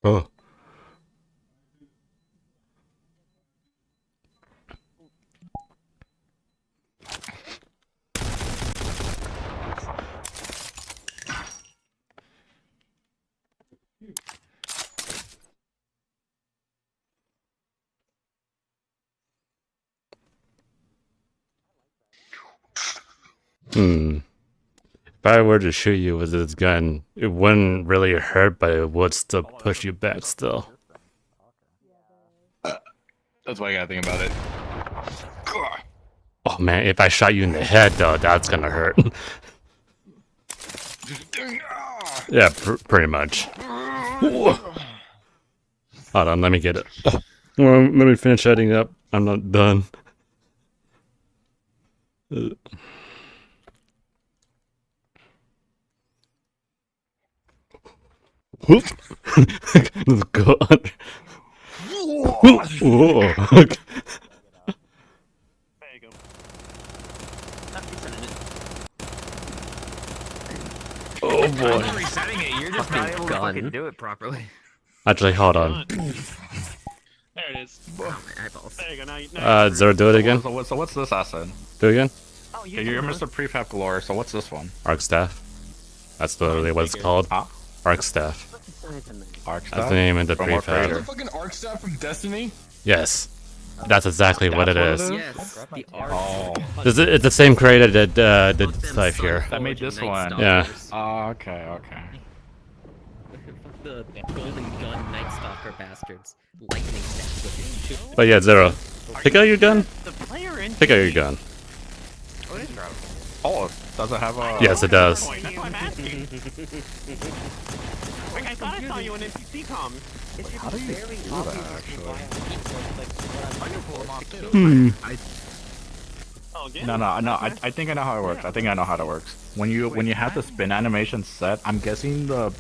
Oh. Hmm. If I were to shoot you with this gun, it wouldn't really hurt, but it would still push you back still. That's why I gotta think about it. Oh man, if I shot you in the head though, that's gonna hurt. Yeah, pretty much. Hold on, let me get it. Well, let me finish editing up. I'm not done. God. Whoa. Oh boy. I'm resetting it. You're just not able to fucking do it properly. Actually, hold on. There it is. Oh, my eyeballs. There you go. Now Zero, do it again. So what's this asset? Do it again. Oh, Okay, you're Mr. Prefab Galore, so what's this one? Arc staff. That's literally what it's called. Huh? Arc staff. Arc That's staff? the name of the From what prefab. creator? Fucking arc staff from Destiny? Yes. That's exactly what it is. Yes, the art. Oh, It's the same creator that did stuff here. that made this one. Yeah. Oh, okay, okay. The golden gun Night Stalker bastards. Lightning staff. But yeah, Zero. Pick out your gun. the player in. Pick out your gun. Oh, does it have a... Yes, it does. That's why I'm asking. Like, I thought I saw you in NPC comms. How do you do that, actually? Oh, again? No, I think I know how it works. I think I know how it works. When you have the spin animation set, I'm guessing the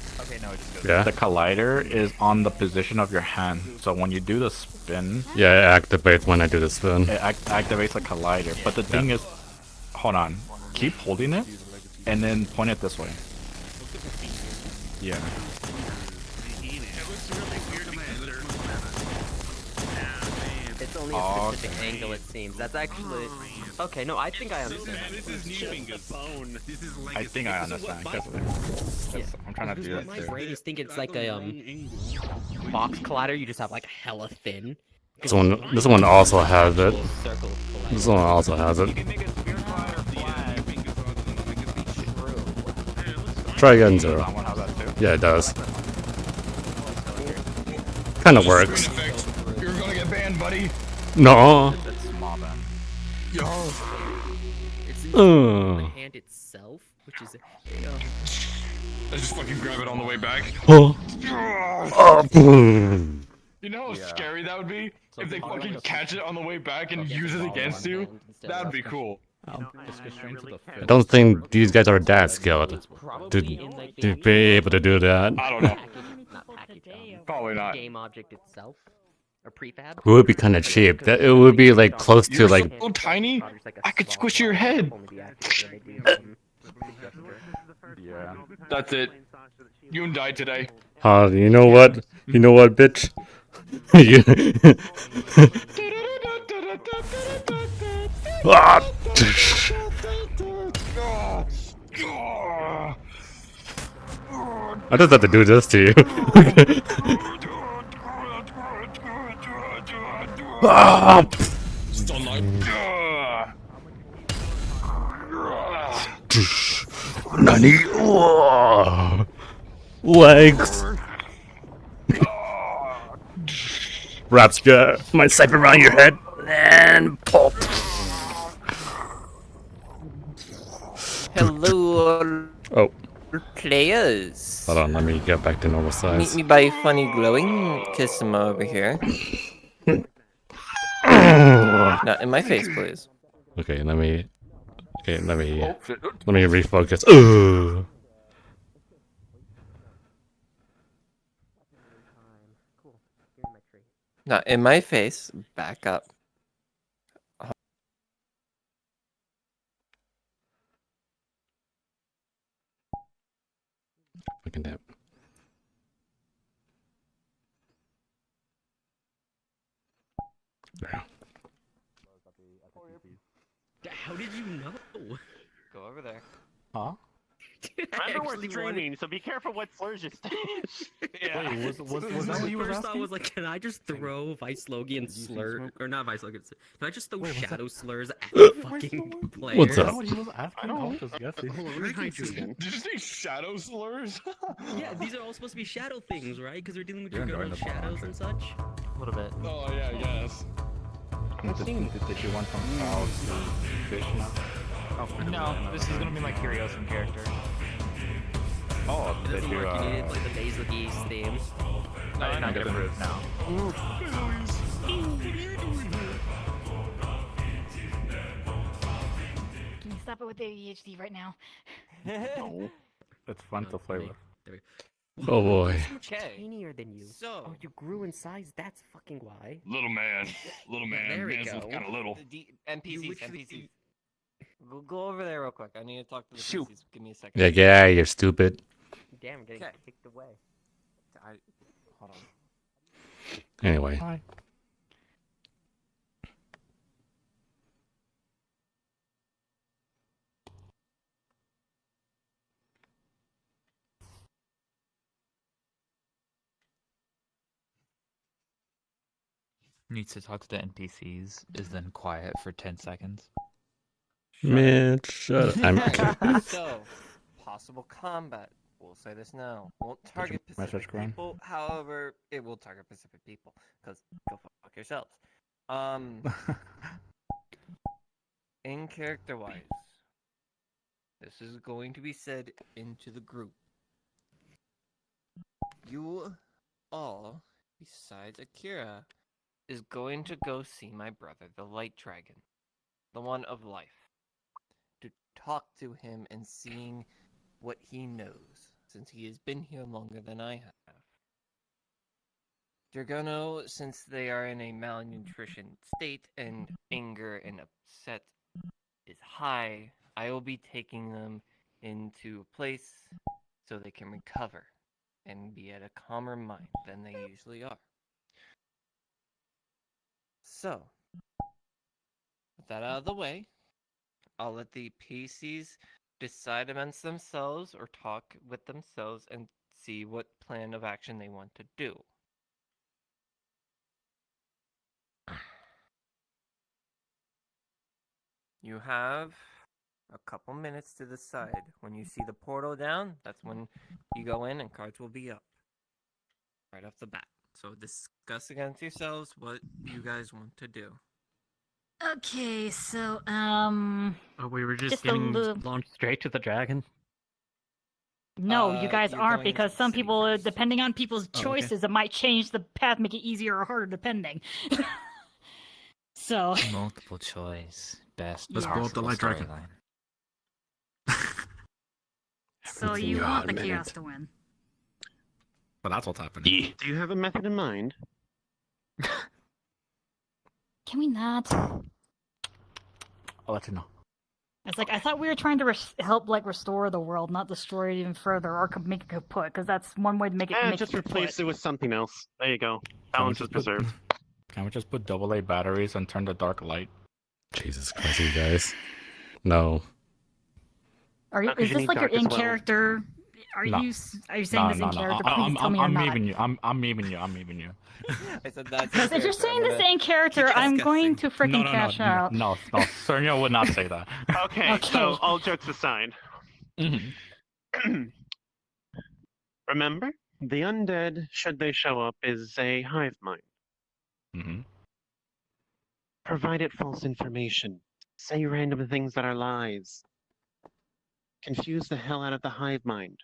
Yeah. collider is on the position of your hand. So when you do the spin, Yeah, it activates when I do the spin. it activates the collider. But the thing is, hold on, keep holding it, and then point it this way. Yeah. It's only a specific angle, it seems. That's actually. Okay, no, I think I understand. I think I understand. 'Cause I'm trying to do that My too. brain is thinking it's like a box collider. You just have like hella thin. This one also has it. Circle This collider. one also has it. Try again, Zero. That one has that too. Yeah, it does. Kind of works. You're gonna get banned, buddy. No. It's small then. Yo. It's in Uh. the hand itself, which is. I just fucking grab it on the way back. Oh. Oh. boom. You know how scary that would be? If they fucking catch it on the way back and use it against you? That'd be cool. I don't think these guys are that skilled to be able to do that. I don't know. Not package. Probably not. Game object itself, or prefab. It would be kind of cheap. That it would be like close to You're like. so tiny, I could squish your head. Yeah. That's it. You died today. You know what? You know what, bitch? You- Ah! I just have to do this to you. Ah! Nani? Oh. Legs. Wraps my sight around your head and pop. Hello, Oh, players. hold on. Let me get back to normal Meet size. me by funny glowing Kissima over here. Not in my face, please. Okay, let me. Okay, let me refocus. Ugh. Not in my face. Back up. Look at that. There. How did you know? Go over there. Huh? Remember, we're streaming, so be careful what slurs you say. Yeah. Wait, was that what you was First thought asking? was like, can I just throw Vice Logian see slur smoke? or not Vice Logian? Can I just throw Wait, what's shadow that? slurs at the fucking player? What's Is that up? what he was asking? don't I know. was just guessing. Hold on, let me hide you again. Did you say shadow slurs? Yeah, these are all supposed to be shadow things, right? Because we're dealing with You're your enjoying girl the shadows and such. A little bit. Oh yeah, I guess. Did you want from cow to fish now? No, this is gonna be my Curiosum character. Oh, It did doesn't you, work. You need like the Basil Geese theme. No, not get approved now. Can you stop it with the ADHD right now? No. It's fun to play with. There Oh boy. so much tinier than you. So- Oh, you grew in size. That's fucking why. Little man. Little man. there we Man's go. kind of little. The NPCs, literally- NPCs. Go over there real quick. I need to talk to the Shoot. NPCs. Give me a second. Yeah, get out of here, stupid. Damn, I'm getting Okay. kicked away. Hold on. Anyway. Hi. Needs to talk to the NPCs, is then quiet for 10 seconds. Man, shut up. I'm So, possible combat. We'll say this now. Won't target message Pacific Glenn? people. However, it will target Pacific people. Because go fuck yourselves. In character wise, this is going to be said into the group. You all, besides Akira, is going to go see my brother, the Light Dragon, the one of life, to talk to him and seeing what he knows, since he has been here longer than I have. Dragono, since they are in a malnutrition state and anger and upset is high, I will be taking them into a place so they can recover and be at a calmer mind than they usually are. So, with that out of the way, I'll let the PCs decide amongst themselves or talk with themselves and see what plan of action they want to do. You have a couple minutes to decide. When you see the portal down, that's when you go in and cards will be up. Right off the bat. So discuss against yourselves what you guys want to do. Okay, so Oh, we were just Just a little- launched straight to the dragon. no, you guys you're aren't going into because the some city people, first. depending on people's okay. choices, it might change the path, make it easier or harder, depending. So, Multiple choice. Best Let's blow up the possible Light Dragon. storyline. so Haven't seen you you want in the a minute. chaos to win. But that's what's happening. Do you have a method in mind? Can we not? I'll let you know. It's like I thought we were trying to help like restore the world, not destroy it even further, or make it kaput. Because that's one way to make it. Eh, make just it replace kaput. it with something else. There you go. Can we Balance is just put- preserved. Can we just put AA batteries and turn the dark light? Jesus Christ, you guys. No. Are you? 'cause Is you this need like your dark as in well. character? Are No. you? Are you saying this in character? Please tell me I'm you're not. leaving you. I'm leaving you. I'm leaving you. I said that's Because if you're saying this in character, keep I'm going to freaking no, cash out. no, Sonia would not say that. Okay, Okay. so all jokes aside. Mm-hmm. Remember, the undead, should they show up, is a hive mind. Mm-hmm. Provide it false information. Say random things that are lies. Confuse the hell out of the hive mind.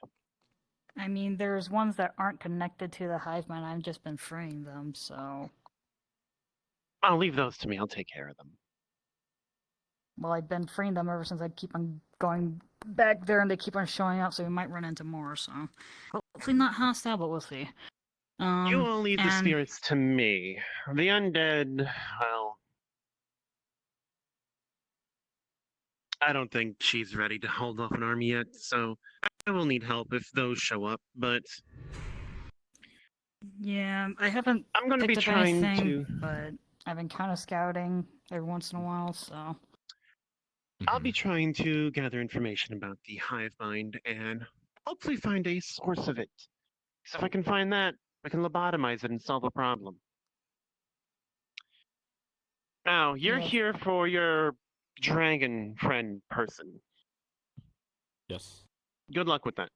I mean, there's ones that aren't connected to the hive mind. I've just been freeing them, so. I'll leave those to me. I'll take care of them. Well, I've been freeing them ever since I keep on going back there, and they keep on showing up. So we might run into more. So hopefully not hostile, but we'll see. You all leave the and- spirits to me. The undead, well, I don't think she's ready to hold off an army yet, so I will need help if those show up, but Yeah, I haven't I'm going to be picked up trying anything, to. but I've been kind of scouting every once in a while, so. I'll be trying to gather information about the hive mind and hopefully find a source of it. So if I can find that, I can lobotomize it and solve a problem. Now, you're Yes. here for your dragon friend person. Yes. Good luck with that.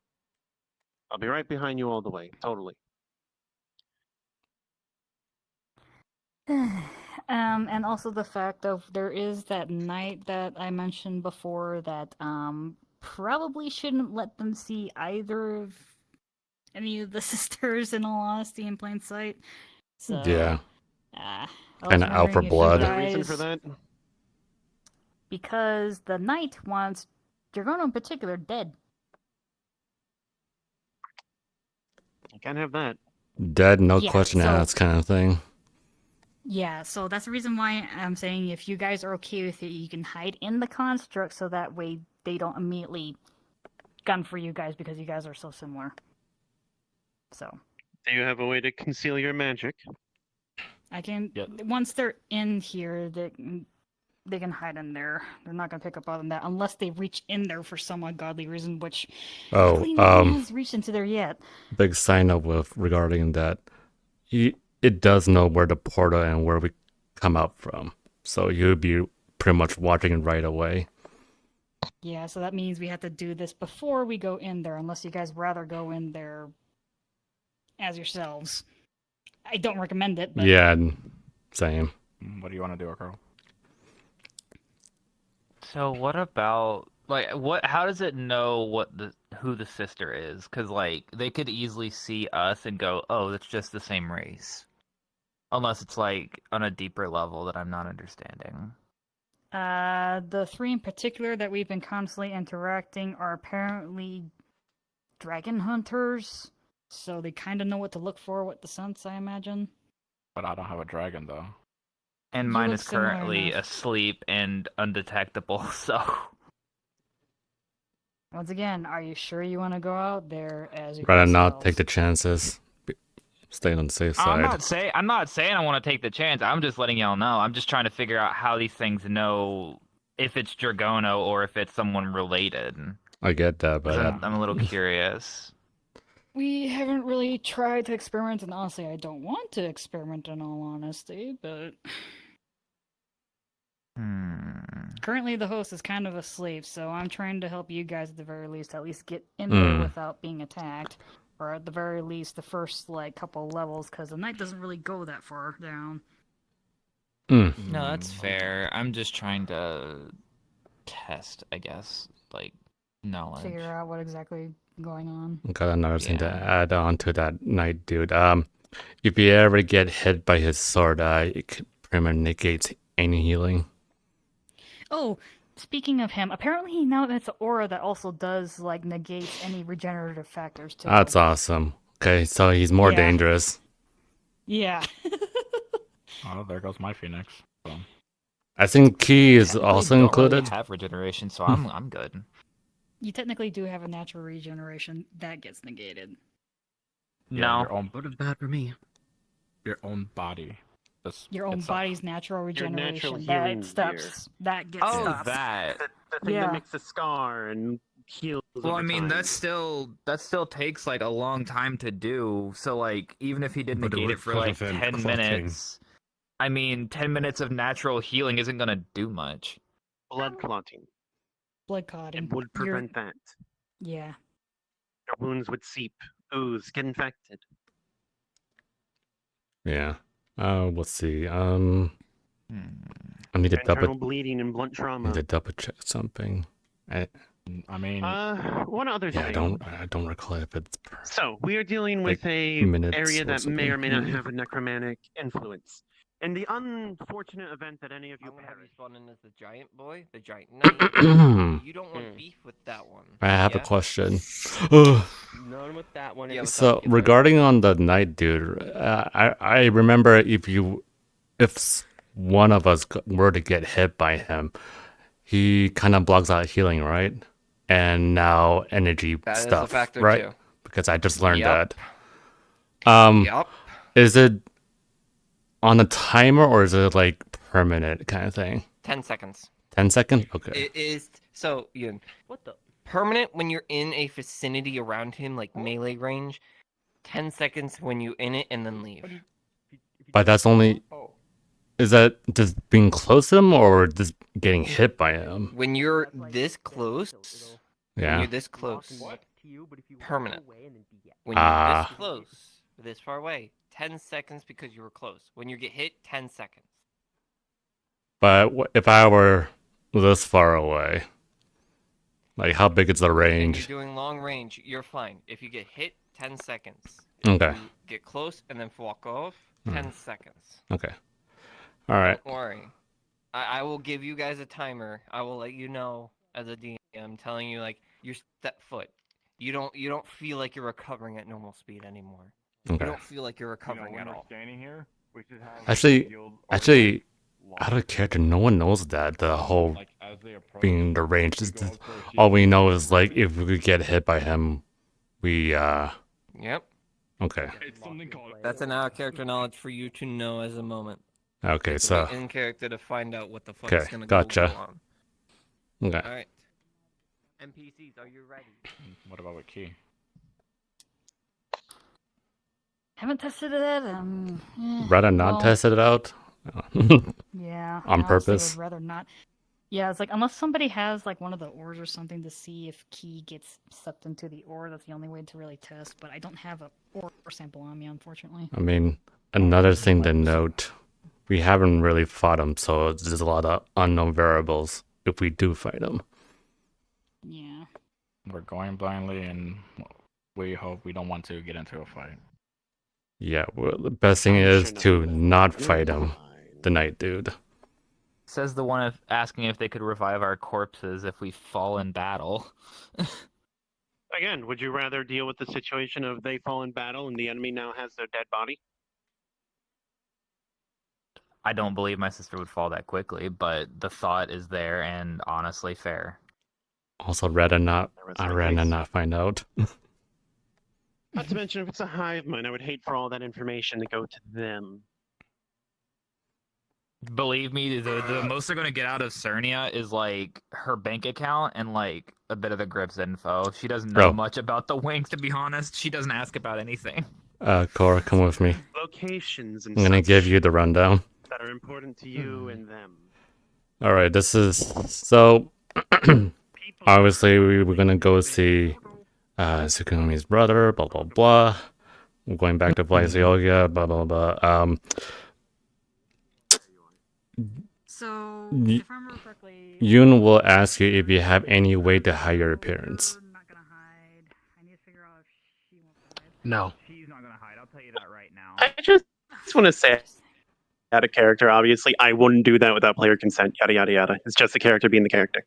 I'll be right behind you all the way, totally. And also the fact of there is that night that I mentioned before that probably shouldn't let them see either of any of the sisters in all honesty in plain sight. So Yeah. I was Kinda out for wondering if you blood. Is there a reason for guys- that? Because the knight wants Dragono in particular dead. You can't have that. Dead, no Yeah, question so- asked kind of thing. Yeah, so that's the reason why I'm saying if you guys are okay with it, you can hide in the construct so that way they don't immediately gun for you guys because you guys are so similar. So Do you have a way to conceal your magic? I can Yep. once they're in here, they can hide in there. They're not gonna pick up on that unless they reach in there for some ungodly reason, which luckily no one has reached into there yet. Big sign up with regarding that. It does know where the portal and where we come out from. So you'll be pretty much watching it right away. Yeah, so that means we have to do this before we go in there, unless you guys rather go in there as yourselves. I don't recommend it, but Yeah, same. What do you want to do, Akaro? So what about like what? How does it know who the sister is? Because like they could easily see us and go, "Oh, that's just the same race," unless it's like on a deeper level that I'm not understanding. the three in particular that we've been constantly interacting are apparently dragon hunters, so they kind of know what to look for with the sense, I imagine. But I don't have a dragon though. And You mine look is similar currently enough. asleep and undetectable. So Once again, are you sure you want to go out there as Rather yourselves? not take the chances. Stay on the safe I'm side. not saying I want to take the chance. I'm just letting y'all know. I'm just trying to figure out how these things know if it's Dragono or if it's someone related. I get that, 'Cause but I'm a little curious. We haven't really tried to experiment, and honestly, I don't want to experiment in all honesty, but currently the host is kind of asleep, so I'm trying to help you guys at the very least get in there without being attacked. Or at the very least, the first, like, couple levels, because the knight doesn't really go that far down. No, that's fair. I'm just trying to test, I guess, like knowledge. Figure out what exactly going on. got another thing to Yeah. add on to that night, dude. If you ever get hit by his sword, it pretty much negates any healing. Oh, speaking of him, apparently now it's an aura that also does, like, negate any regenerative factors, too. That's awesome. Okay, so he's more Yeah. dangerous. Yeah. Oh, there goes my phoenix. So. I think Key is Technically also don't included. Really have regeneration, so I'm good. You technically do have a natural regeneration that gets negated. Yeah, No, your own, Would have bad for me. your own body. This Your own itself. body's natural Your natural regeneration healing that stops. That gets oh stopped. that. The thing Yeah. that makes a scar and heals. Well, over I mean time. that still takes like a long time to do. So like even if he did But it negate would it for could like have been 10 clotting. minutes, I mean 10 minutes of natural healing isn't gonna do much. blood clotting. Blood clotting. It would You're- prevent that. Yeah. Your wounds would seep, ooze, get infected. Yeah. Let's see. I need to Internal bleeding and blunt trauma. double check something. I mean, One other Yeah, thing. I don't recall if it's. So we are dealing Like, with a minutes area or that may or may not something. have a necromantic influence. In the unfortunate event that any of you I'm gonna have you perish, spawn in as the giant boy, the giant knight. You don't want beef with that one. I have yeah? a question. Ugh. None with that one. Yeah, what's So up? regarding on the night, dude, I remember if one of us were to get hit by him, he kind of blocks out healing, right? and now energy That is a stuff, factor right? too. Because I just learned Yup. that. Yup. Is it on a timer or is it like permanent kind of thing? 10 seconds. 10 seconds? Okay. It is so Ian. What the? Permanent when you're in a vicinity around him, like melee range. 10 seconds when you in it and then leave. But that's only. Oh. Is that just being close to him or just getting hit by him? When you're this close, when Yeah. you're this close, permanent. When you're Ah. this close, this far away, 10 seconds because you were close. When you get hit, 10 seconds. But if I were this far away, like how big is the And range? you're doing long range, you're fine. If you get hit, 10 seconds. Okay. You get close and then walk off, 10 seconds. Okay. All right. Don't worry. I will give you guys a timer. I will let you know as a DM. I'm telling you, like, your step foot. You don't feel like you're recovering at normal speed anymore. Okay. You don't feel like you're recovering at when we're all. standing here, we should have Actually, out of character, no one knows that the whole like as they approach, being the range. we go up close, All we know is like if we get hit by him, we Yep. Okay. It's something called. That's an out of character knowledge for you to know as a moment. Okay. It's So in character to find out what the fuck Okay, is gonna gotcha. go on. okay. All right. NPCs, are you ready? What about with Key? Haven't tested it. Rather not well, test it out. Yeah. On I honestly purpose? would rather not. Yeah, it's like unless somebody has like one of the ores or something to see if key gets sucked into the ore, that's the only way to really test. But I don't have a ore sample on me, unfortunately. I mean, another thing to note, we haven't really fought him, so there's a lot of unknown variables if we do fight him. Yeah. We're going blindly, and we hope we don't want to get into a fight. Yeah, well, the best thing is to not fight him, the night dude. Says the one asking if they could revive our corpses if we fall in battle. Again, would you rather deal with the situation of they fall in battle and the enemy now has their dead body? I don't believe my sister would fall that quickly, but the thought is there and honestly fair. Also, rather not. I'd rather case. not find out. Not to mention, if it's a hive mind, I would hate for all that information to go to them. Believe me, the most they're gonna get out of Cernia is like her bank account and like a bit of the Grips info. She doesn't know Bro. much about the Wings, to be honest. She doesn't ask about anything. Cora, come with me. Locations and I'm gonna such give you the rundown. that are important to you and them. All right, this is so. Obviously, we were gonna go see Tsukumi's brother. Blah blah blah. We're going back to Blasiogia. Blah blah blah. So, Y- if I remember correctly, Yoon will ask you if you have any way to hide your appearance. we're not gonna hide. I need to figure out if she wants to hide. No. She's not gonna hide. I'll tell you that right now. I just want to say, out of character, obviously, I wouldn't do that without player consent. Yada yada yada. It's just the character being the character.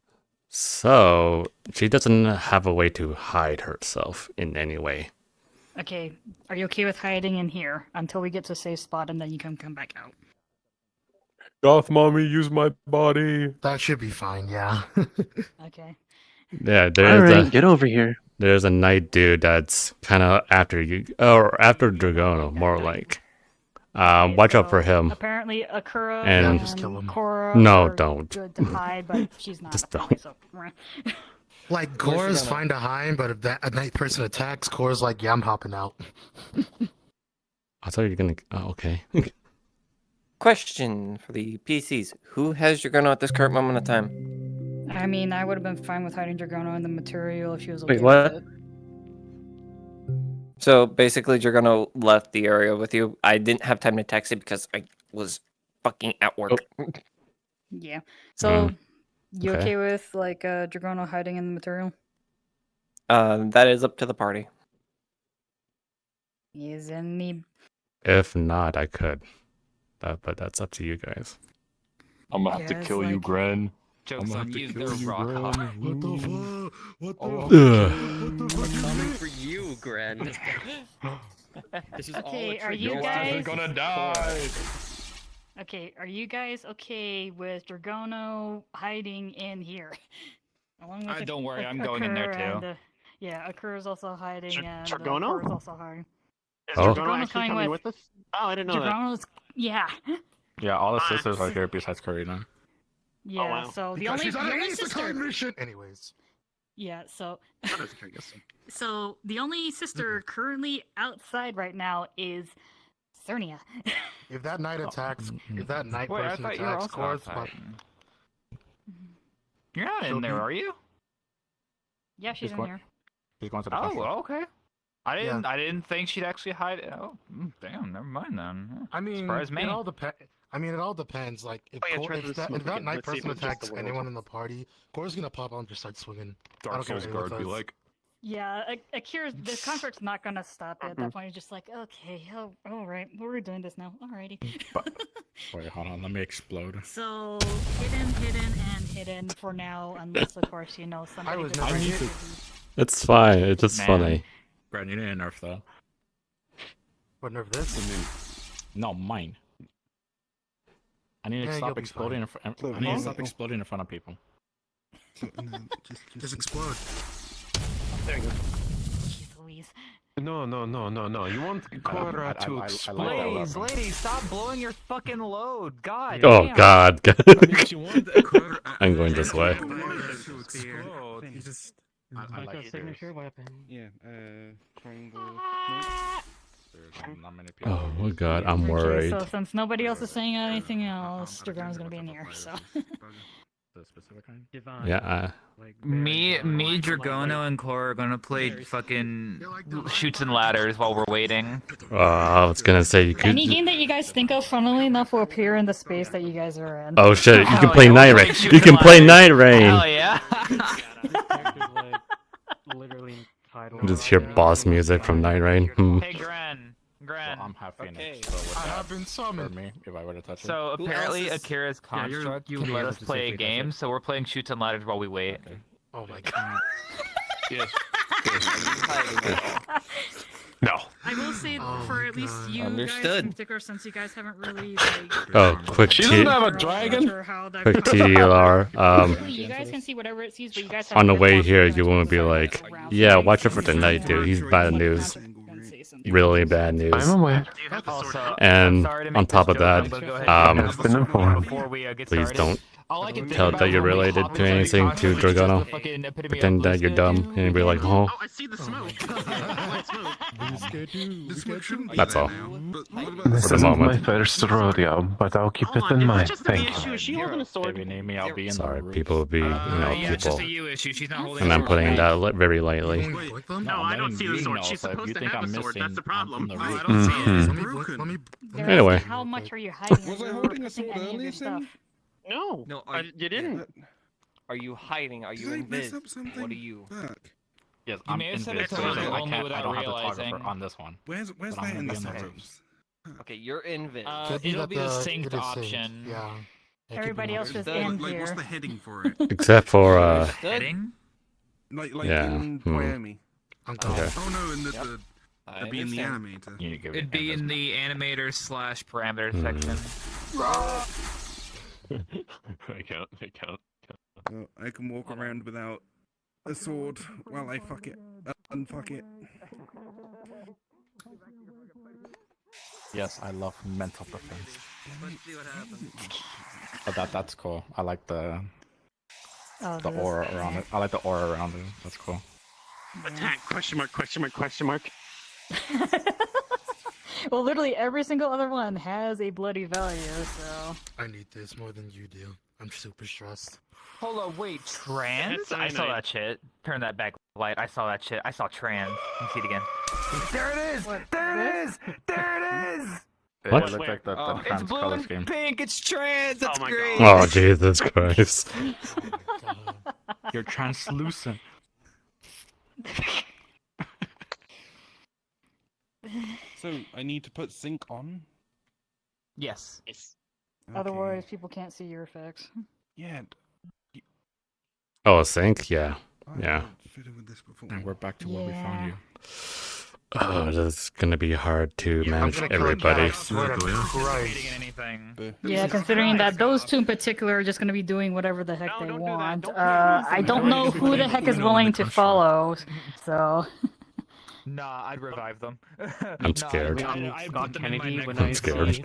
So she doesn't have a way to hide herself in any way. Okay, are you okay with hiding in here until we get to a safe spot and then you can come back out? Goth mommy, use my body. That should be fine, yeah. Okay. Yeah, All there's right, get over here. there's a night dude that's kind of after you, or after Dragono, more like. Okay, Watch out so for him. Apparently, Akura And- and, Yeah, just kill him. Cora No, are don't. good to hide, but she's not. Just apparently, don't. So, Like, Cora's fine to hide, but if that a night person attacks, Cora's like, yeah, I'm hopping out. I thought you were gonna. Oh, okay. Question for the PCs: who has Dragono at this current moment of time? I mean, I would have been fine with hiding Dragono in the material if she was Wait, okay what? with it. So basically, Dragono left the area with you. I didn't have time to text it because I was fucking at work. Yeah. So, you okay. okay with like Dragono hiding in the material? That is up to the party. Is any? If not, I could. But that's up to you guys. I'm gonna have Yeah, to it's kill you, like- Gren. Jokes on you, they're you, rock Gren. hard. What the fuck? What the Oh, fuck? We're coming for you, Gren. This is all Okay, a are trick. you Your ass guys? is gonna die. Okay, are you guys okay with Dragono hiding in here? Along with Don't worry, I'm going in there Akura too. and, yeah, Akura's also hiding, and Dragono? Akura's also hiding. Is Oh. Dragono Dragono's actually coming coming with- with us? Oh, I didn't know that. Dragono's, yeah. Yeah, all the sisters are here besides Karina. Yeah, wow. so the Because only, she's the on only an sister. isekai mission. Anyways. Yeah, so That is curious. so the only sister currently outside right now is Cernia. If that knight attacks, if that knight Wait, I person thought you were attacks, also Cora's outside. You're not So in there, be- are you? Yeah, she's in going- here. She's going to the Oh, conference. well, okay. I didn't think she'd actually hide. Oh, damn. Never mind then. I mean, Surprise me. it all depends. I mean, it all depends. Like, if, Oh, yeah, try if the that, smoke if that again. knight Let's see if person it's just attacks the anyone werewolf. in the party, Cora's gonna pop out and just start swinging. I Dark don't care Souls what guard anyone be says. like, Yeah, Akira's the contract's not gonna stop it. At that point, he's just like, okay, oh, all right, we're doing this now. Alrighty. Wait, hold on. Let me explode. So hidden for now, unless of course you know somebody. was decides never hit. to be- It's fine. It's just Man. funny. Brad, you didn't nerf though. What nerf this? No, mine. I need to Yeah, you'll stop be exploding. fine. I need to stop exploding in front of people. Just explode. There you go. Jeez Louise. No. You want Cora I to like that explode. Ladies, ladies, stop blowing your fucking load. God. Oh damn. God. You want Cora I'm going this way. to explode. You just I like a signature weapon. Yeah, triangle. There's not many people. Oh my God, I'm Okay, worried. so since nobody else is saying anything else, Dragon's gonna be in here. So. The specific kind? Divine. Yeah. Me, Dragono, and Cora are gonna play fucking shoots and ladders while we're waiting. I was gonna say you could. Any game that you guys think of, funnily enough, will appear in the space that you guys are in. Oh shit! You can Hell play yeah, Night we're Rain. playing You Shoots can and play Ladders. Night Rain. Hell yeah! Literally entitled. Just hear boss music from Night Rain. Hey, Gren. Well, I'm half Phoenix, Okay. so would I that have been for summoned. me if I were to touch it? So Who apparently else is- Akira's Yeah, construct you'll can be let able us to play a safely touch game, it. so we're playing shoots and ladders while we wait. Oh my god. yes. No. I will say Oh for my at least God. you guys in Understood. particular, since you guys haven't really like. Oh, quick She doesn't T. have a Quick dragon. Quick TDLR. You guys can see whatever it sees, but you guys On the haven't way been here, watching you it won't be until like, it's around. yeah, So watch you it for can tonight, see dude. He's what bad the news. content can say something. Really bad news. I'm aware. Also, And I'm sorry to make on top this of joke, that, but go ahead um, and I've been informed. before we get Please started. don't All I can think tell about that you're when we related hop to into anything the to conference is just Dragono. the fucking epitome of Pretend that you're Bluesky. dumb and be like, oh, I see the smoke. that's all. This For the isn't moment. my first rodeo, but I'll keep it in mind. Thank you. Is she holding a sword? If you need me, I'll be in Sorry, the room. people will be, Yeah, it's just people. a you issue. She's not holding And a I'm sword. putting that very lightly. Can we blink them? No, I don't letting see the you sword. know, She's so if supposed you to think have I'm a sword. That's missing, the problem. I'm in the I room. don't see it. Let me blink. Let me. They're Anyway. asking how much are you hiding? Was I You're holding a protecting sword any of your earlier, stuff. Sim? No, No, you didn't. Are you hiding? Are you Did I mess invis? up something? What are you? Fuck. Yes, You I'm may have in said this it to her version. I only can't. I without don't have the realizing. photographer on this one. Where's But that I'm in gonna the be in the room. settings? Okay, you're invis. Could It'll that be the synced it is synced. option. Yeah. It could be Everybody an else option. is in Like, what's here. the heading for it? Except for, Heading? Like Yeah, in hmm. Miami. Okay. Oh no, in the, Yep. the I it'd be in the understand. animator. You need to give me It'd be an in the animator / parameter Hmm. section. I count. Well, I can walk around without a sword while I fuck it. Unfuck it. Yes, I love mental defense. Let's see what happens. But that's cool. I like the Oh, the this- aura around it. I like the aura around it. That's cool. Attack? Question mark? Question mark? Question mark? Well, literally every single other one has a bloody value, so. I need this more than you do. I'm super stressed. Hold on, wait, trans? That's I saw cyanide. that shit. Turn that back light. I saw that shit. I saw trans. Let me see it again. There it is! There it is! There it is! What? It looked like the Oh, It's trans blue color and scheme. pink. It's trans. That's Oh my great. Oh, Jesus Christ. Oh my god. You're translucent. So I need to put sync on. Yes. Okay. Otherwise, people can't see your effects. Yeah. Oh, sync? Yeah. I Yeah. haven't fiddled with this before. And we're back to where we found Yeah. you. Oh, this is gonna be hard to manage gonna kill a cat, I everybody. swear to Christ. Yeah, considering that those two in particular are just going to be doing whatever the heck No, they don't do that. want. Don't put I don't know who the heck is willing to follow. So Nah, I'd revive them. I'm scared. Scott Kennedy when I'm I scared. see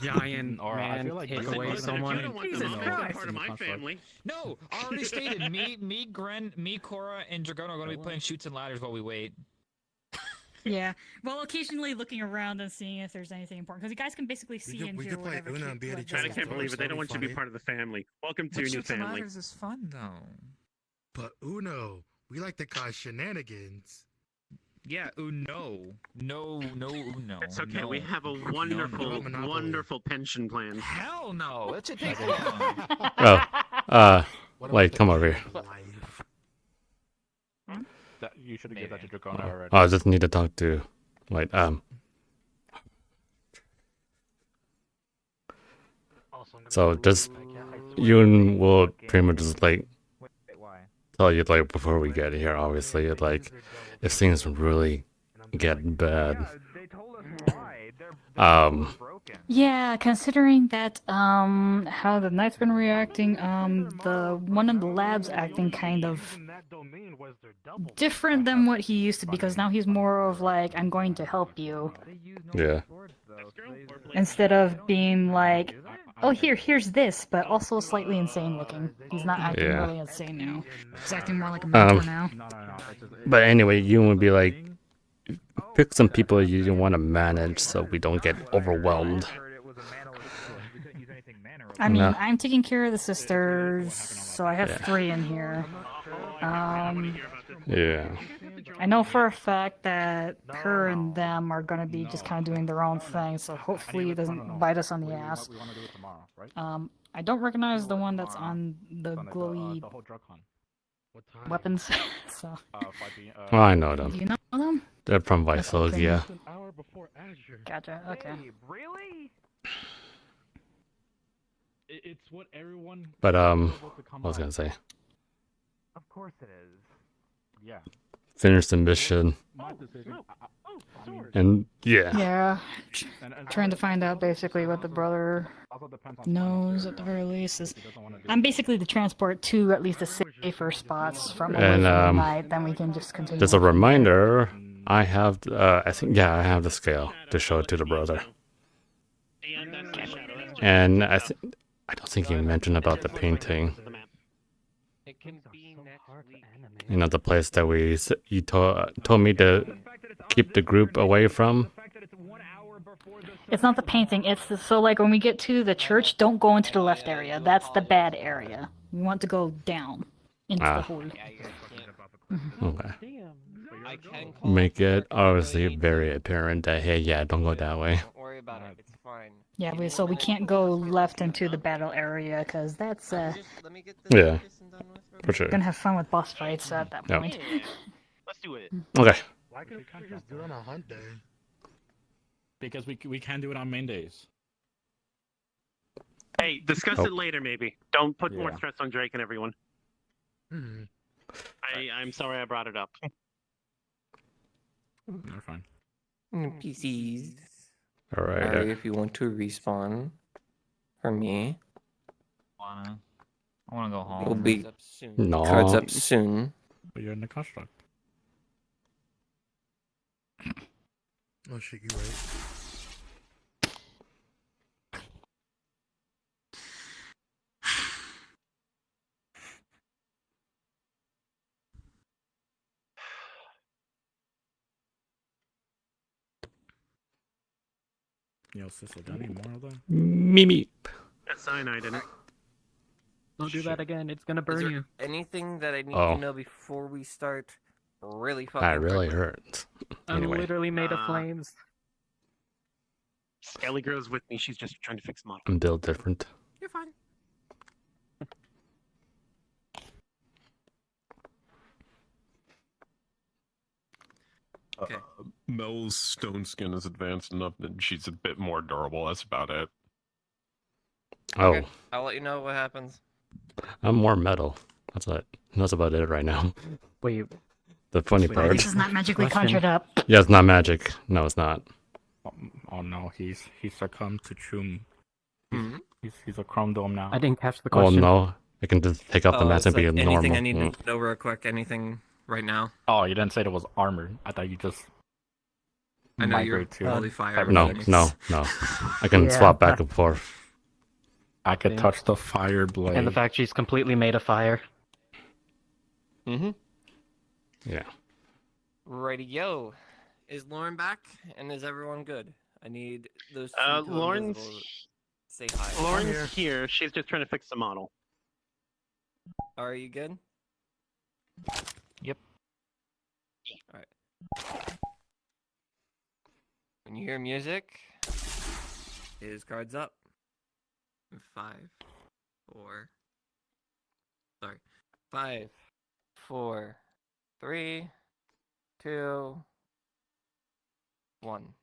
Giant Or I man feel like take listen, away listen, if you someone. don't want them Jesus to make them Christ. part of my family. No, I already stated me, Gren, Cora, and Dragon are going to be playing shoots and ladders while we wait. yeah, well, occasionally looking around and seeing if there's anything important because you guys can basically see and we hear could play whatever. Uno and be at what each this I other's guy can't believe does. it. They don't That'd want be you to be funny. part of the family. Welcome to But your new shoots and family. ladders is fun though. But Uno, we like to cause shenanigans. Yeah, no, Uno. It's okay. No. We have a wonderful, Monopoly. wonderful pension plan. Hell no, that should take long. Oh, like, come over here. That, you should have given that to Dracona Oh, already. I just need to talk to, like, So just Yoon will pretty much just like Wait, why? tell you like before we get here. Obviously, like if things really get bad. They told us why. They're broken. Yeah, considering that how the knight's been reacting, the one in the lab's acting kind of different than what he used to because now he's more of like I'm going to help you Yeah. instead of being like oh here's this but also slightly insane looking. He's not acting Yeah. really insane now. He's acting more like a mentor now. No. It's just, But anyway, Yoon would be like, pick some people you want to manage so we don't get overwhelmed. I mean, No. I'm taking care of the sisters, so I have Yeah. 3 in here. Yeah. I know for a fact that her and them are gonna be just kind of doing their own thing, so hopefully it doesn't bite us on the ass. we want to do it tomorrow, right? I don't recognize the one that's on the On, like, glowy the whole drug hunt. weapons, so 5 p.m. Oh, I know do them. you know them? They're from Visogia. An hour before Azure. Gotcha. Okay. Really? It's what everyone. But was able to come what was I up. gonna say? Of course it is. Yeah. Finish the mission My decision. I mean, and yeah. Yeah, and trying to find out basically what the brother also depends on knows at the very least. Is he doesn't want to do. I'm basically the transport to at least the safer spots from away And, from the night. Then we can just continue. Just a on from there. reminder, I have I think I have the scale to show it to the brother. And that's the shadow. That's just And I don't think you mentioned about the painting. the map. It can be next week. You know, the place that you told me to keep the group away from. It's not the painting. It's so like when we get to the church, don't go into the left area. That's the bad area. We want to go down into the hole. Yeah, you guys can't. Okay. I can call Make for it obviously really- very apparent that hey, yeah, don't go that way. Don't worry about it. It's fine. Yeah, so we can't go left into the battle area because that's Let me get this Yeah. this and done with real For sure. gonna have fun with boss fights at that Yep. point. Let's do it. Okay. Why can't we just do it on a hunt day? Because we can do it on main days. Hey, discuss Oh. it later, maybe. Don't put more Yeah. stress on Drake and everyone. Hmm. I'm sorry I brought it up. You're fine. PCs. All right. Sorry if you want to respawn. For me, I wanna go home. it'll be Oh. No. cards up soon. But you're in the construct. Oh shit, you right. Yo, Sissel, got any more of that? Mimi. That's cyanide in it. Don't do that again. It's gonna Is burn there you. anything that I need Oh. to know before we start really fucking That really quickly? hurts. I'm Anyway. literally made of Uh, flames. Skelly Girl's with me. She's just trying to fix the model. I'm built different. You're fine. Okay. Mel's stone skin is advanced enough that she's a bit more durable. That's about it. Oh, Okay, I'll let you know what happens. I'm more metal. That's about it right now. Wait, the funny Wait, part. This is not magically Question. conjured up. Yeah, it's not magic. No, it's not. Oh no, he succumbed to Chum. Hmm? He's a chrome dome now. I didn't catch the Oh question. no, I can just take off the mask and be anything normal. I need to know real quick? Anything right now? Oh, you didn't say it was armored. I thought you just. I know you're migrate to holy fire. No, Phoenix. no, no. I can Yeah. swap back and forth. I could Yeah. touch the fire blade. And the fact she's completely made of fire. Mm-hmm. Yeah. Righty-yo. Is Lauren back? And is everyone good? I need those two to Lauren's invisible say hi. Lauren's here. She's just trying to fix the model. Are you good? Yep. Alright. When you hear music, his card's up. 5, 4. Sorry. 5, 4, 3, 2, 1.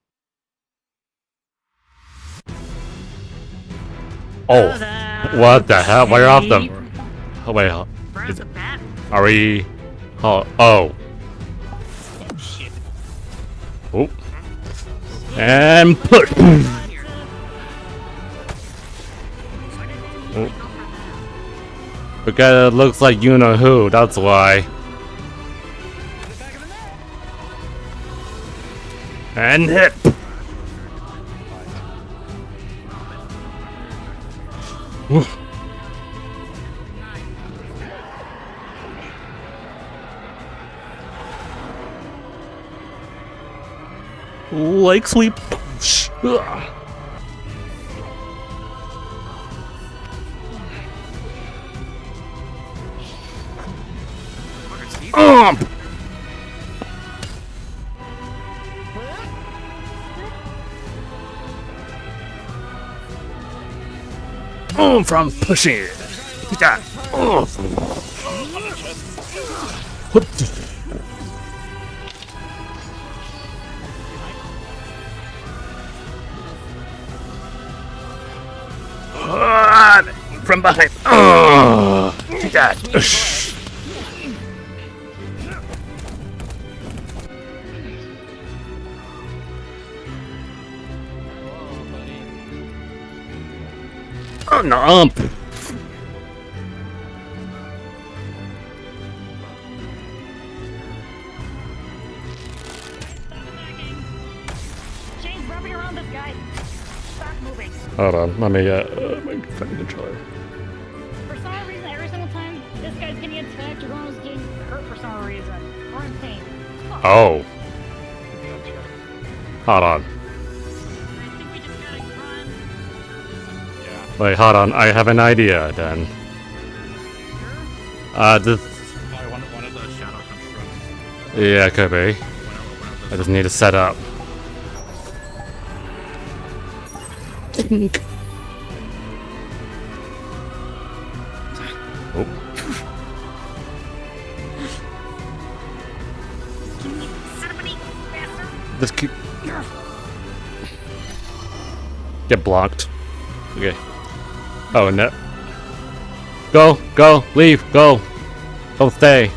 Oh, what the hell? We're off the. Oh wait, is, are we? Oh, oh. Oh. And push. Oh. Because it looks like you know who. That's why. And hit. Ooh. Leg sweep. Ugh. From pushing it. That. Oh. From behind. Oh. That. Oh no. Shane's rubbing around this guy. Stop moving. Hold on, let me find the controller. For some reason, every single time this guy's getting attacked, Geronimo's getting hurt for some reason. Or in pain. Fuck. Oh. Hold on. I think we just gotta run. Wait, hold on. I have an idea then. This. One of the shadow constructs. Yeah, it could be. I just need to set up. Oh. Just keep. Get blocked. Okay. Oh no. Go, leave, go. Don't stay.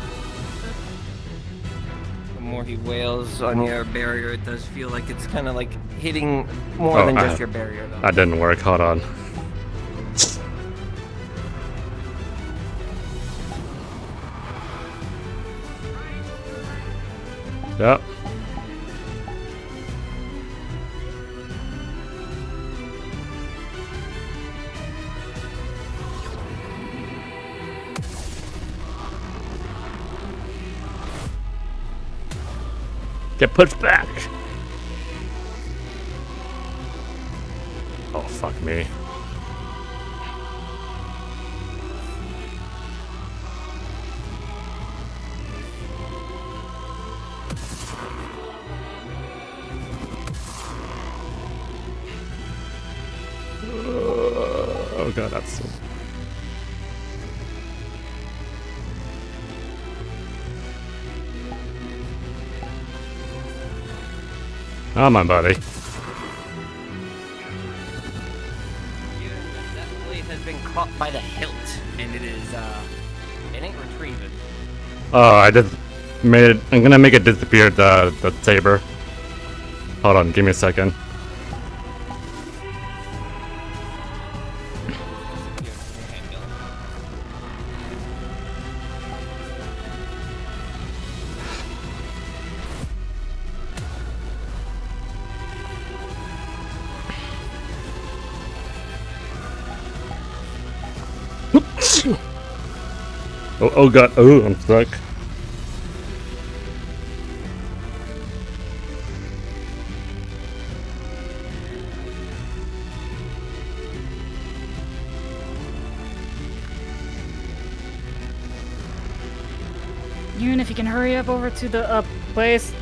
The more he wails on your barrier, it does feel like it's kind of like hitting more than just your barrier, though. That didn't work. Hold on. Yep. Get pushed back. Oh, fuck me. Oh god, that's so... Come on, buddy. That blade has been caught by the hilt, and it is, it ain't retrieving. Oh, I did... I'm gonna make it disappear, the saber. Hold on, give me a second. Oh god, oh, I'm stuck. Yoon, if you can hurry up over to the place.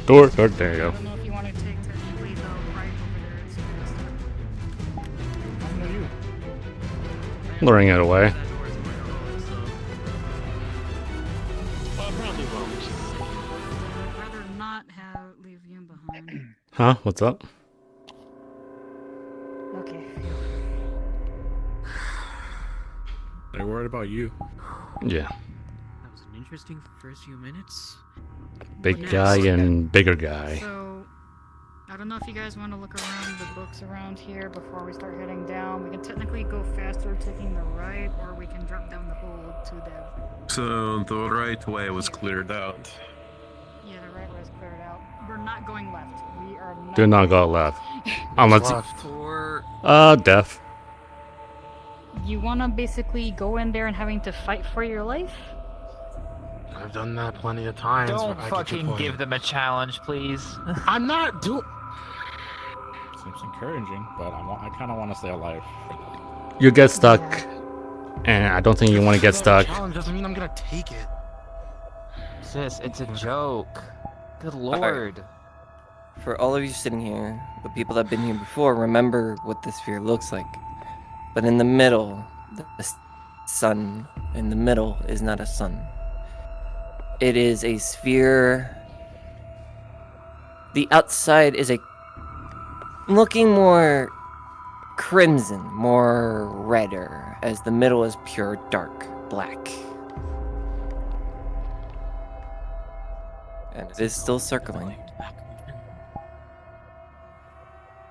Door, there you go. I don't know if you want to take technically the right over there. It's faster. Luring it away. Well, probably won't. I'd rather not leave Yoon behind. Huh? What's up? Okay. They're worried about you. Yeah. That was an interesting first few minutes. Big guy and bigger guy. So, I don't know if you guys want to look around the books around here before we start heading down. We can technically go faster taking the right, or we can drop down the hole to the... So the right way was cleared out. Yeah, the right way is cleared out. We're not going left. We are not... Do not go left. Unless deaf. You want to basically go in there and having to fight for your life? I've done that plenty of times. Don't I get your fucking point. give them a challenge, please. I'm not doing. Seems encouraging, but I kind of want to stay alive. You get stuck, and I don't think you want to get stuck. Challenge doesn't mean I'm gonna take it. Sis, it's a joke. Good lord. For all of you sitting here, the people that have been here before, remember what the sphere looks like. But in the middle, the sun in the middle is not a sun. It is a sphere. The outside is looking more crimson, more redder, as the middle is pure dark black. And it is still circling.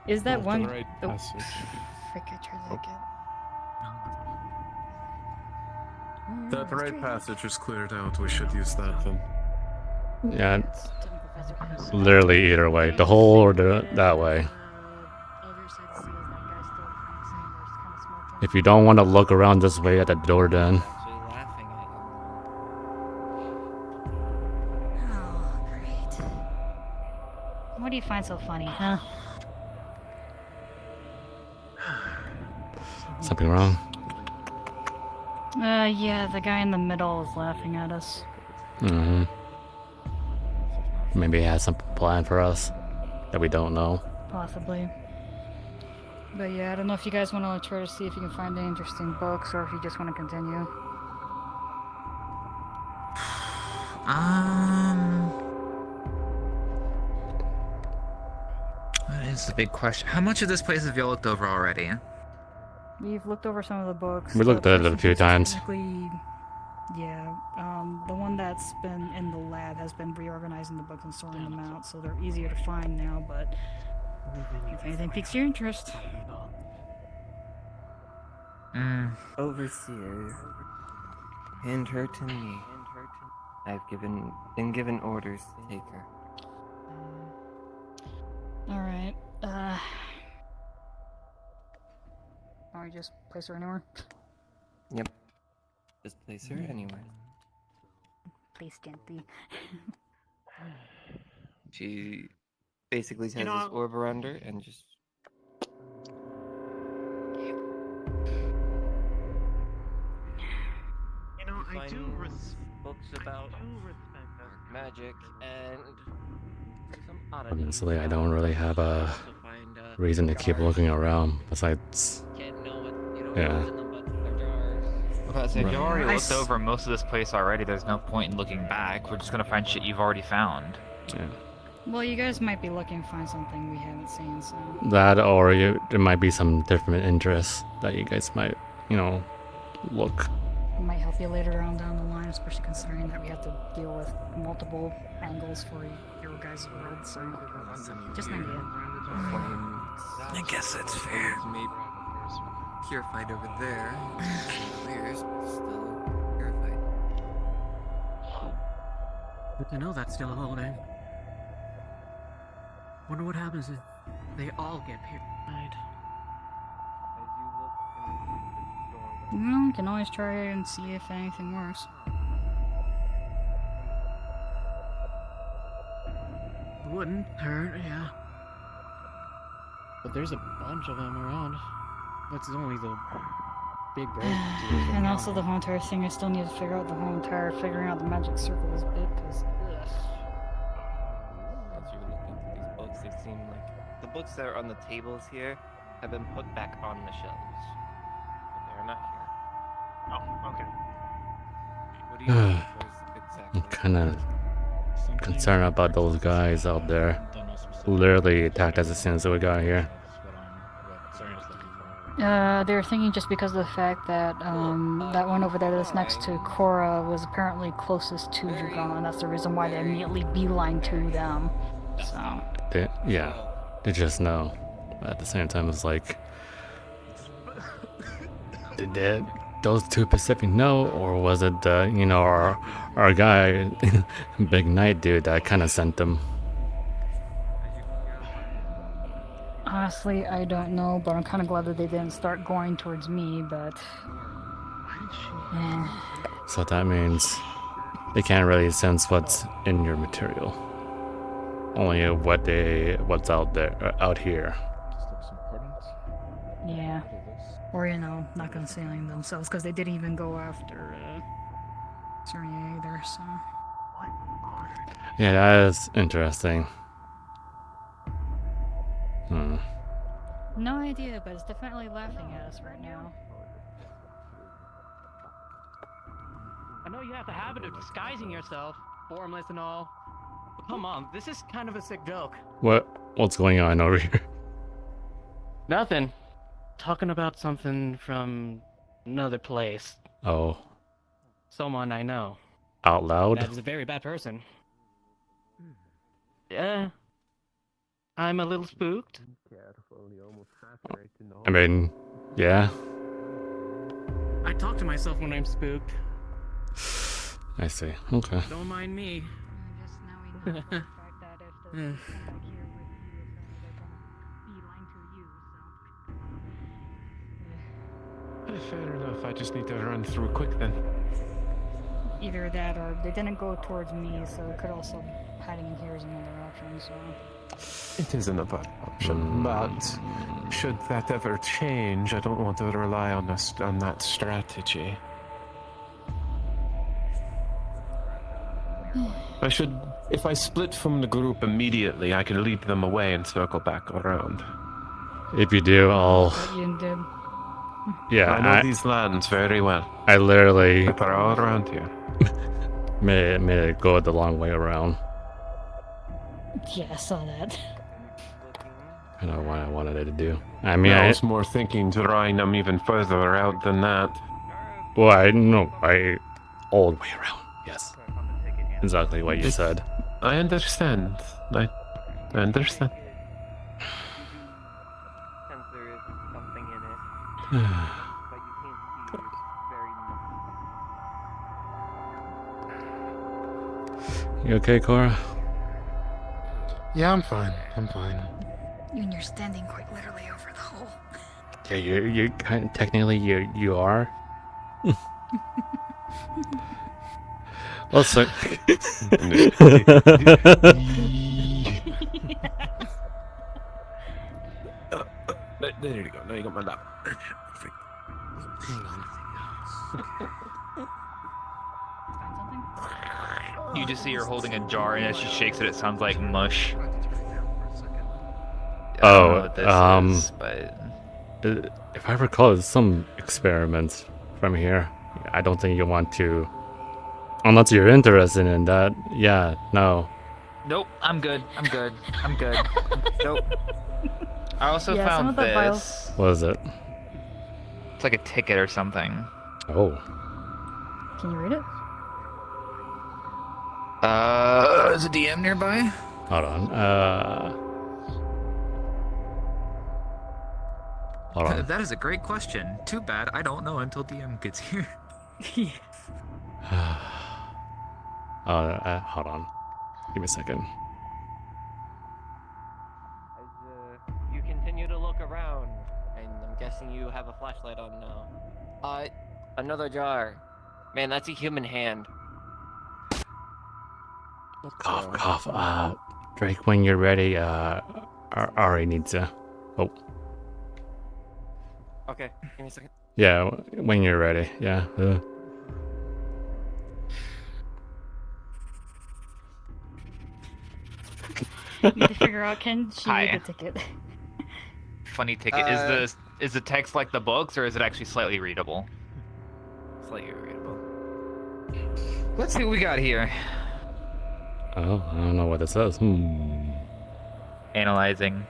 Is that one... Right oh, passage. frick, I tried to get... That right passage is cleared out. We should use that then. Yeah. Literally either way. The hole or that way. If you don't want to look around this way at the door then. Oh, great. What do you find so funny, huh? Something wrong? Yeah, the guy in the middle is laughing at us. Mm-hmm. Maybe he has some plan for us that we don't know. Possibly. But yeah, I don't know if you guys want to try to see if you can find any interesting books, or if you just want to continue. That is the big question. How much of this place have y'all looked over already? We've looked over some of the books. We looked at it a few times. Yeah, the one that's been in the lab has been reorganizing the books and sorting them out, so they're easier to find now, but if anything piques your interest. Overseer, hand her to me. I've been given orders to take her. Alright, can we just place her anywhere? Yep. Just place her anywhere. Please gently. She basically has You this know, orb around her and just. you know, I find do books about respect dark magic and some oddities. Honestly, I don't really have a Also find, reason to keep jars. looking around besides. Can't know what you know Yeah. what's in them, but they're jars. But if you already I looked s- over most of this place already, there's no point in looking back. We're just gonna find shit you've already found. Yeah. Well, you guys might be looking to find something we haven't seen, so. That or there might be some different interests that you guys might, look. It might help you later on down the line, especially considering that we have to deal with multiple angles for your guys' world, so. Just an idea. I guess that's fair. Maybe purified over there. Chandeliers still purified. Good to know that's still holding. Wonder what happens if they all get purified. Well, you can always try and see if anything works. Wouldn't hurt, yeah. But there's a bunch of them around. That's only the big bird. And also the whole entire thing, I still need to figure out the whole entire figuring out the magic circles bit, because. As you look into these books, they seem like the books that are on the tables here have been put back on the shelves. But they are not here. Oh, okay. What do you think exactly? I'm kind of concerned about those guys out there. Literally attacked us as soon as we got here. They're thinking just because of the fact that that one over there that's next to Korra was apparently closest to Jugon, and that's the reason why they immediately beeline to them. So. They just know. But at the same time, it's like, did those two Pacific know, or was it our guy, Big Knight dude, that kind of sent them? Honestly, I don't know, but I'm kind of glad that they didn't start going towards me, but. So that means they can't really sense what's in your material. Only what's out here. Yeah. Or, not concealing themselves, because they didn't even go after Cerny either, so. Yeah, that is interesting. No idea, but it's definitely laughing at us right now. I know you have the habit of disguising yourself, formless and all. But come on, this is kind of a sick joke. What's going on over here? Nothing. Talking about something from another place. Oh. Someone I know. Out loud? That is a very bad person. Yeah. I'm a little spooked. I mean, yeah. I talk to myself when I'm spooked. I see. Okay. Don't mind me. Just now we know for the fact that if the come back here with you, they're gonna beeline to you, so. Fair enough. I just need to run through quick then. Either that or they didn't go towards me, so it could also hiding in here is another option, so. It isn't a bad option, but should that ever change, I don't want to rely on that strategy. If I split from the group immediately, I could lead them away and circle back around. If you do, I'll. You did. Yeah, I know these lands very well. I literally. They're all around here. made it go the long way around. Yeah, I saw that. I know what I wanted it to do. I mean, I was more thinking drawing them even further out than that. Well, all the way around. Yes. Exactly what you said. I understand. I understand. Since there is something in it, but you can't see very much. You okay, Korra? Yeah, I'm fine. I'm fine. And you're standing quite literally over the hole. Yeah, you technically you are. Also. There you go. Now you got my lap. You just see her holding a jar, and as she shakes it, it sounds like mush. I don't know what this is, but if I recall, there's some experiments from here. I don't think you want to, unless you're interested in that. Yeah, no. Nope, I'm good. I'm good. I'm good. Nope. I also Yeah, some found of the this. files- What is it? It's like a ticket or something. Oh. Can you read it? Is a DM nearby? Hold on. Hold on. That is a great question. Too bad I don't know until DM gets here. Hold on. Give me a second. You continue to look around, and I'm guessing you have a flashlight on now. Another jar. Man, that's a human hand. Cough, cough. Drake, when you're ready, Ari needs to. Oh. Okay, give me a second. Yeah, when you're ready. Yeah. You need to figure out, can she Hi. read the ticket? Funny ticket. Is the text like the books, or is it actually slightly readable? Slightly readable. Let's see what we got here. Oh, I don't know what it says. Analyzing.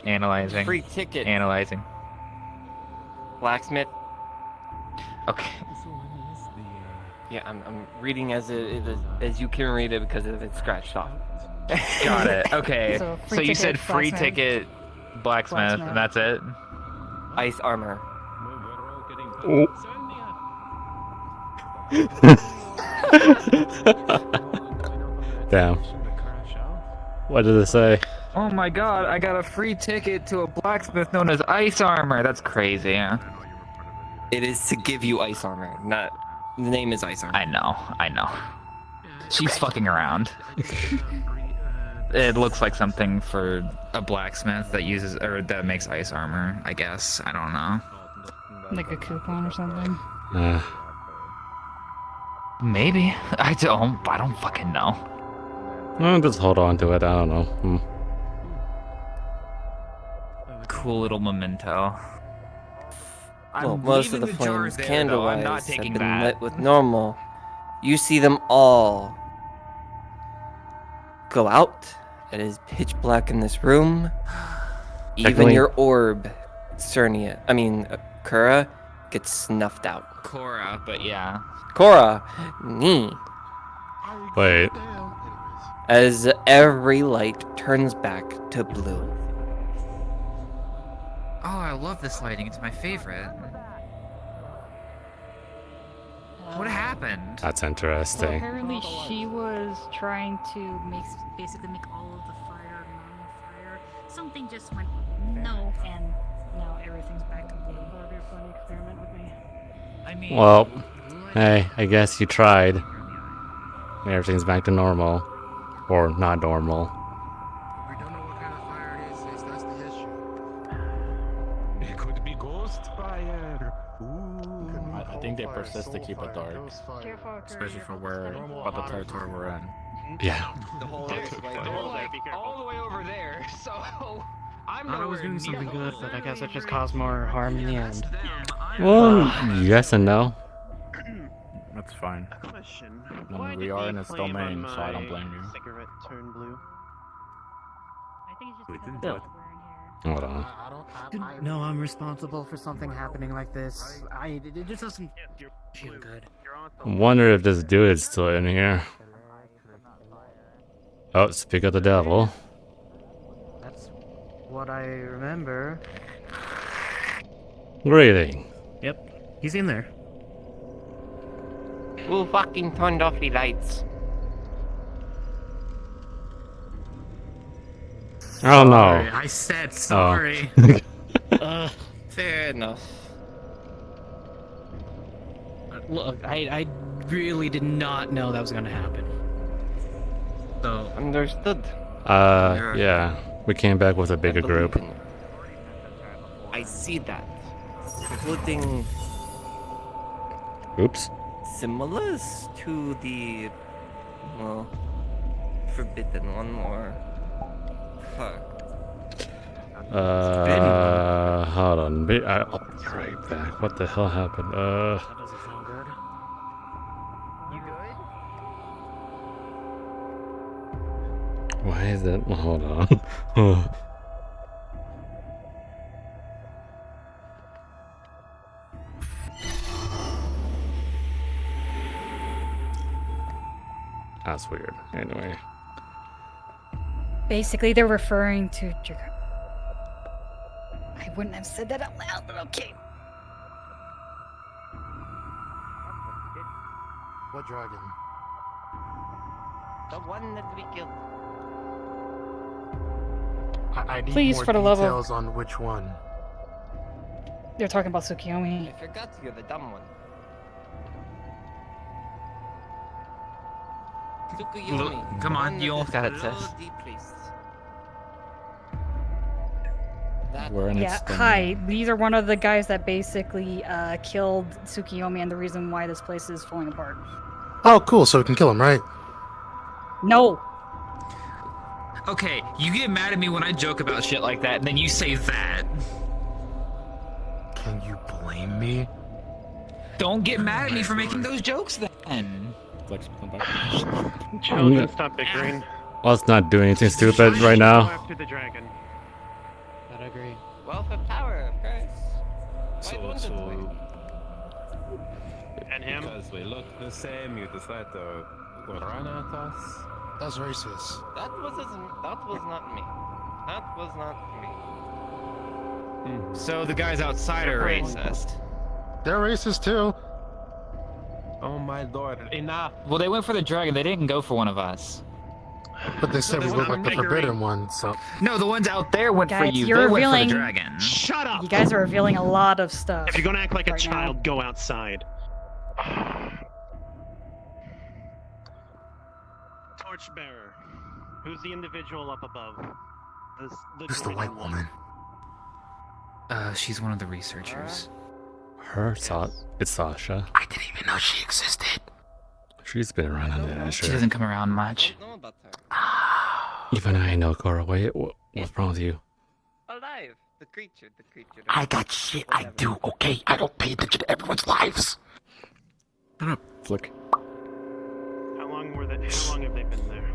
Analyzing. Free ticket. Analyzing. Blacksmith. Okay. Yeah, I'm reading as you can read it because it's scratched off. Got it. Okay. So, So you said free blacksmith. ticket, blacksmith, and that's it? Ice armor. Damn. What did it say? Oh my god, I got a free ticket to a blacksmith known as Ice Armor. That's crazy, yeah. It is to give you ice armor, not. The name is ice armor. I know. She's fucking around. It looks like something for a blacksmith that uses, or that makes ice armor, I guess. I don't know. Like a coupon or something? Maybe. I don't fucking know. Just hold on to it. I don't know. Cool little memento. Well, I'm most of leaving the the jars flames, there, though. I'm not candlelight, have taking been that. lit with normal. You see them all go out. It is pitch black in this room. Even Technically- your orb, Kura, gets snuffed out. Cora, but yeah. Cora, nee. Wait. As every light turns back to blue. Oh, I love this lighting. It's my favorite. What happened? That's So interesting. apparently she was trying to basically make all of the fire non-fire. Something just went no, and now everything's back to blue. That'd be a fun experiment with me. I mean, Well, hey, I guess you tried. Everything's back to normal. Or not normal. We don't know what kind of fire it is. That's the issue. It could be ghost fire. I think they persist to keep it dark, especially for what the territory we're in. Yeah. They're like all the way over there, so I'm I thought I was nowhere doing near something them. good, but I guess it just caused more harm in the end. Well, yes and no. That's fine. A question. I Why mean, we did are the in its flame domain, on so I don't my blame you. Cigarette turn blue. I think it's just Wait, because didn't of what? the we're in here. Hold on. Didn't know I'm responsible for something happening like this. It just doesn't feel good. Wonder if this dude is still in here. Oh, speak of the devil. That's what I remember. Greeting. Yep, he's in there. Who fucking turned off the lights? Oh no. Sorry, I said sorry. Fair enough. Look, I really did not know that was gonna happen. So understood. Yeah. We came back with a bigger group. I see that, including Oops. similars to the well, forbidden one or fuck. Hold on. I'll be right back. What the hell happened? that doesn't sound good. You good? Why is it? Hold on. That's weird. Anyway. Basically, they're referring to. I wouldn't have said that out loud, but okay. What dragon? The one that we killed. I need Please, more for the love of- details on which one. They're talking about Tsukiyomi. I forgot you're the dumb one. Tsukuyomi. Come on, one you that almost is got it, below sis. the priest. That We're in Yeah, its hi. These are one of the guys that basically killed Tsukiyomi and the reason why this place is falling apart. Oh, cool. So we can kill him, right? No. Okay, you get mad at me when I joke about shit like that, and then you say that. Can you blame me? Don't get mad at me for making those jokes then. Children, stop bickering. Let's not do anything stupid right Go now. after the dragon. I agree. wealth of power, of course. Why wouldn't we? And him? Because we look the same, you decide to run at us. That's racist. That was not me. That was not me. So the guys outside are racist. They're racist too. Oh my lord, enough! Well, they went for the dragon. They didn't go for one of us. But they said we look like the forbidden one, so. No, the ones out there went for Guys, you. you're They went for revealing- the dragon. Shut up! You guys are revealing a lot of stuff. If you're gonna act like a right now. child, go outside. Torchbearer. Who's the individual up above? Who's the white woman? She's one of the researchers. It's Sasha. I didn't even know she existed. She's been around on that She shit. doesn't come around much. I know about her. Even I know, Cora. Wait, what's wrong with you? Alive. The creature. I got shit I do, okay? I don't pay attention to everyone's lives. Shut up, Flick. How long have they been there?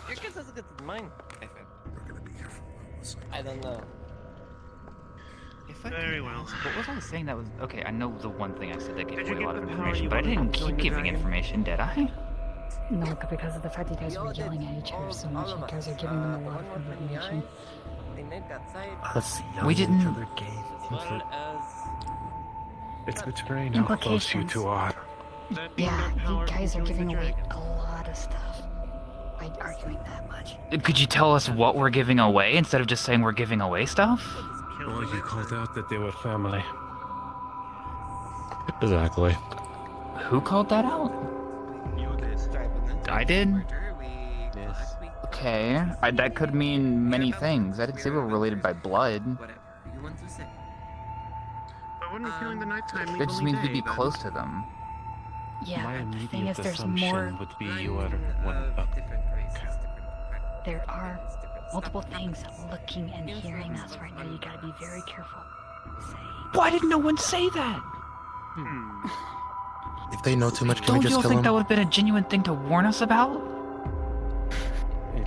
Your guess is good as mine, I think. I don't know. If I Very can well. ask, what was I saying that was... Okay, I know the one thing I said that Did gave you away a get lot of the power information, you but I wanted didn't from killing keep the giving dragon? information, did I? No, because of the fact that you guys were yelling at each other so much. You guys are giving them a lot of information. They named outside. Us young We didn't- each other gave As well as It's betraying how close you Implications. two are. That being Yeah, their power you from guys are killing giving the away dragon. a lot of stuff by arguing that much. Could you tell us what we're giving away instead of just saying we're giving away stuff? Well, you called out that they were family. Exactly. Who called that out? I did? Yes. Okay, that could mean many things. I didn't say we were related by blood. whatever you want to say. But wouldn't killing the nighttime leave That just only means we'd be day, then? close to them. Yeah, My but the thing immediate is, there's assumption more. would be you are one up. Different races, different There are different multiple stuff. things looking and hearing us right now. You gotta be very careful. Say. Why did no one say that? Hmm. If they know too much, can Don't we you just all kill think them? that would have been a genuine thing to warn us about?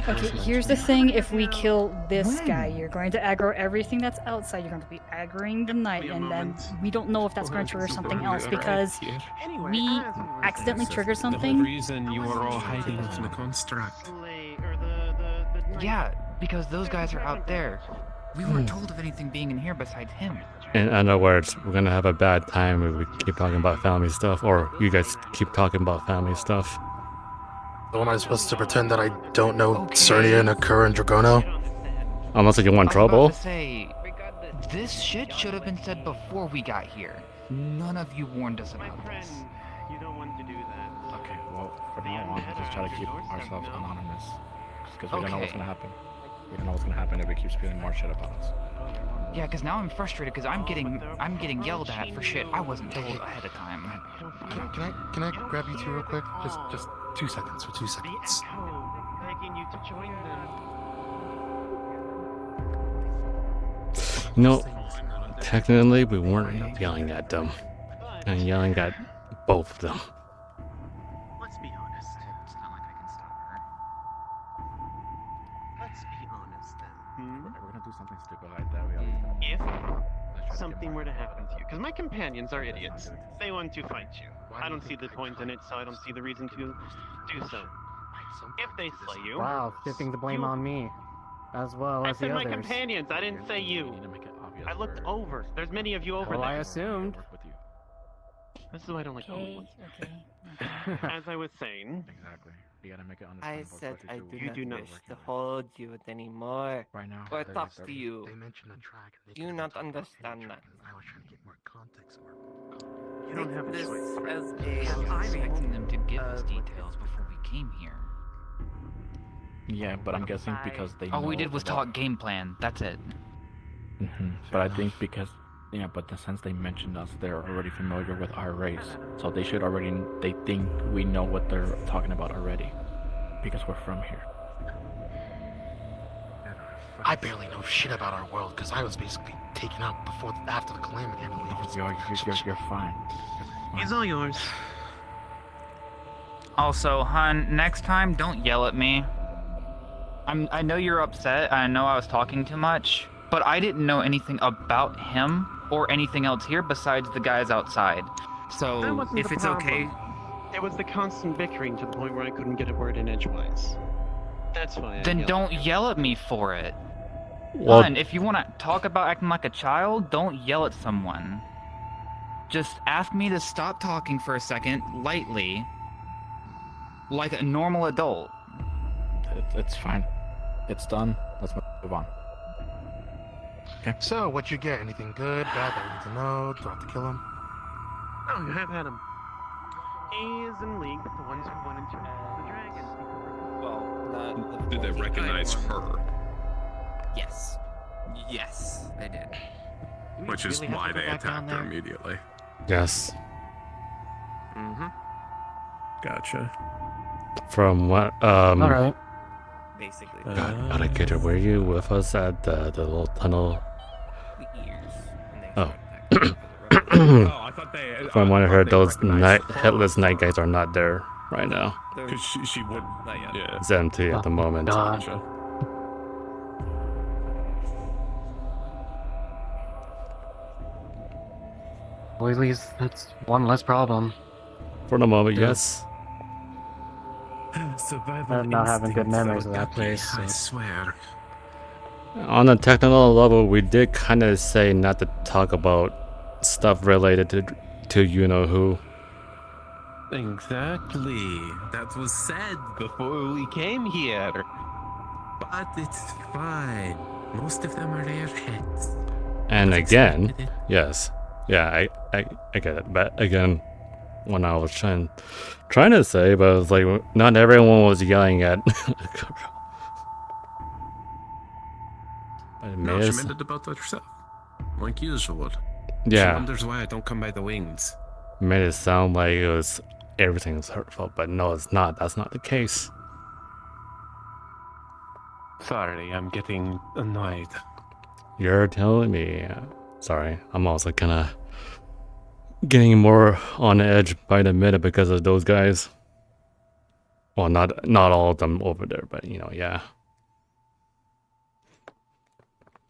Okay, here's the thing. If we kill this When? guy, you're going to aggro everything that's outside. You're going to be aggroing the night, Be a and then moment. we don't know if that's going to trigger something else because Anyway, we as we were accidentally saying, trigger The something. reason you were all hiding In the construct. or the night- Yeah, because those guys are out there. We weren't told of anything being in here besides him. In other words, we're gonna have a bad time if we keep talking about family stuff, or you guys keep talking about family stuff. So am I supposed to pretend that I don't know Okay. Cernia and Akura and Dragono? Unless you want I was about trouble. to say, This shit should have been said before we got here. None of you warned us about this. You don't want to do that. Okay, well, from now on, we just try to keep ourselves anonymous. Because we don't know what's gonna happen. We don't know what's gonna happen if we keep spewing more shit about us. Yeah, because now I'm frustrated because I'm getting yelled at for shit I wasn't told ahead of time. Can I grab you two real quick? Just 2 seconds. For 2 seconds. Begging you to join them. No, technically we weren't yelling at them. And yelling at both of them. Let's be honest. It's not like I can stop her. Let's be honest then. We're gonna do something stupid like that. We always If something were to happen to you, because my companions are idiots. They want to fight you. I don't see the point in it, so I don't see the reason to do so. If they slay you... Wow, shifting the blame on me. As well I as the said my others. companions, I didn't say you. I looked over. There's many of you over Well, there. I assumed. This is why I don't like Okay. As I was saying... Exactly. You gotta make it I understandable. said I You do do not not wish to hold you anymore. Right now, Or they're talk just to you. They mentioned a dragon. They Do you could've not been talking about understand any that? dragon. I was trying to get more context. You don't have a This choice. as I was expecting them to give us details before we came here. Yeah, but I'm guessing because they All we know did was about- talk game plan. That's it. But I think because, yeah, but since they mentioned us, they're already familiar with our race. So they should already, they think we know what they're talking about already. Because we're from here. I barely know shit about our world because I was basically taken out after the calamity. I believe. You're fine. It's all yours. Also, hun, next time don't yell at me. I know you're upset. I know I was talking too much, but I didn't know anything about him or anything else here besides the guys outside. That So wasn't if the it's okay, problem. It was the constant bickering to the point where I couldn't get a word in edgewise. That's why I then yelled. don't yell at me for it. Well- Hun, if you want to talk about acting like a child, don't yell at someone. Just ask me to stop talking for a second, lightly, like a normal adult. It's fine. It's done. Let's move on. Okay. So, what you get? Anything good, bad that we need to know? Do I have to kill him? Oh, you have had him. He is in league with the ones who wanted to the dragon. Well, not the Did they 40 recognize guy one. her? Yes. Yes, they did. Which is why they attacked her immediately. Yes. Mm-hmm. Gotcha. From what Alright. Basically. Alligator, were you with us at the little tunnel? The ears. And they Oh. Oh, I thought they. From what I heard, those recognized her. headless night guys are not there right now. Because she would. Not yet. Yeah. It's empty at the moment. Gotcha. Well, at least that's one less problem. For the moment, yes. Survival I'm not having good instincts memories are of that yucky, place. I So. swear. On a technical level, we did kind of say not to talk about stuff related to you know who. Exactly. That was said before we came here. But it's fine. Most of them are airheads. And again, yes, yeah, I get it. But again, when I was trying to say, but it was like not everyone was yelling at. But it No, made she us- meant it about herself. Like usual. Yeah. She wonders why I don't come by the wings. made it sound like it was everything was hurtful, but no, it's not. That's not the case. Sorry, I'm getting annoyed. You're telling me. Sorry, I'm also kind of getting more on edge by the minute because of those guys. Well, not all of them over there, but you know, yeah,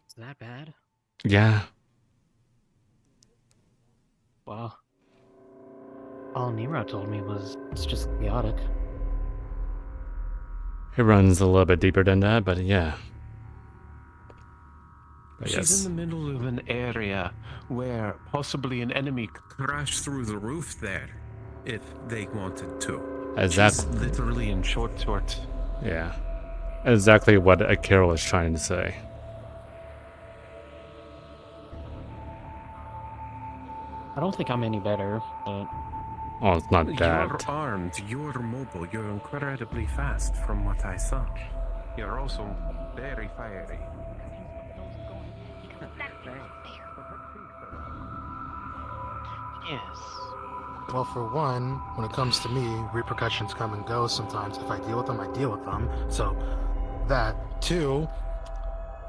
Is that bad? yeah. Wow. All Nero told me was it's just chaotic. It runs a little bit deeper than that, but yeah. But She's yes. in the middle of an area where possibly an enemy Crash through the roof there, if they wanted to. Exactly. She's literally in short. Yeah. Exactly what Akira was trying to say. I don't think I'm any better, but Oh, it's not You're that. armed, you're mobile, you're incredibly fast from what I saw. You're also very fiery. Yes. Well, for one, when it comes to me, repercussions come and go sometimes. If I deal with them, I deal with them. So, that. Two,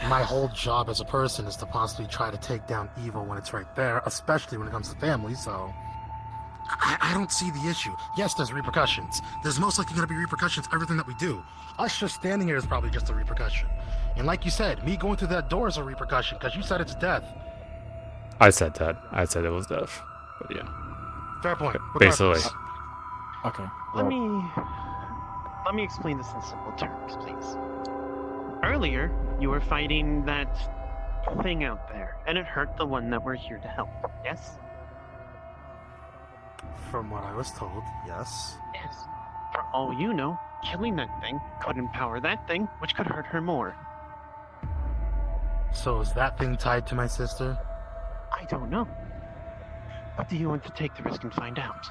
my whole job as a person is to possibly try to take down evil when it's right there, especially when it comes to family, so... I don't see the issue. Yes, there's repercussions. There's most likely going to be repercussions everything that we do. Us just standing here is probably just a repercussion. And like you said, me going through that door is a repercussion, because you said it's death. I said that. I said it was death. But yeah. Fair point. Basically. okay. Let me explain this in simple terms, please. Earlier, you were fighting that thing out there, and it hurt the one that we're here to help. Yes? From what I was told, yes. Yes. For all you know, killing that thing could empower that thing, which could hurt her more. So is that thing tied to my sister? I don't know. But do you want to take the risk and find out?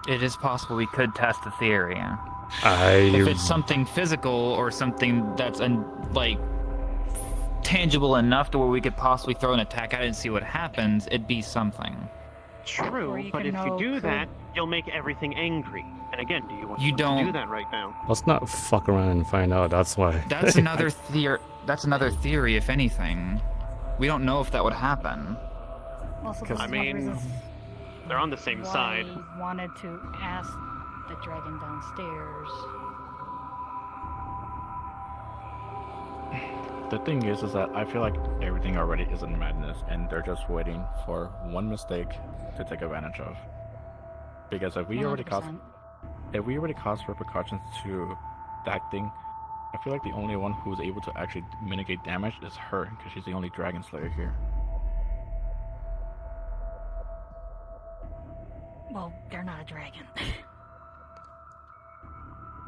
It is possible we could test the theory. I If it's something physical or something that's like tangible enough to where we could possibly throw an attack at it and see what happens, it'd be something. True, but if you do that, you'll make everything angry. And again, do you want You to don't- do that right now? let's not fuck around and find out. That's why. That's another theory. That's another theory, if anything. We don't know if that would happen. Also, this is I one mean, reason they're on the same why side. I wanted to ask the dragon downstairs. The thing is that I feel like everything already is in madness, and they're just waiting for one mistake to take advantage of. Because if we already caused 100%. repercussions to that thing, I feel like the only one who's able to actually mitigate damage is her, because she's the only dragon slayer here. Well, they're not a dragon.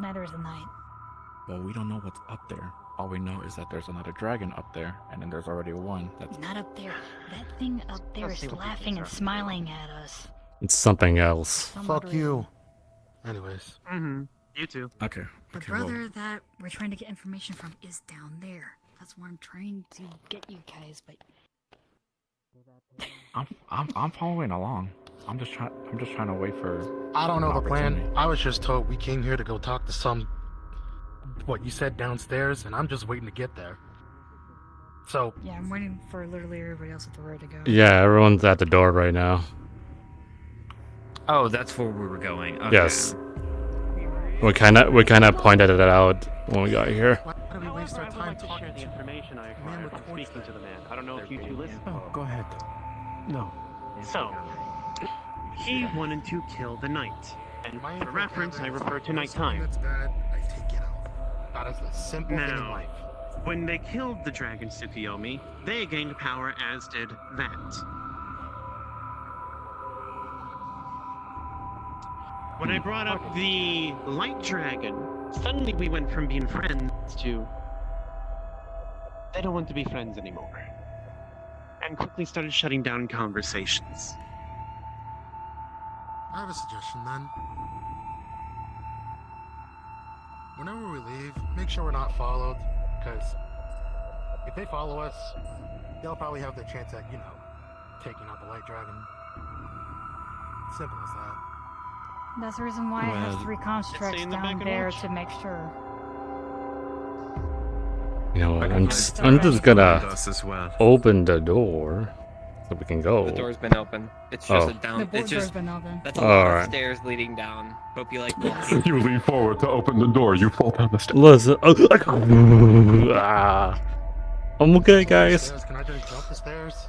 Neither is the knight. Well, we don't know what's up there. All we know is that there's another dragon up there, and then there's already one that's... Not up there. That thing up there Let's see is what the laughing things and are. smiling at us. It's something else. Some Fuck odd you. reason. Anyways. Mm-hmm. You too. Okay. The brother that we're trying to get information from is down there. That's where I'm trying to get you guys, but I'm following along. I'm just trying to wait for... I don't know an the plan. opportunity. I was just told we came here to go talk to some... What you said downstairs, and I'm just waiting to get there. So... yeah, I'm waiting for literally everybody else at the road to go. Yeah, everyone's at the door right now. Oh, that's where we were going. Okay. Yes. We kind of pointed it out when we got here. Why do we waste However, our I would time like to share talking the to information I acquired from speaking to the man. I don't know if you two listen. Oh, go ahead. No. So, he wanted to kill the knight. And for reference, I refer to nighttime. That's bad. I take it out. That is the simple thing in Now, life. when they killed the dragon Tsukiyomi, they gained power, as did that. When I brought up the light dragon, suddenly we went from being friends to... they don't want to be friends anymore. And quickly started shutting down conversations. I have a suggestion then. Whenever we leave, make sure we're not followed, because if they follow us, they'll probably have the chance at, taking out the light dragon. Simple as that. That's the reason why I have Well, 3 constructs in the back down and there watch. to make sure. You know what? I'm just With gonna us as well. open the door so we can go. The door's been open. It's just Oh. a down. The It's door's just been open. that's a lot of Alright. stairs leading down. Hope you like. You lean forward to open the door. You fall down the stairs. Listen. I'm okay, guys. Stairs, can I just jump the stairs?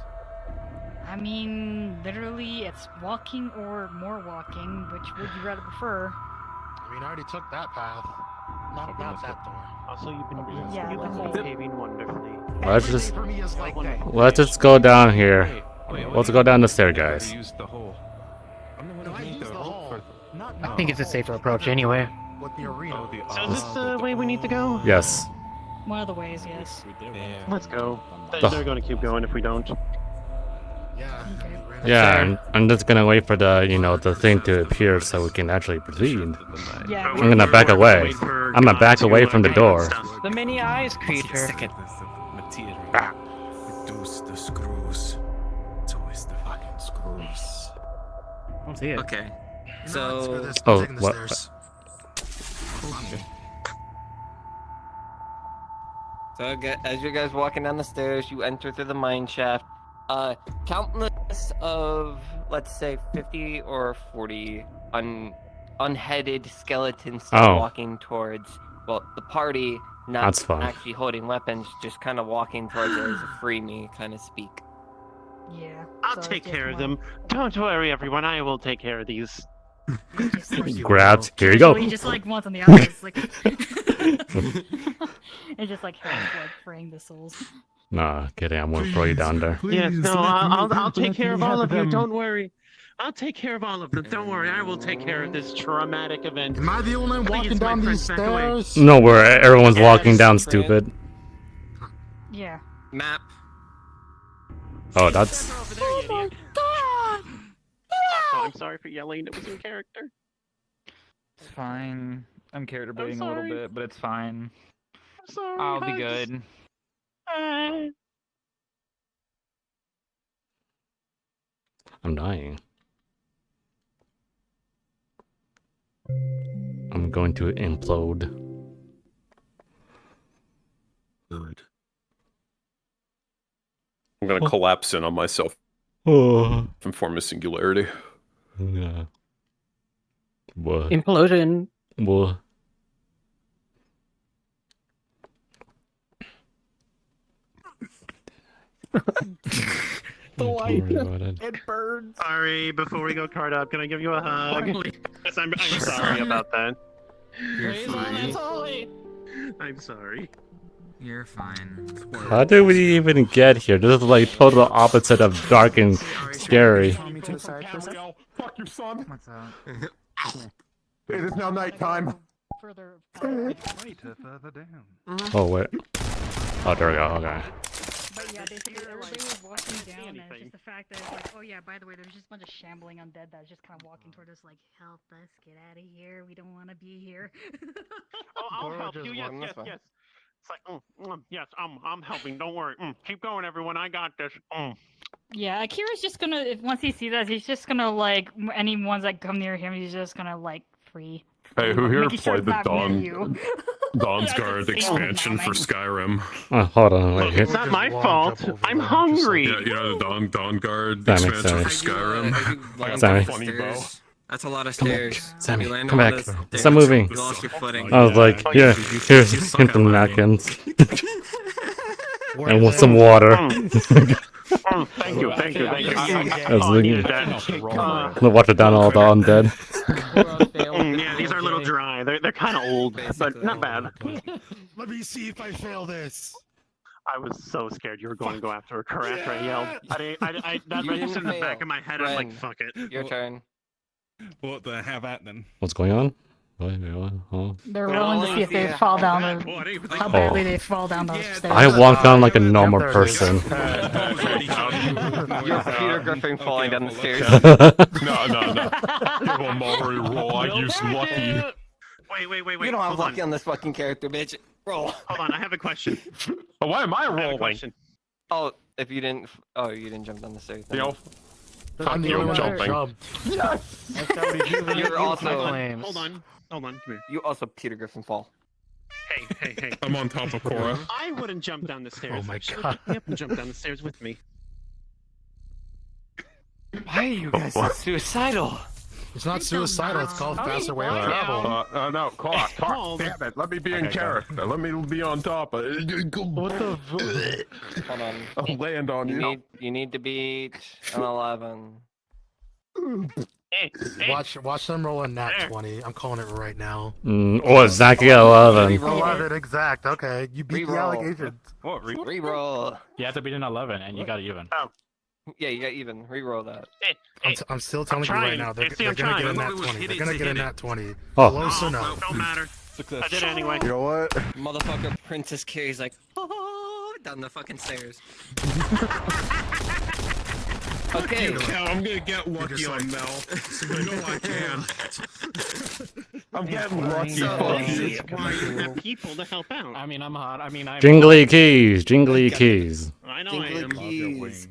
I mean, literally, it's walking or more walking. Which would you rather prefer? I mean, I already took that path. Not that door. Also, you've been, Yeah, you've been the whole- behaving wonderfully. Let's Every just day for me is like that. let's just go down here. Let's go down the stair, guys. Use the hole. I'm the one No, who I made use the the hole hole. for... Not I think it's a safer approach anyway. with the arena. So is this the way we need to go? Yes. One of the ways, yes. Let's go. The- They're going to keep going if we don't. Yeah. Yeah, I'm just gonna wait for the, you know, the thing to appear so we can actually proceed. Yeah. I'm gonna back away. I'm gonna back away from the door. The mini eyes creature. Reduce the screws. It's always the fucking screws. I don't see it. Okay. Screw So. this, I'm Oh, taking the what? stairs. So as you guys walking down the stairs, you enter through the mine shaft. Countless of, let's say, 50 or 40 unheaded skeletons start walking towards, well, the party, not That's fun. actually holding weapons, just kind of walking towards it as a free me kind of speak. Yeah. I'll so take it's just care of one- them. Don't worry, everyone. I will take care of these. Grabbed. Here you go. He just like wants on the outside. It's like it's just like helps like freeing the souls. Nah, kidding. I won't throw you down there. Yes, no, I'll take care of all of you. Don't worry. I'll take care of all of them. Don't worry. I will take care of this traumatic event. Am I the only one walking Please, my down these friends, back away. stairs? No, where everyone's walking down, Friend. stupid. Yeah. Map. Oh, that's. Oh my god! Also, I'm sorry for yelling. It was in character. It's fine. I'm character bleeding a little sorry. bit, but it's fine. I'm sorry. I'll be I just- good. I'm dying. I'm going to implode. Good. I'm gonna collapse in on myself Oh. and form a singularity. Yeah. What? Implosion. What? The light. It burns. Sorry, before we go card up, can I give you a hug? Yes, I'm sorry about that. You're fine. I'm sorry. You're fine. How did we even get here? This is like total opposite of dark and scary. Fuck you, son. What's up? It is now nighttime. Further. Further down. Oh wait. Oh, there we go. Okay. But yeah, basically everybody was walking down, and it's just the fact that it's like, oh yeah, by the way, there's just a bunch of shambling undead that's just kind of walking toward us, like, help us get out of here. We don't want to be here. Oh, I'll help you. Yes, yes, yes. It's like, yes, I'm helping. Don't worry. Keep going, everyone. I got this. Yeah, Akira's just gonna, if once he sees us, he's just gonna like any ones that come near him, he's just gonna like free. Hey, who here Making sure played it's the not near you. Dawn's Guard expansion for Skyrim? Oh, hold on. Wait. It's not my fault. I'm hungry. Yeah, you know the Dawn Guard Sammy, expansion Sammy. for Skyrim. I got Sammy. the funny bow. That's a lot of Come on, stairs. Sammy, You land come on back. those stairs, Stop moving. You lost your footing. I was like, yeah, here's hint from napkins. And with some water. Thank you, thank you, thank you. I was looking- needed that. Water down all the undead. Yeah, these are a little dry. They're kind of old, but not bad. Let me see if I fail this. I was so scared you were going to go after a car after I yelled. That You registered in the didn't back fail. of my head. I'm like, Ren, fuck it. Your turn. What the have at then? What's going on? Wait, what? Oh. They're rolling to see if they fall down the, how badly they fall down those stairs. I walk down like a normal person. You're Peter Griffin falling down the stairs. No. Give him a roll. I use lucky. Wait. You don't have Hold lucky on. on this fucking character, bitch. Roll. Hold on, I have a question. Oh, why am I I have a rolling? question. Oh, if you didn't. Oh, you didn't jump down the stairs. then. Yo, I'm the you, only one that jumping. jumped. Yes. You're also. Hold on. Come here. You also Peter Griffin fall. Hey. I'm on top of Cora. I wouldn't jump down the stairs. Oh my She would God. pick me up and jump down the stairs with me. Why are you guys so suicidal? It's not suicidal, it's called faster way of travel. No, Clark, Oh, damn it. Let me be in character. Let me be on top. What the? Hold on. I'll land on you. You need to beat an 11. Watch them roll a nat 20. I'm calling it right now. Oh, exactly 11. 11 exact. Okay, you beat the Reroll. allegations. What? Reroll. You have to beat an 11, and you got even. Oh. Yeah, you got even. Reroll that. I'm still telling you right now, they're gonna get a nat 20. They're gonna get a nat 20. Oh. Close enough. Don't matter. I did it anyway. You know what? Motherfucker, Princess Carrie's like, oh, down the fucking stairs. Okay. I'm gonna get lucky on Mel. You know I can. I'm getting lucky. Fuck you. Why you have people to help out? I mean, I'm hot. I mean, I'm. Jingly keys, jingly keys. I know Jingly I am. keys.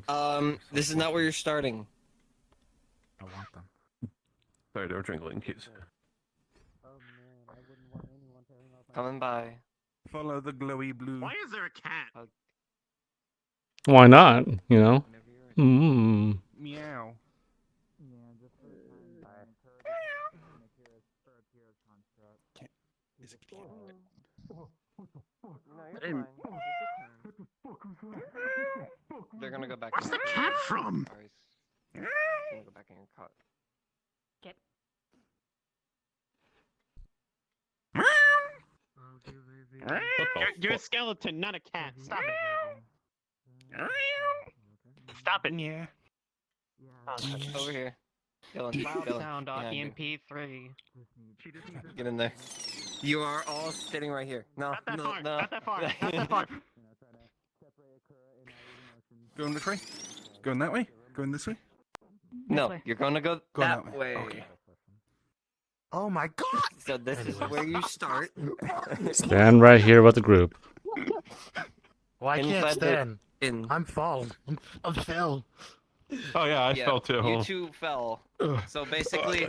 This is not where you're starting. I want them. Sorry, they were jingling keys. Coming by. Follow the glowy blue. Why is there a cat? Why not? You know. Mm. Meow. Is a cat. They're gonna go back. Where's the cat from? Gonna go back in your car. Get. You're a skeleton, not a cat. Stop it. Stop it. Yeah. Over here. Dylan, Loud Dylan, sound on behind you. EMP3. Get in there. You are all sitting right here. No, Not that no, far. no. Not that far. Not that far. Going this way? Going that way? Going this way? No, you're gonna go Going that that way. way. Okay. Oh my god! So this is where you start. Stand right here with the group. Well, I can't Inside the- stand. in. I'm falling. I'm fell. Oh yeah, I Yeah, fell too. You two fell. So basically,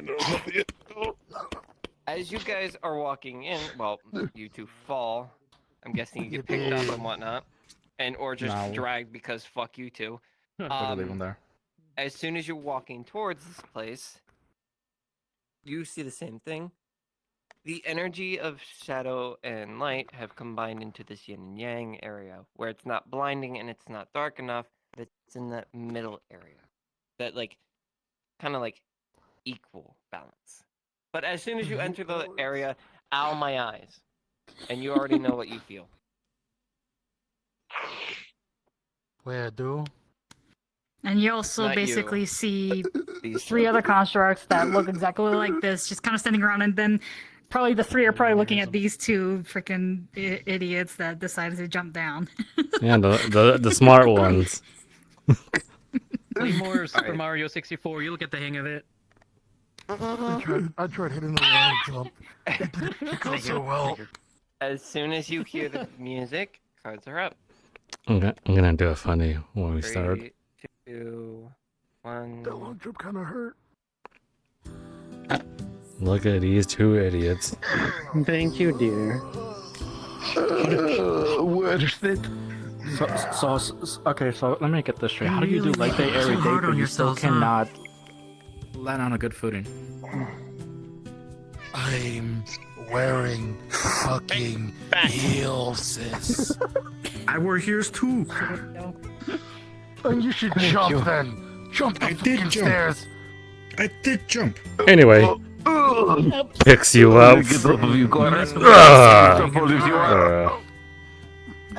as you guys are walking in, well, you two fall. I'm guessing you get picked up and whatnot, and or just No. dragged because fuck you two. Better leave them there. As soon as you're walking towards this place, you see the same thing. The energy of shadow and light have combined into this yin and yang area, where it's not blinding and it's not dark enough. It's in that middle area, that like, kind of like, equal balance. But as soon as you enter the area, ow my eyes, and you already know what you feel. Where do? And you also Not you. basically see These three other constructs that look exactly like this, just kind of standing around, and then probably the three are probably looking at these two freaking idiots that decided to jump down. Yeah, the smart ones. Play more Super Mario 64. You'll get the hang of it. I tried hitting the wrong jump. It goes so well. As soon as you hear the music, cards are up. I'm gonna do a funny when we start. 3, 2, 1. That long jump kind of hurt. Look at these two idiots. Thank you, dear. Worth it. So, okay, so let me get this straight. How do you do leg day every day, but you still cannot land on a good footing? I'm wearing fucking heels, sis. I wear heels too. And you should jump then. Jump the fucking stairs. I did jump. Anyway, picks you up.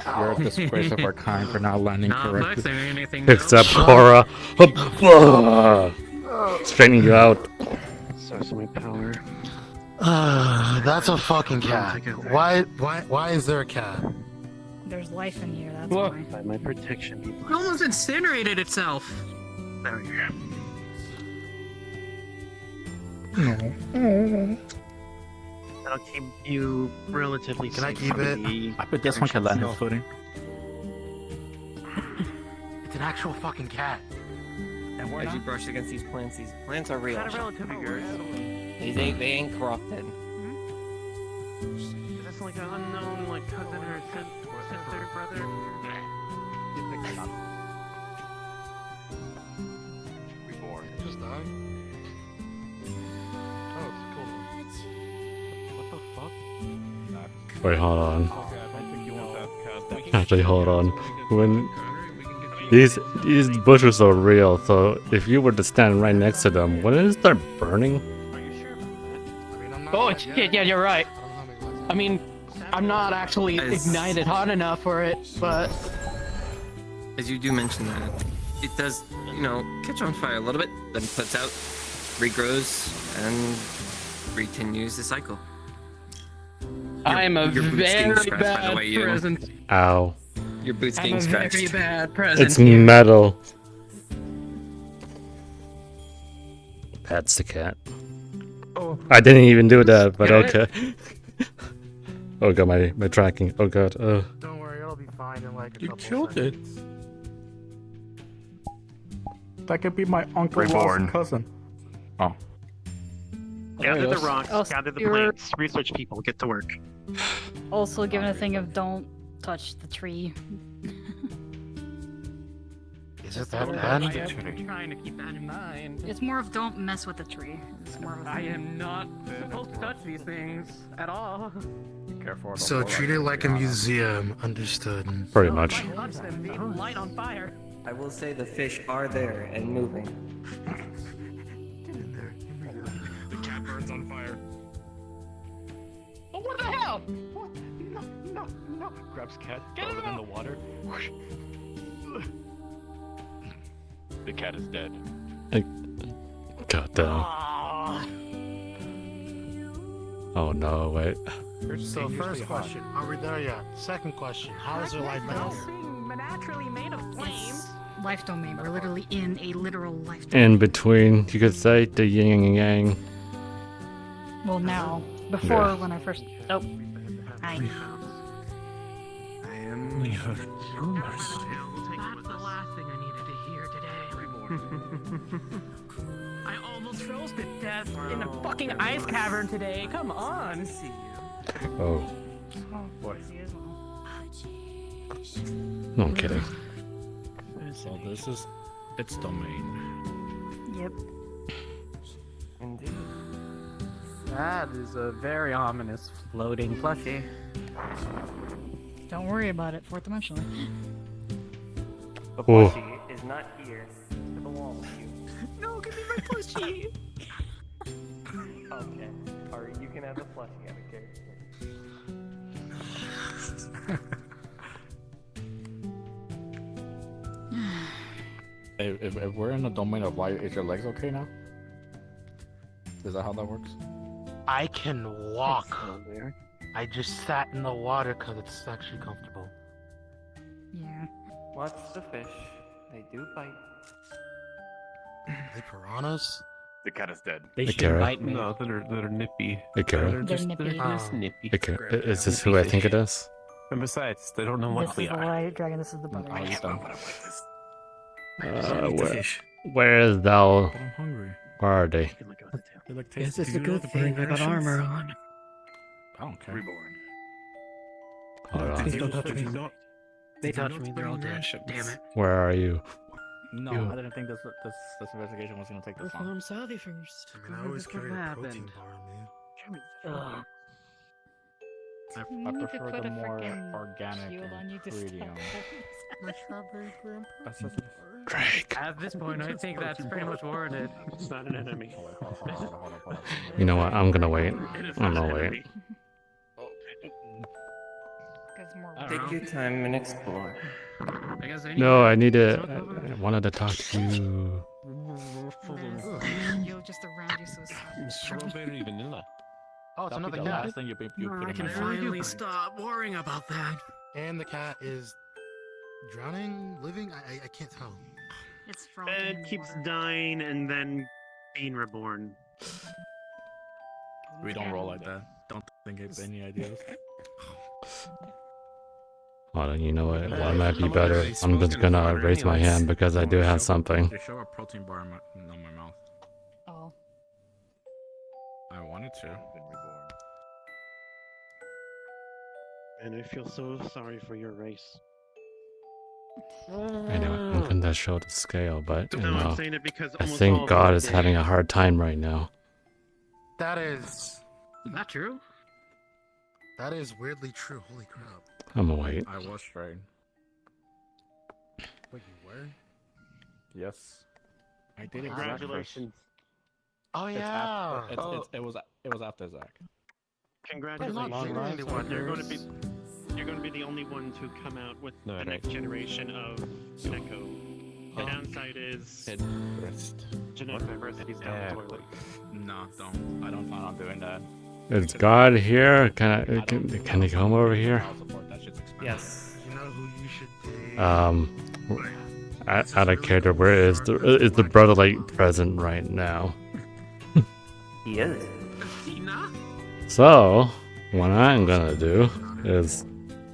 You're a disgrace of our kind for not landing correctly. Picks up Cora. Straightening you out. Source of my power. That's a fucking cat. Why is there a cat? There's life in here, that's Look. why. By my protection. It almost incinerated itself. There we go. That'll keep you relatively Can I safe keep from it? the I bet this one can land on footing. It's an actual fucking cat. As you brush against these plants are real. It's relatively good. They ain't corrupted. That's like an unknown, like cousin or sister, brother. Reborn. Just died. Oh, it's a cool one. What the fuck? Wait, hold on. Okay, I don't think you want that cat. Actually, hold on. When these bushes are real, so if you were to stand right next to them, wouldn't it start burning? Oh, yeah, you're right. I mean, I'm not actually ignited hot enough for it, but... As you do mention that, it does, catch on fire a little bit, then puts out, regrows, and continues the cycle. I'm a your boots getting very scratched, by the bad way, you. present. Ow. Your boots I'm getting a scratched. very bad present. It's metal. Pets the cat. Oh. I didn't even do that, but Get okay. Oh god, my tracking. Oh god. Don't worry, it'll be fine in like a You couple killed it. seconds. That could be my uncle Reborn. lost cousin. Oh. Gather the yes. rocks, Oh, gather the you're- plants, research people, get to work. Also given a thing of don't touch the tree. Is it that I bad? am trying to keep that in mind. It's more of don't mess with the tree. It's more of a I thing. am not supposed to touch these things at all. Careful. So treat it like a museum, understood. Pretty much. Don't touch them, they light on fire. I will say the fish are there and moving. The cat burns on fire. Oh, what the hell? No. Grabs cat, throws it in the water. Whoosh. The cat is dead. God damn. Oh no, wait. So first question, are we there yet? Second question, how is your life down here? Naturally made of flames. Life domain. We're literally in a literal life domain. In between, you could say the yin and yang. Well, now. Before, Yeah. when I first. Oh. Hi. I am. We heard rumors. That's the last thing I needed to hear today. I almost froze to death in a fucking ice cavern today. Come on. Oh. Boy. No, I'm kidding. So this is its domain. Yep. Indeed. That is a very ominous floating plushie. Don't worry about it. Fourth dimensional. The Whoa. plushie is not here. It belongs to you. No, give me my plushie. Okay. Alright, you can have the plushie. I don't care. If we're in the domain of light, is your legs okay now? Is that how that works? I can walk. I just sat in the water because it's actually comfortable. Yeah. Watch the fish. They do bite. They piranhas? The cat is dead. They Hey, should Kara. bite me. No, they're nippy. Hey, Kara. They're just nippy. they're just Oh. nippy. Hey, Kara. Is this who I think it is? And besides, they don't know what This we is the are. white dragon. This is the brother. I'll eat them. Where is thou? But I'm hungry. Where are they? They like Guess taste. it's do a you know good the burning thing I got rations? armor on. I don't care. Reborn. Hold on. Did you not? They did you touch not me, they're all bring dead. rations? Damn it. Where are you? No, You. I didn't think this investigation was gonna take this long. Perform Saudi first. I mean, I always carry a protein bar on me. Ugh. I You need to prefer put the a more frickin' organic shield on you and to stop premium. My strawberry grandpa. That's just Drake. At this point, I think that's pretty much warranted. It's not an enemy. hold on. You know what? I'm gonna wait. I'm gonna wait. Take your time and explore. I guess No, I need to. I wanted to talk to you. You'll just around you so sad. Strawberry vanilla. Oh, it's That'd be another the cat. last thing you put I in can my mouth. finally stop worrying about that. And the cat is drowning, living? I can't tell. It's frozen in It keeps water. dying and then being reborn. We don't roll like that. Don't think it's any ideas. Hold on, you know what? What might be better? I'm just gonna raise my hand because I do have something. They show a protein bar in my mouth. Oh. I wanted to. And I feel so sorry for your race. Anyway, I'm gonna show the scale, but you No, I'm know, saying it because I almost all think of God them is did. having a hard time right now. That is true? That is weirdly true. Holy crap. I'm gonna wait. I was straight. Wait, you were? Yes. I did it. Congratulations. Oh It's yeah. it was after Zach. Congratulations. anyone. You're going to be the only ones who come out with the next generation of Neko. The downside is genetic diversity is down the toilet. No, don't. I don't plan on doing that. Is God here? Can he come over here? I'll support that shit's expensive. Yes. You know who you should date? Out of character, where is the brother light present right now? He is. So, what I'm gonna do is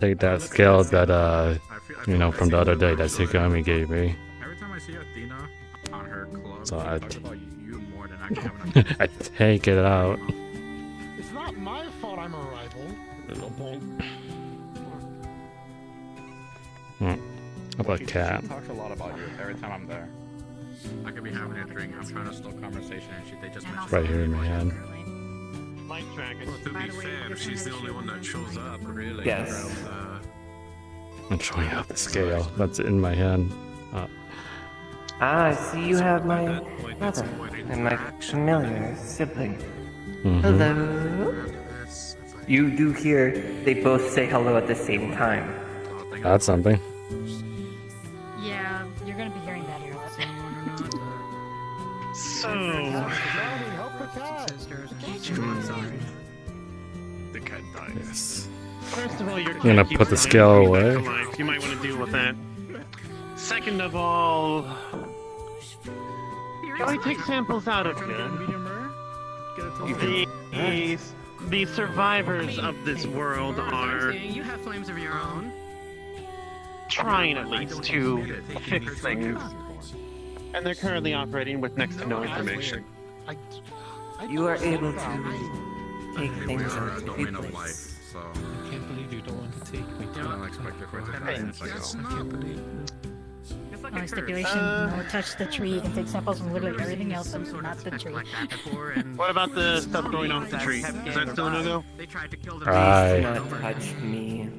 take that scale that from the other day that Tsukuyomi gave me. Every time I see Athena on her club, So she I talks about you more than actually having a I take it out. It's not my fault I'm a rival. There's no point. How about She cat? talks a lot about you every time I'm there. I could be having a drink, I'm trying to start conversation, and they just mention Right here in my hand. Light dragon. Well, to be fair, she's the only one that shows up, really. Yes. Around, I'm showing out the scale that's in my hand. I see you have my brother and my familiar sibling. Mhm. Hello. You do hear they both say hello at the same time. That's something. Yeah, you're gonna be hearing that here. So, The cat dies. Yes. first of all, your I'm gonna cat put the keeps scale dying away. back to life. You might want to deal with that. Second of all, can we take samples out of here? The survivors of this world are You have flames of your own. trying at least to fix things. And they're currently operating with next to no information. You are able to take things out don't of mean no place. life, so I can't believe you don't want to take me I don't expect it for it to happen. It's like, I can't believe Only stipulation, no touch the tree. You can take samples from literally everything else, but not the tree. What about the stuff going off the tree? Is that still a no-go? They tried to kill the Do Right. not touch me.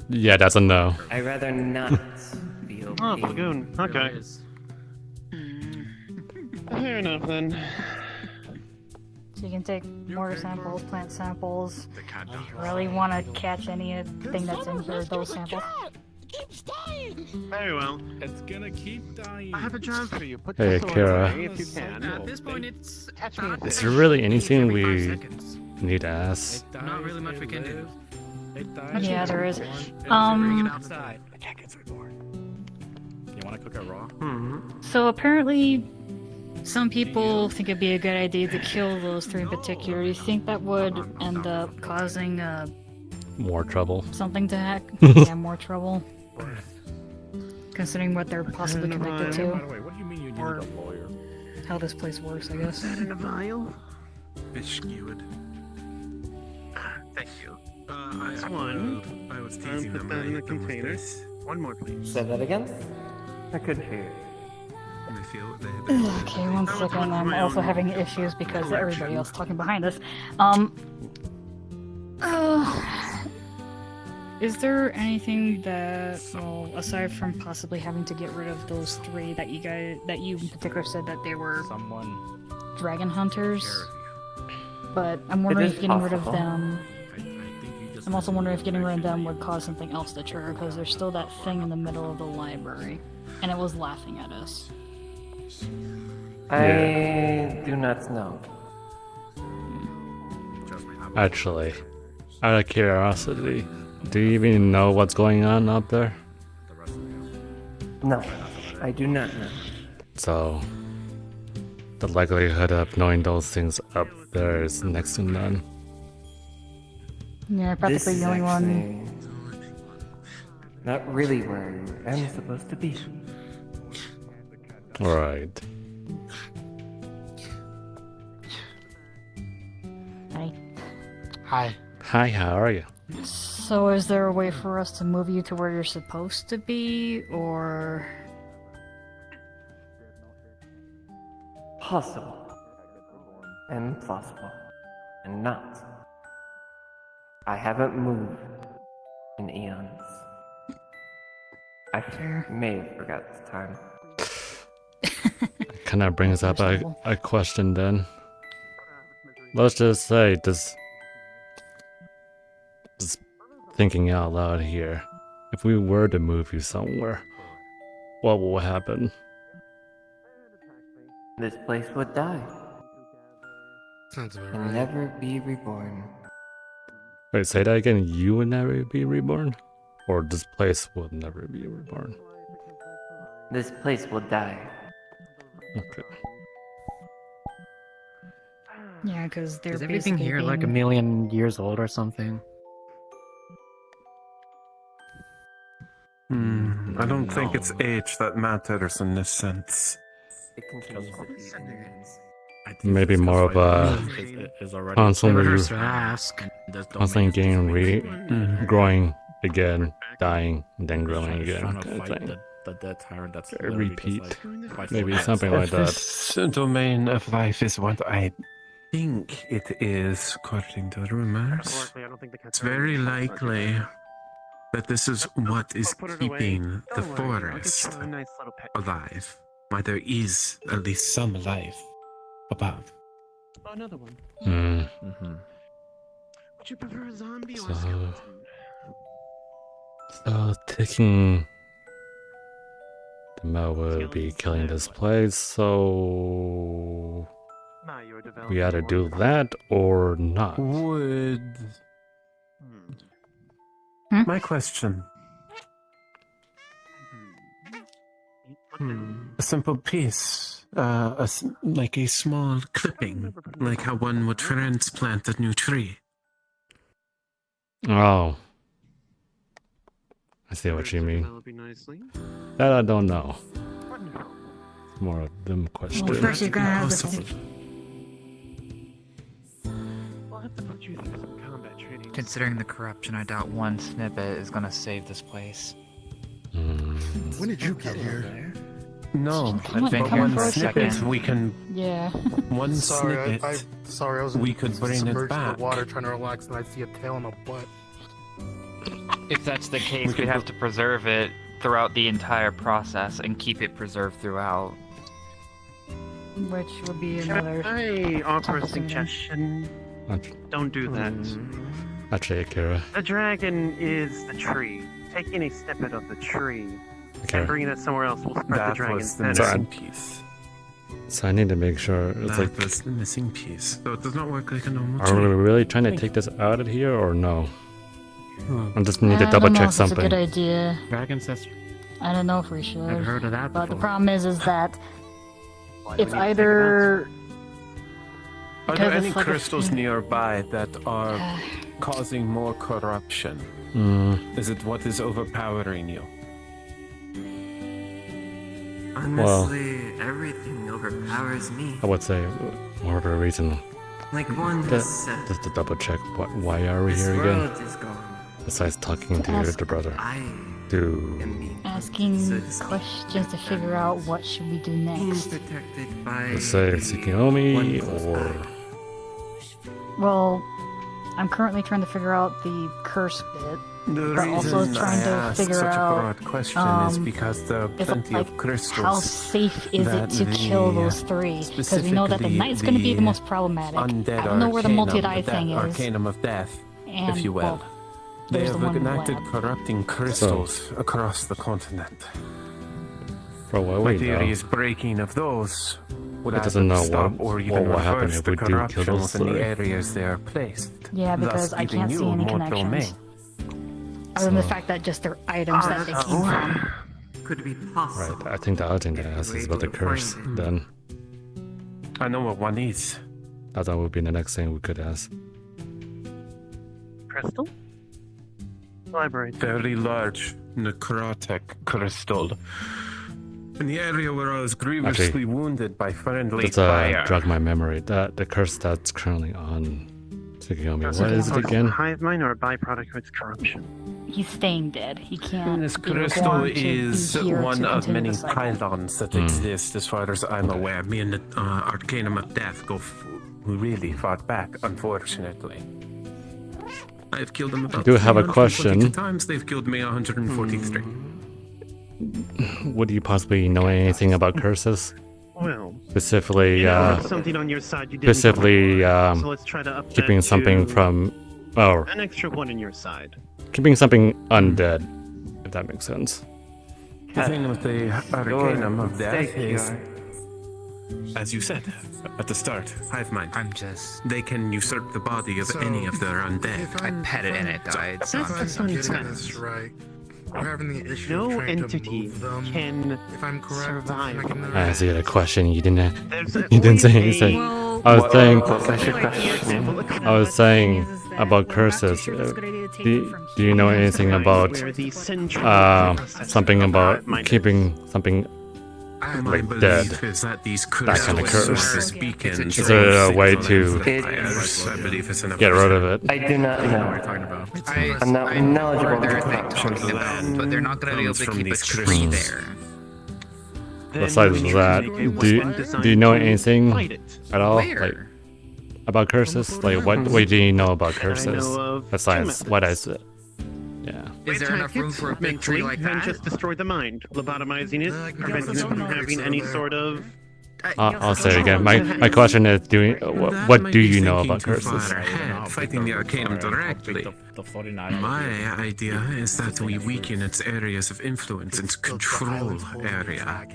Yeah, that's a no. I rather not be Oh, obeyed. Lagoon. Okay. Fair enough then. So you can take mortar samples, plant samples. If you really want to catch anything that's in here, those samples. Very well. it's gonna keep dying. I have a job for you. Put Hey, your sword Kira. away if you can. At this point, it's Catch me. Is there really anything every 5 we seconds. need to ask? Not really much we can do. Yeah, there is. Bring it Um, outside. You wanna cook it raw? so apparently, some people think it'd be a good idea to kill those three in particular. You think that would end up causing More trouble. something to hack? Yeah, more trouble. Considering what they're possibly connected By to. the way, what do you mean you need a lawyer? How this place works, I guess. In a vial? Fish skewered. Thank you. That's one. I was I'll teasing put them. that in the I hit them with container. this. One more, please. Say that again? I couldn't hear you. And I feel they Okay, one second. I'm also having issues because everybody else talking behind us. Is there anything that, well, aside from possibly having to get rid of those three that you in particular said that they were dragon hunters? But I'm wondering is if getting rid of possible. them. I'm also wondering if getting rid of them would cause something else to trigger, because there's still that thing in the middle of the library, and it was laughing at us. I do not know. Actually, out of curiosity, do you even know what's going on up there? No, I do not know. So, the likelihood of knowing those things up there is next to none. Yeah, This practically is the only one. actually not really where I'm supposed to be. Alright. Hi. Hi. Hi, how are you? So is there a way for us to move you to where you're supposed to be, or... Possible. And plausible. And not. I haven't moved in eons. I may have forgot the time. Kind of brings up a question then. Let's just say, just thinking out loud here, if we were to move you somewhere, what will happen? This place would die. Sounds about And right. never be reborn. Wait, say that again. You would never be reborn? Or this place will never be reborn? This place will die. Okay. Yeah, because they're Is everything basically here like a being- million years old or something? I don't think it's age that matters in this sense. It continues to be in your hands. Maybe more of a constantly, Never hurts to ask. constantly getting growing again, dying, and then growing again. Trying to Kind of fight thing. the dead tyrant that's A literally repeat. just like Maybe something like If that. this domain of life is what I think it is, according to rumors, I don't think the it's very likely that this is what is keeping the Don't worry, I'll get forest you a nice little pet. alive. Why there is at least some life above. Oh, another one. Would you prefer a zombie or a skeleton? So taking the Mel would be killing this place, so Nah, you're we either do that or not. Would my question? A simple piece, like a small clipping, like how one would transplant a new tree. Oh. I see what you mean. That I don't know. It's more of them question. Well, first you're gonna have the We'll have to put you through some combat training. Considering the corruption, I doubt one snippet is gonna save this place. When did you get here? No, I've been but here one for a snippet second. we can. Yeah. One Sorry, snippet. sorry, I was we could bring it submerged in back. the water trying to relax, and I see a tail on my butt. If that's the case, we'd have to preserve it throughout the entire process and keep it preserved throughout. Which would be Can another. I offer a time-consuming. suggestion? Don't do that. Actually, Akira. The dragon is the tree. Take any snippet of the tree Okay. and bringing it somewhere else will spread the That dragon's was the venom. missing piece. So I need to make sure it's That like, was the missing piece. So it does not work like a normal are we tree. really trying to take this out of here or no? I just need to I double don't know check if it's a something. good idea. Dragon sister. I don't know if we should. Never heard of that But the before. problem is that Why do it's we need to take it either. Are because there any it's like a crystals thing- nearby that are causing more corruption? Is it what is overpowering you? Honestly, everything overpowers me. I would say more of a reason. Like one That- has said, just to double check why are we this here world again? is gone. Besides talking to ask- your brother. I To asking questions to figure out what should we do next. protected by let's say Tsukiyomi or Well, I'm currently trying to figure out the curse bit, The but also reason trying I to asked figure such a out broad question is because there are if, plenty like, of crystals. how safe is it that to kill the, those three? Because we know that the specifically knight's going to be the the most problematic. Undead I don't know where the arcanum, multi-die the thing is. Arcanum of death, And, if you will. well, they there's have the one in the ignited lab. corrupting crystals across the continent. for what My we theory know. is breaking of those would It either doesn't know stop what- or what even will happen reverse if the we do kill corruption those within the three. areas they are placed. Yeah, because thus I giving can't you see any more connections. domain. Other than the fact that just they're items that they came from. could be possible. Right, I think the other thing to ask is about the curse. Then I know what one is. that would be the next thing we could ask. Crystal? Library. Very large necrotic crystal. In the area where I was grievously Actually, wounded by friendly Just fire. jog my memory. That the curse that's currently on Tsukiyomi. What is it again? Hive mind or a byproduct of its corruption? He's staying dead. He can't. This be crystal reborn to be is here one to of continue many the cycle. pylons that exist, as far as I'm aware. Me and the Arcanum of Death we really fought back, unfortunately. I've killed them about I do have a 342 question. times. They've killed me 143. Would you possibly know anything about curses? Well, Specifically, you have something on your side you didn't specifically so let's try to up keeping that something to from, or an extra one on your side. keeping something undead, if that makes sense. The thing with the Arcanum of Death mistake, is, Kiara. as you said at the start, hive mind. I'm just. They can usurp the body of any of their undead. I pet it and it died. So If I'm just. I'm getting this right, we're having the issue of No trying entity to move them. can If I'm correct, survive. I can I see the question. You didn't. There's a You didn't say. You way- said. Well, I was saying. Well, I was saying about curses. Do you know anything about something about keeping something like dead? Is that these That kind of curse. beacons? Is there a way to I believe it's an get rid of it? I do not know. I'm not knowledgeable they're about talking about, but they're not going to be able to keep a tree there. Besides that, do you know anything at all? Like about curses? Like what do you know about curses? Besides what I said. Yeah. Is there enough room for a big tree like Then that? just destroy the mind, lobotomize it, preventing it from having any sort of. I'll say it again. My question is, what do you know about curses? Fighting the Arcanum directly. My idea is that we weaken its areas of influence and control area.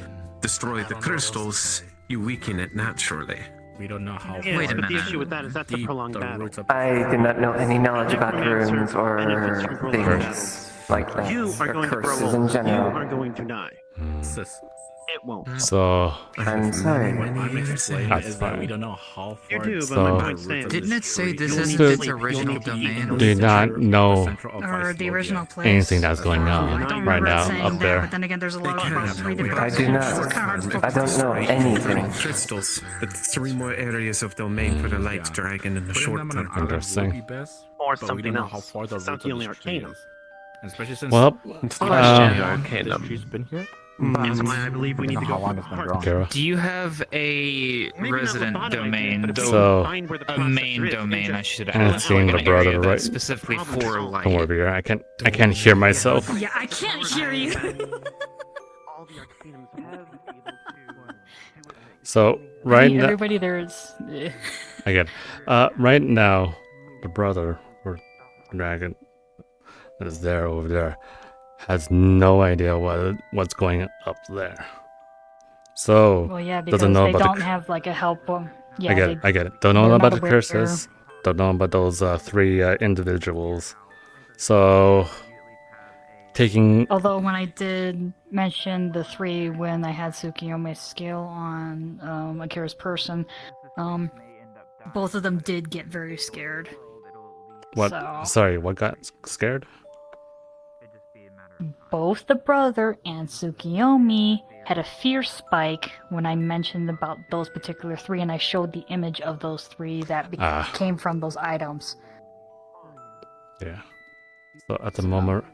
Destroy the crystals, you weaken it naturally. We don't know how. Yeah, Wait a but the minute. issue with that is that's a prolonged battle. I do not know any knowledge about runes or things like that, You are or going to curses grow in old. You general. are going to die. It won't. So I'm sorry. that's Is that we fine. don't know how You far. do, but So- my point stands. Didn't it say this You'll isn't need its to- original domain? Do not know Or the original place. anything that's going I on don't right remember it now saying up that, there. but then again, there's a lot of three different I do not. It's kind of hard to I don't know anything. Crystals, but 3 more areas of domain for the light dragon in the short term. Interesting. Or but we something don't know else. how far the It's not roots the of only this tree arcanum. is. And especially since. Well, She's been here. That's why I believe we need to go How long for it's been heart. growing. Kara. Do you have a Maybe not resident lobotomizing it, domain? but if we So- find where the A processor main is, domain, and I just- should And add. seeing Like the an brother area that's right- specifically for light. Come over here. I can't hear myself. Yeah, I can't hear you. All the arcanums have to be able to. So I right mean, now, everybody there's. again, right now, the brother or dragon that is there over there has no idea what's going up there. So Well, yeah, because doesn't know they about don't the. have like a help. Yeah, I get it. Don't know they're about not the aware. curses. Don't know about those 3 individuals. So taking Although when I did mention the 3 when I had Tsukiyomi's scale on Akira's person, both of them did get very scared. what? So- Sorry, what got scared? Both the brother and Tsukiyomi had a fear spike when I mentioned about those particular 3, and I showed the image of those 3 that came from those items. Yeah. So at the moment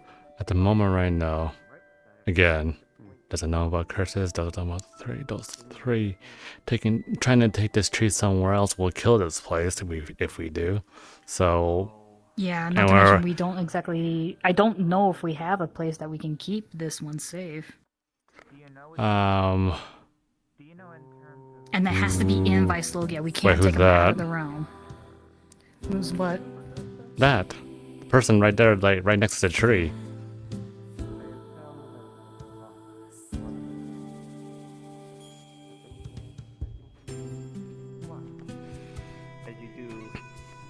right now, again, doesn't know about curses, doesn't know about those 3 trying to take this tree somewhere else will kill this place if we do. So Yeah, And not to we're- mention we don't exactly. I don't know if we have a place that we can keep this one safe. And that has to be in Vaislogia. We can't who's take him out of that? the realm. Who's what? that person right there, like right next to the tree.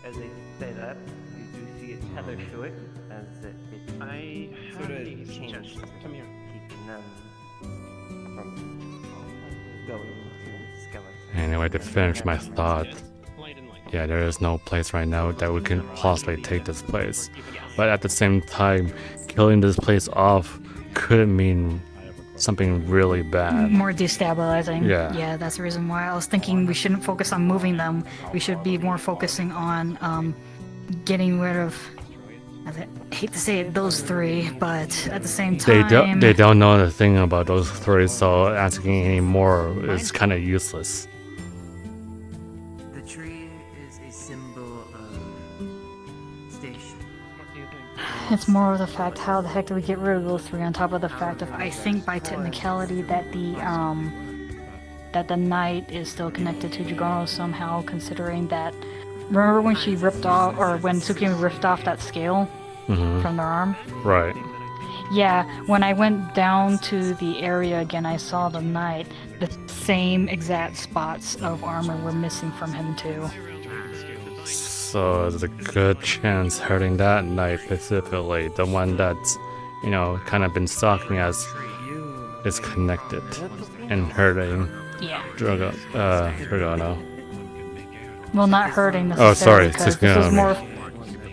As they say that, you do see a tether to it, as it I sort have of a changed, suggestion. Come here. keeping them from going to skeleton. Anyway, to finish my thought, yeah, there is no place right now that we can possibly take this place. But at the same time, killing this place off could mean something really bad. More destabilizing. Yeah. Yeah, that's the reason why I was thinking we shouldn't focus on moving them. We should be more focusing on getting rid of. I hate to say it, those 3, but at the same time, They don't know the thing about those 3, so asking any more is kind of useless. The tree is a symbol of station. it's more of the fact how the heck do we get rid of those 3 on top of the fact of I think by technicality that the knight is still connected to Dragono somehow, considering that. Remember when she ripped off, or when Tsukiyomi ripped off that scale from their arm? Right. Yeah, when I went down to the area again, I saw the knight. The same exact spots of armor were missing from him too. So there's a good chance hurting that knight specifically, the one that's, kind of been stalking us, is connected and hurting Yeah. Dragono. Well, not hurting Oh, sorry, necessarily, because this was more.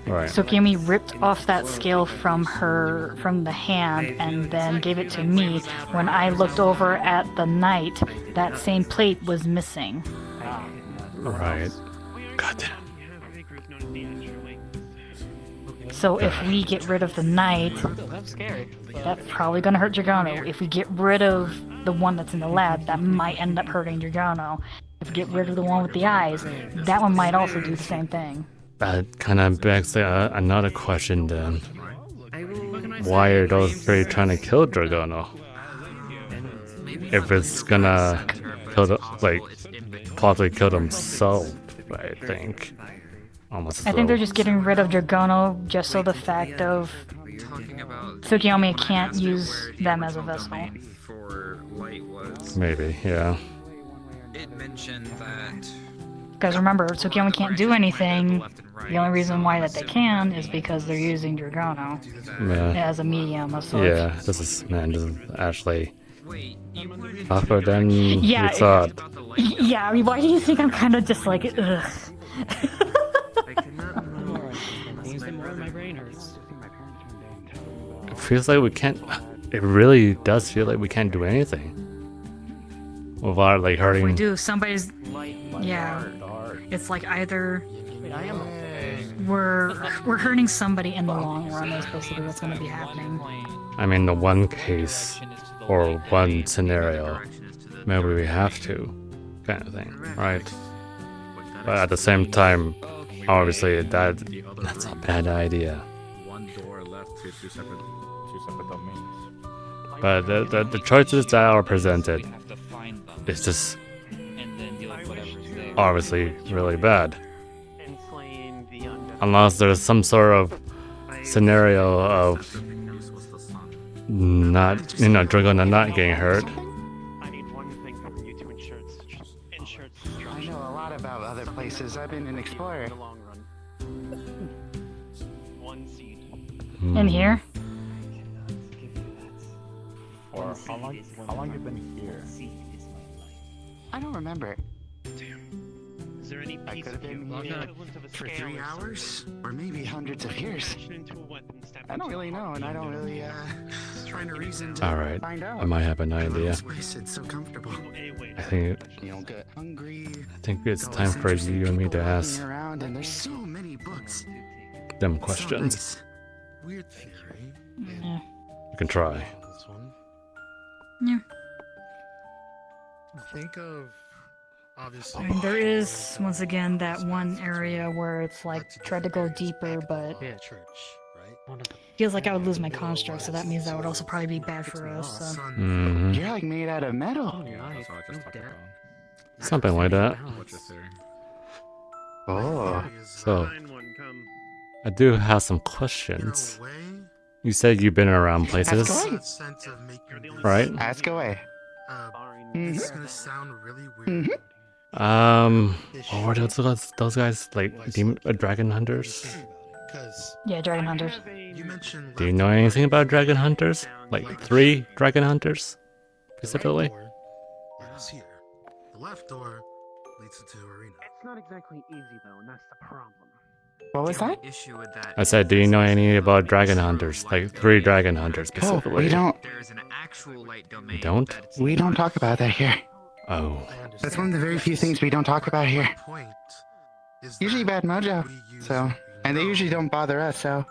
Right. Tsukiomi ripped off that scale from the hand and then gave it to me. When I looked over at the knight, that same plate was missing. Right. God damn. So if we get rid of the knight, That's scary. that's probably gonna hurt Dragano. If we get rid of the one that's in the lab, that might end up hurting Dragano. If we get rid of the one with the eyes, that one might also do the same thing. That kind of begs another question then. Why are those three trying to kill Dragano? If it's gonna kill the, possibly kill themselves, I think. Almost. I think they're just getting rid of Dragano just so the fact of Tsukiyomi can't use them as a vessel. Maybe, yeah. It mentioned that. Because remember, Tsukiyomi can't do anything. The only reason why that they can is because they're using Dragano as a medium of sorts. Yeah, this is actually tougher than we thought. Yeah, I mean, why do you think I'm kind of just like, ugh? It feels like we can't. It really does feel like we can't do anything without hurting. If we do, somebody's. Yeah. It's like either we're hurting somebody in the long run is basically what's going to be happening. I mean, the one case or one scenario, maybe we have to, kind of thing, right? But at the same time, obviously that's a bad idea. One door left to two separate domains. But the choices that are presented is just obviously really bad. Unless there's some sort of scenario of Dragona not getting hurt. I need one thing from you to ensure I know a lot about other places. I've been an explorer. In the long run. One seed. In here? Or how long you been here? I don't remember. Is there any piece of you For 3 hours? Or maybe hundreds of years. I don't really know, and I don't really, trying to reason to Alright, find out. I might have an idea. It's so comfortable. I think You don't get hungry. I think it's time for you and me to ask Around, and there's so many books. them questions. Weird theory. Yeah. You can try. This one. Yeah. Think of obviously. I mean, there is, once again, that one area where it's like, tried to go deeper, but church, right? feels like I would lose my construct, so that means that would also probably be bad for us, so. Mhm. You're like made out of metal. Something like that. Oh. So, I do have some questions. You said you've been around places, right? Ask away. This is gonna sound really weird. Or were those guys dragon hunters? Yeah, dragon hunters. You mentioned Do you know anything about dragon hunters? Like 3 dragon hunters, specifically? is here. The left door leads into arena. It's not exactly easy though, and that's the problem. What was that? Issue with that. I said, do you know any about dragon hunters? Like 3 dragon hunters specifically? We don't. There's an actual light domain. You don't? We don't talk about that here. Oh. That's one of the very few things we don't talk about here. Usually bad mojo, so. And they usually don't bother us, so.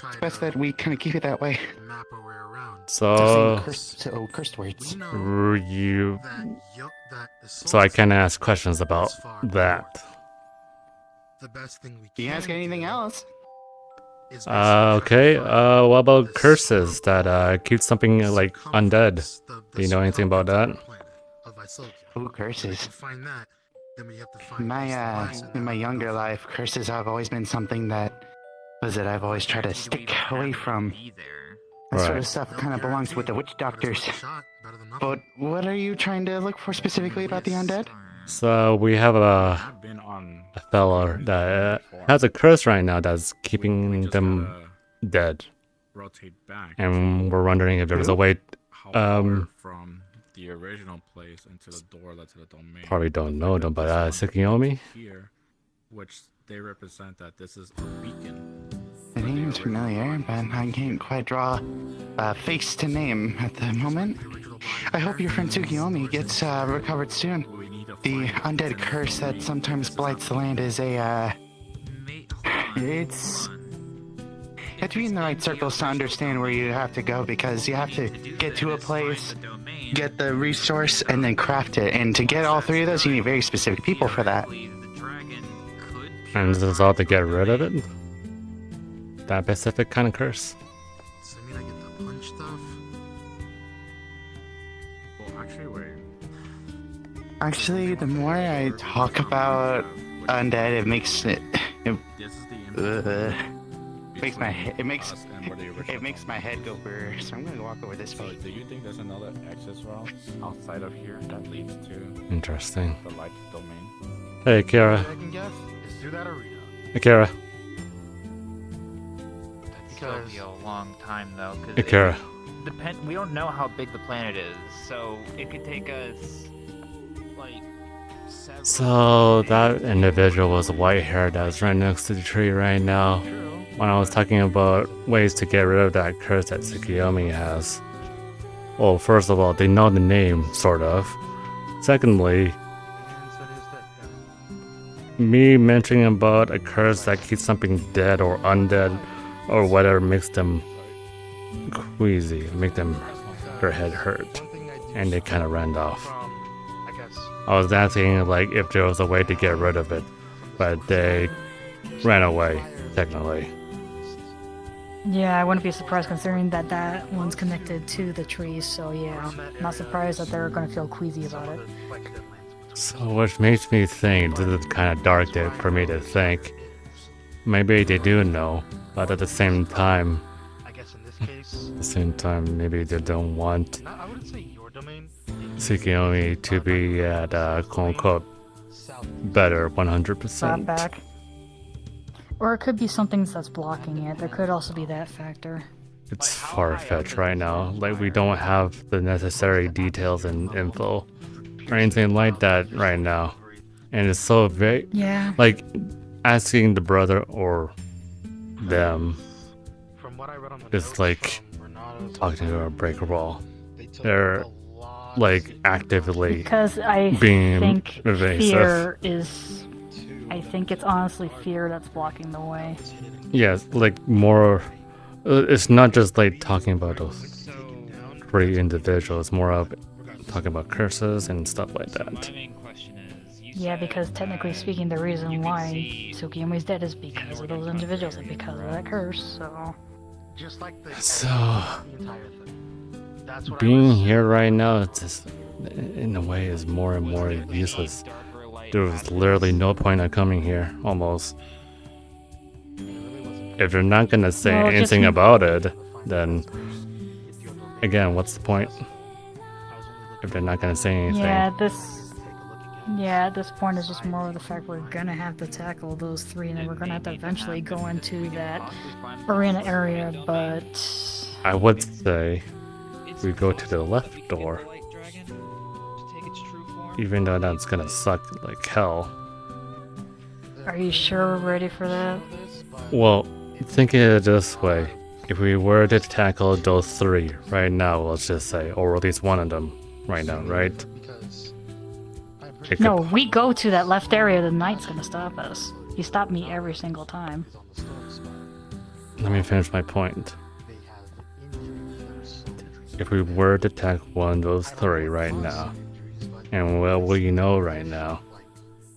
It's best that we kind of keep it that way. So, cursed words. So I can ask questions about that. You ask anything else? Okay. What about curses that keep something like undead? Do you know anything about that? Ooh, curses. In my younger life, curses have always been something that I've always tried to stick away from. That sort of stuff kind of belongs with the witch doctors. But what are you trying to look for specifically about the undead? So we have a fella that has a curse right now that's keeping them dead, and we're wondering if there was a way. From the original place into the door led to the domain. Probably don't know them, but Tsukiyomi. which they represent that this is a beacon. The name is familiar, but I can't quite draw a face to name at the moment. I hope your friend Tsukiyomi gets recovered soon. The undead curse that sometimes blights the land is it's... You have to be in the right circles to understand where you have to go, because you have to get to a place, get the resource, and then craft it. And to get all three of those, you need very specific people for that. And this is all to get rid of it? That specific kind of curse? Does that mean I get to punch stuff? Well, actually, wait. Actually, the more I talk about undead, it makes it... makes my head go weird, so I'm gonna walk over this way. So, do you think there's another access route outside of here that leads to Interesting. the light domain? Hey, Kara. I can guess is through that arena. Hey, Kara. That's gonna be a long time though, Hey, because Kara. we don't know how big the planet is, so it could take us like several. So that individual was white hair that's right next to the tree right now. When I was talking about ways to get rid of that curse that Tsukiyomi has. Well, first of all, they know the name, sort of. Secondly, me mentioning about a curse that keeps something dead or undead or whatever makes them queasy, make them their head hurt, and they kind of ran off. I was asking like if there was a way to get rid of it, but they ran away, technically. Yeah, I wouldn't be surprised considering that that one's connected to the trees, so yeah, not surprised that they're gonna feel queasy about it. So which makes me think, this is kind of dark for me to think, maybe they do know, but at the same time, maybe they don't want Tsukiyomi to be at quote-unquote better 100%. Brought back. Or it could be something that's blocking it. There could also be that factor. It's far-fetched right now. Like, we don't have the necessary details and info or anything like that right now. And it's so vague. Yeah. Like, asking the brother or them is like talking to a brick wall. They're like actively because I being think evasive. fear is... I think it's honestly fear that's blocking the way. Yes, like more... it's not just like talking about those three individuals, more of talking about curses and stuff like that. Yeah, because technically speaking, the reason why Tsukiyomi's dead is because of those individuals and because of that curse, so... So... being here right now, it's just, in a way, is more and more useless. There was literally no point in coming here, almost. If they're not gonna say anything about it, then... again, what's the point? If they're not gonna say anything. Yeah, at this point it's just more of the fact we're gonna have to tackle those three, and then we're gonna have to eventually go into that arena area, but... I would say we go to the left door. Even though that's gonna suck like hell. Are you sure we're ready for that? Well, think of it this way. If we were to tackle those three right now, let's just say, or at least one of them right now, right? No, we go to that left area, the knight's gonna stop us. He stopped me every single time. Let me finish my point. If we were to attack one of those three right now, and well, we know right now,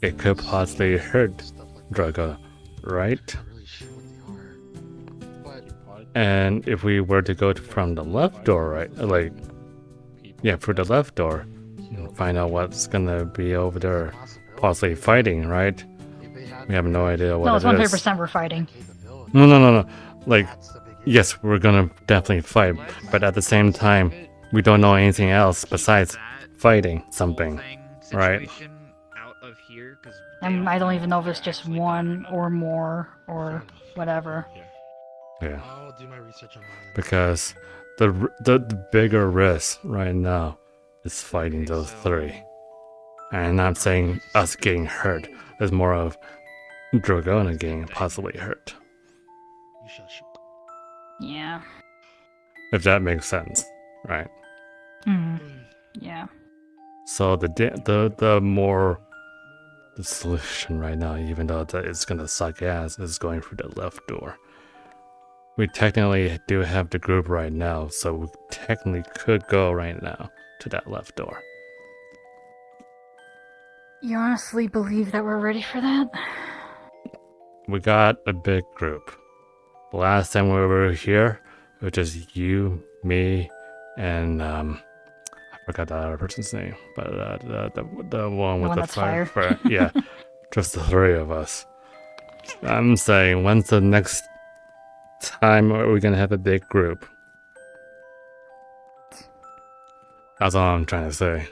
it could possibly hurt Drago, right? And if we were to go from the left door, right, like, yeah, through the left door, and find out what's gonna be over there, possibly fighting, right? We have no idea what it is. No, it's 100% we're fighting. No. Like, yes, we're gonna definitely fight, but at the same time, we don't know anything else besides fighting something, right? And I don't even know if it's just one or more or whatever. Yeah. I'll do my research on mine. Because the bigger risk right now is fighting those three. And I'm not saying us getting hurt. It's more of Dragona getting possibly hurt. Yeah. If that makes sense, right? Yeah. So the solution right now, even though it's gonna suck ass, is going through the left door. We technically do have the group right now, so we technically could go right now to that left door. You honestly believe that we're ready for that? We got a big group. The last time we were here, it was just you, me, and I forgot the other person's name, but the one with the fire. Yeah, just the three of us. I'm saying, when's the next time are we gonna have a big group? That's all I'm trying to say.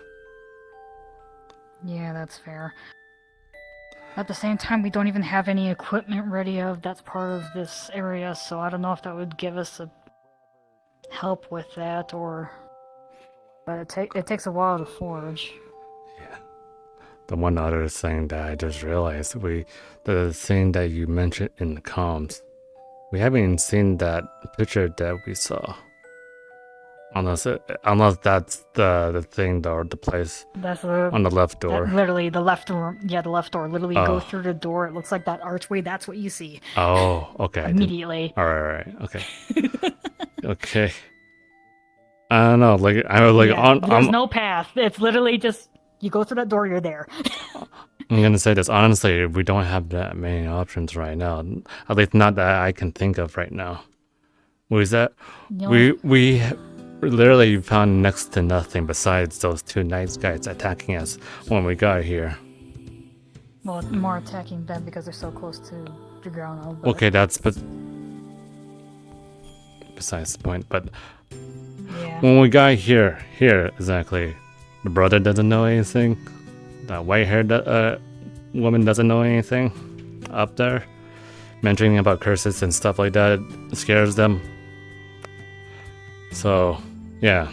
Yeah, that's fair. At the same time, we don't even have any equipment ready that's part of this area, so I don't know if that would give us a help with that, or... But it takes a while to forge. Yeah. The one other thing that I just realized, the thing that you mentioned in the comms, we haven't seen that picture that we saw. Unless that's the thing or the place on the left door. Literally, the left door. Yeah, the left door. Literally, go through the door. It looks like that archway. That's what you see. Oh, okay. Immediately. All right. Okay. Okay. I don't know. Like I was like There's no path. It's literally just you go through that door. You're there. I'm gonna say this honestly. We don't have that many options right now. At least not that I can think of right now. Was that we literally found next to nothing besides those two nice guys attacking us when we got here. Well, more attacking them because they're so close to Dragono. Okay, that's besides the point. But when we got here exactly, the brother doesn't know anything. The white-haired woman doesn't know anything up there. Mentioning about curses and stuff like that scares them. So, yeah.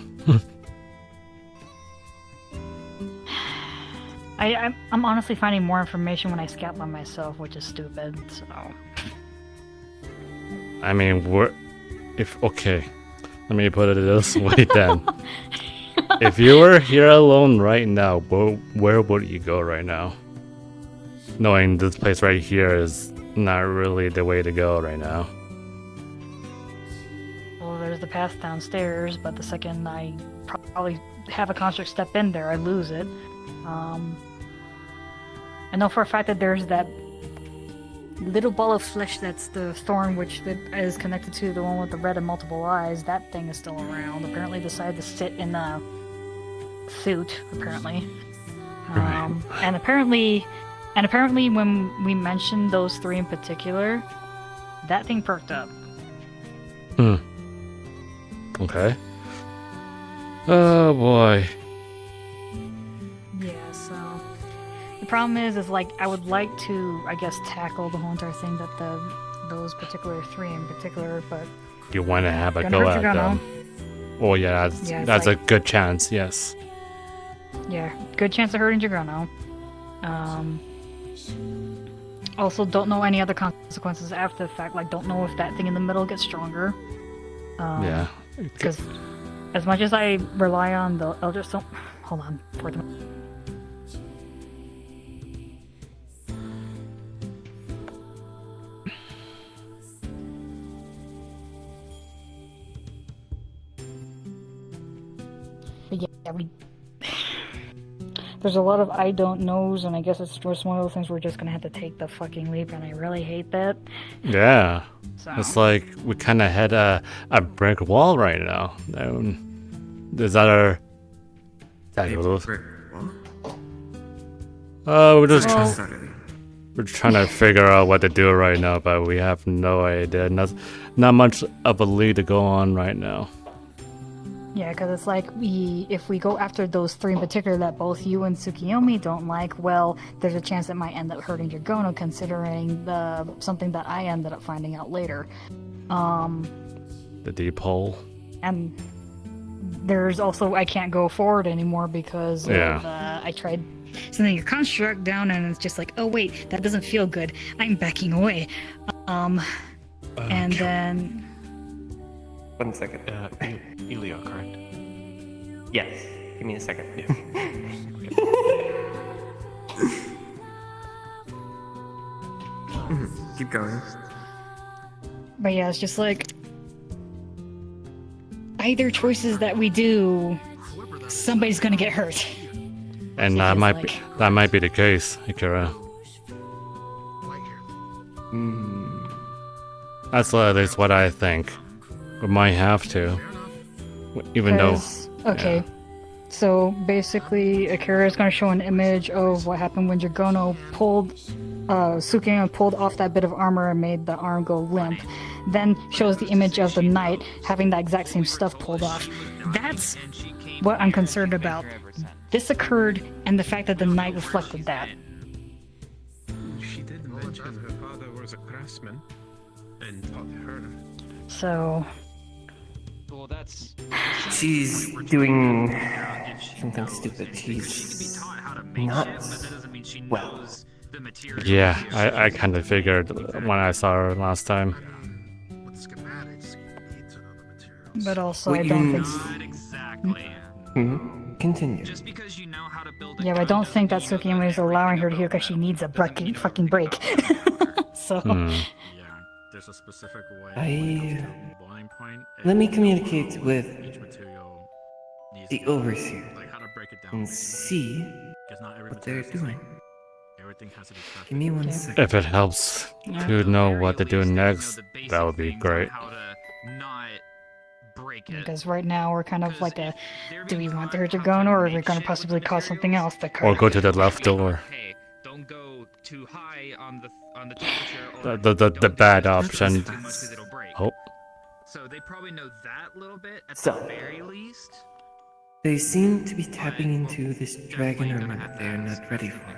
I'm honestly finding more information when I scout by myself, which is stupid, so... I mean, okay. Let me put it this way then. If you were here alone right now, where would you go right now? Knowing this place right here is not really the way to go right now. Well, there's the path downstairs, but the second I probably have a construct step in there, I lose it. I know for a fact that there's that little ball of flesh that's the thorn, which is connected to the one with the red and multiple eyes. That thing is still around. Apparently decided to sit in a suit, apparently. And apparently when we mentioned those three in particular, that thing perked up. Okay. Oh boy. Yeah, so the problem is like I would like to, I guess, tackle the whole entire thing that those particular three in particular, but You want to have a go at them. Oh yeah, that's like, a good chance. Yes. Yeah, good chance of hurting Jagrono. Also, don't know any other consequences after the fact. Like, don't know if that thing in the middle gets stronger. Yeah. Because as much as I rely on the Elder Stone... Hold on. For the... But yeah, there's a lot of I don't knows, and I guess it's just one of those things we're just gonna have to take the fucking leap, and I really hate that. Yeah. So. It's like we kind of had a brick wall right now. Is that our... we're trying to figure out what to do right now, but we have no idea. Not much of a lead to go on right now. Yeah, because it's like if we go after those three in particular that both you and Tsukiyomi don't like, well, there's a chance it might end up hurting Dragono, considering something that I ended up finding out later. The deep hole. And there's also I can't go forward anymore because of, I tried So then you're construct down, and it's just like, oh wait, that doesn't feel good. I'm backing away. And then 1 second. Elio, correct? Yes. Give me a second. Keep going. But yeah, it's just like either choices that we do, somebody's gonna get hurt. And that might be the case, Akira. That's at least what I think. We might have to, even though. Okay, so basically, Akira is gonna show an image of what happened when Dragono pulled, Sukiyama pulled off that bit of armor and made the arm go limp. Then shows the image of the knight having that exact same stuff pulled off. That's what I'm concerned about. This occurred, and the fact that the knight reflected that. She did mention her father was a craftsman and taught her. So. Well, that's. She's doing something stupid. She's not well. Yeah, I kind of figured when I saw her last time. But also, I don't think. Continue. Yeah, but I don't think that Tsukiyama is allowing her to heal because she needs a fucking break. So. There's a specific way. Let me communicate with the overseer and see what they're doing. Give me 1 second. If it helps to know what to do next, that would be great. Because right now we're kind of like a, do we want her to go or are we going to possibly cause something else to occur? Or go to the left door. Don't go too high on the temperature. The bad option. Oh. So they probably know that little bit at So, the very least. they seem to be tapping into this dragon armor that they are not ready for.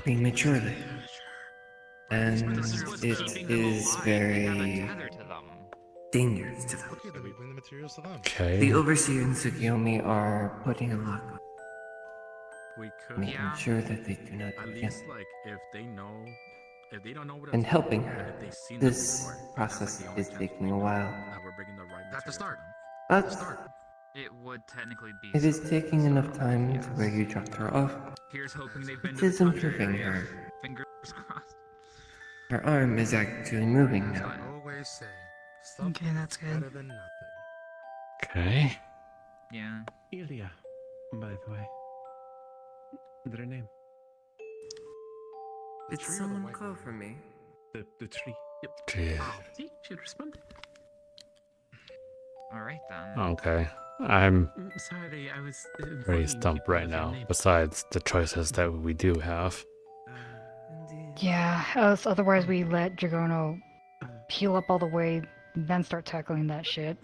Prematurely. And it is very dangerous to them. Okay. The overseer and Tsukiyomi are putting a lock on, making sure that they do not At get least, like, if they know, if they don't know what and it's helping for, her. if they've seen This before, process they always is have taking a to while. that we're bringing the right At the start. But It would technically be. it is taking enough time to where you dropped her off. Here's hoping they've been It to is the improving area. her. Fingers crossed. Her arm is actually moving now. Always say, Okay, that's good. better than nothing. Okay. Yeah. Ilya, by the way. Their name. Did someone call for me? The tree. Yep. Jeez. See, she responded. Alright then. Okay. I'm Sorry, I was very stumped right now, besides the choices that we do have. Yeah, otherwise we let Dragono heal up all the way, then start tackling that shit.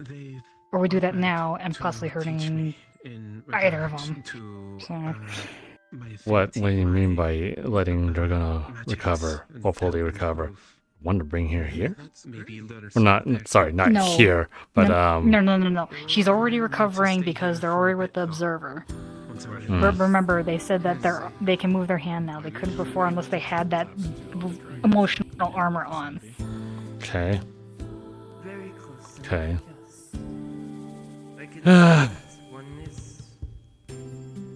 Or we do that now and possibly hurting either of them. So. What do you mean by letting Dragono recover, or fully recover? Want to bring her here? Or not, sorry, not No. here, but No. She's already recovering because they're already with the observer. But remember, they said that they can move their hand now. They couldn't before unless they had that emotional armor on. Okay. Very close. Okay.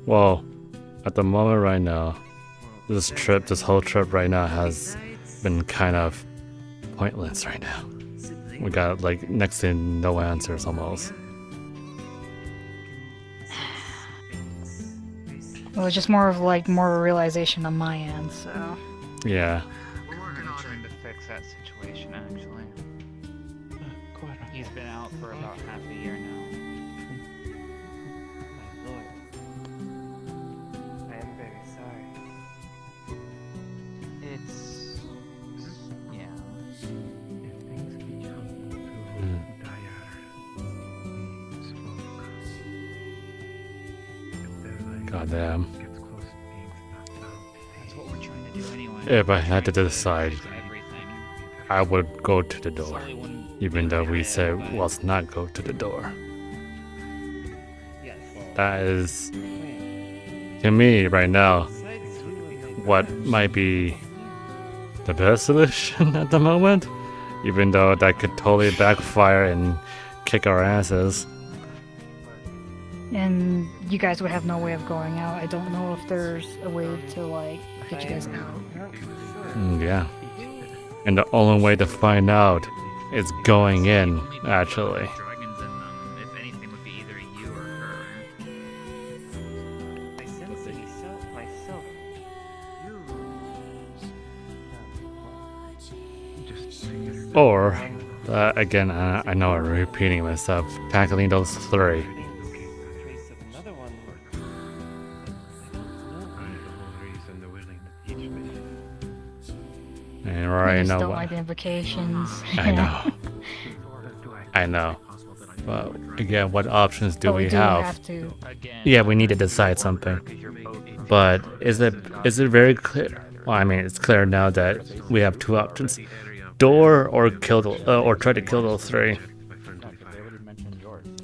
Well, at the moment right now, this whole trip right now has been kind of pointless right now. We got like next to no answers almost. Well, it's just more of more realization on my end, so. Yeah. We're working on trying to fix that situation, actually. He's been out for about half a year now. My lord. I am very sorry. It's... yeah. If things become too dire, we smoke. If they're like Goddamn. gets close to being knocked out, That's what we're trying to do anyway. If I had to decide, I would go to the door, even though we said let's not go to the door. Yes. That is to me right now, what might be the best solution at the moment, even though that could totally backfire and kick our asses. And you guys would have no way of going out. I don't know if there's a way to like get you guys out. Yeah. And the only way to find out is going in, actually. Dragons in them. If anything, would be either you or her. I sense myself. Or, again, I know I'm repeating myself, tackling those three. And I right just now, don't like the implications. I know. I know. But again, what options do But we do have? have to. Yeah, we need to decide something. But is it very clear? Well, I mean, it's clear now that we have two options: door or kill or try to kill those three.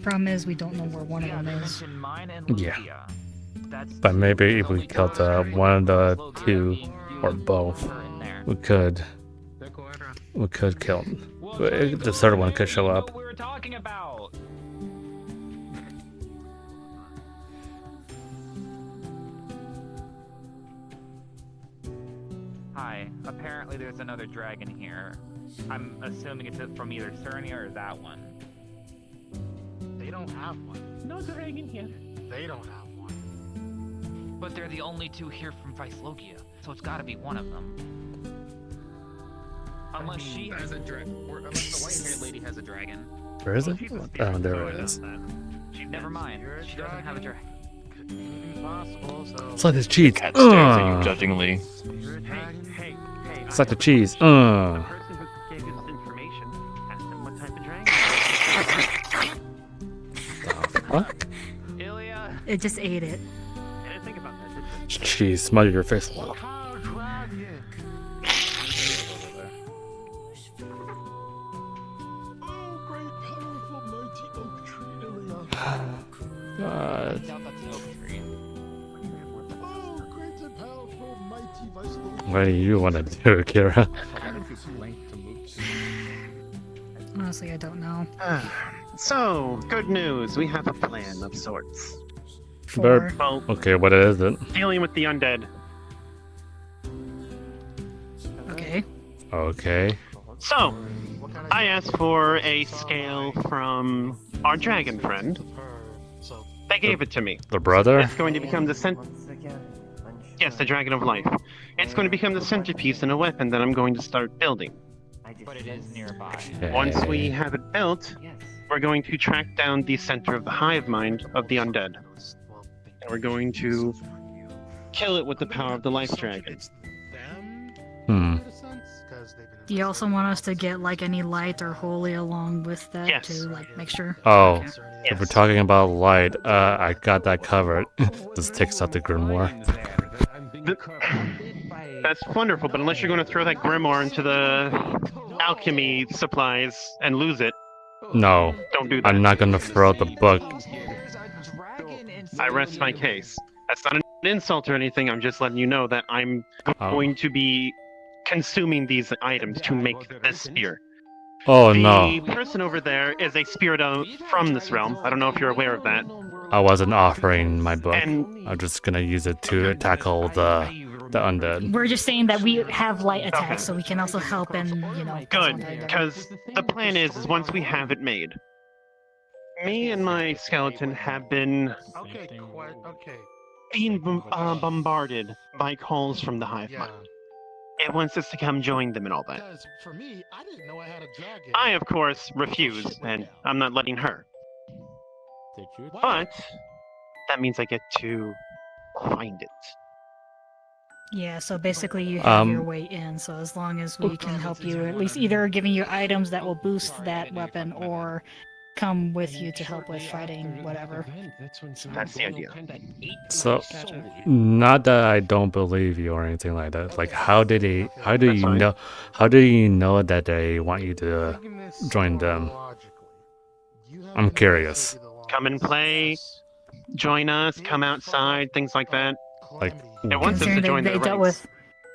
Problem is, we don't know where one of them is. Yeah. But maybe if we killed one of the two or both, we could kill them. The third one could show up. We were talking about. Hi. Apparently, there's another dragon here. I'm assuming it's from either Cernia or that one. They don't have one. No dragon here. They don't have one. But they're the only two here from Viclogia, so it's got to be one of them. Unless she has a dragon, or unless the white-haired lady has a dragon. Where is it? Oh, there it is. Never mind. She doesn't have a dragon. It's like this cheese. Cat stares at you judgingly. It's like the cheese. The person who gave you this information asked them what type of dragon. Fuck? It just ate it. I didn't think about that, did you? Cheese, smother your face. God. What do you want to do, Kira? Honestly, I don't know. So, good news. We have a plan of sorts. But, Well, okay, what is it? dealing with the undead. Okay. Okay. So, I asked for a scale from our dragon friend. They gave it to me. The brother? It's going to become the Yes, the Dragon of Life. It's going to become the centerpiece and a weapon that I'm going to start building. But it is nearby. Once we have it built, we're going to track down the center of the hive mind of the undead. And we're going to kill it with the power of the life dragon. Hmm. Do you also want us to get like any light or holy along with that Yes. to like make sure? Oh, Okay. if we're talking about light, I got that covered. This takes out the grimoire. That's wonderful, but unless you're going to throw that grimoire into the alchemy supplies and lose it, No, don't do that. I'm not gonna throw out the book. I rest my case. That's not an insult or anything. I'm just letting you know that I'm Oh. going to be consuming these items to make this spear. Oh the no, person over there is a spirit from this realm. I don't know if you're aware of that. I wasn't offering my book. And- I'm just gonna use it to tackle the undead. We're just saying that we have light attacks, so we can also help and Good, because the plan is once we have it made, me and my skeleton have been being bombarded by calls from the hive mind. It wants us to come join them and all that. Because for me, I didn't know I had a dragon. I, of course, refuse, and I'm not letting her. But that means I get to find it. Yeah, so basically you have your Um, way in, so as long as we can help you, at least either giving you items that will boost that weapon or come with you to help with fighting whatever. That's the idea. So, not that I don't believe you or anything like that. Like, how do you know? How do you know that they want you to join them? I'm curious. Come and play, join us, come outside, things like that. Like, It wants us to Considering join they the dealt ranks.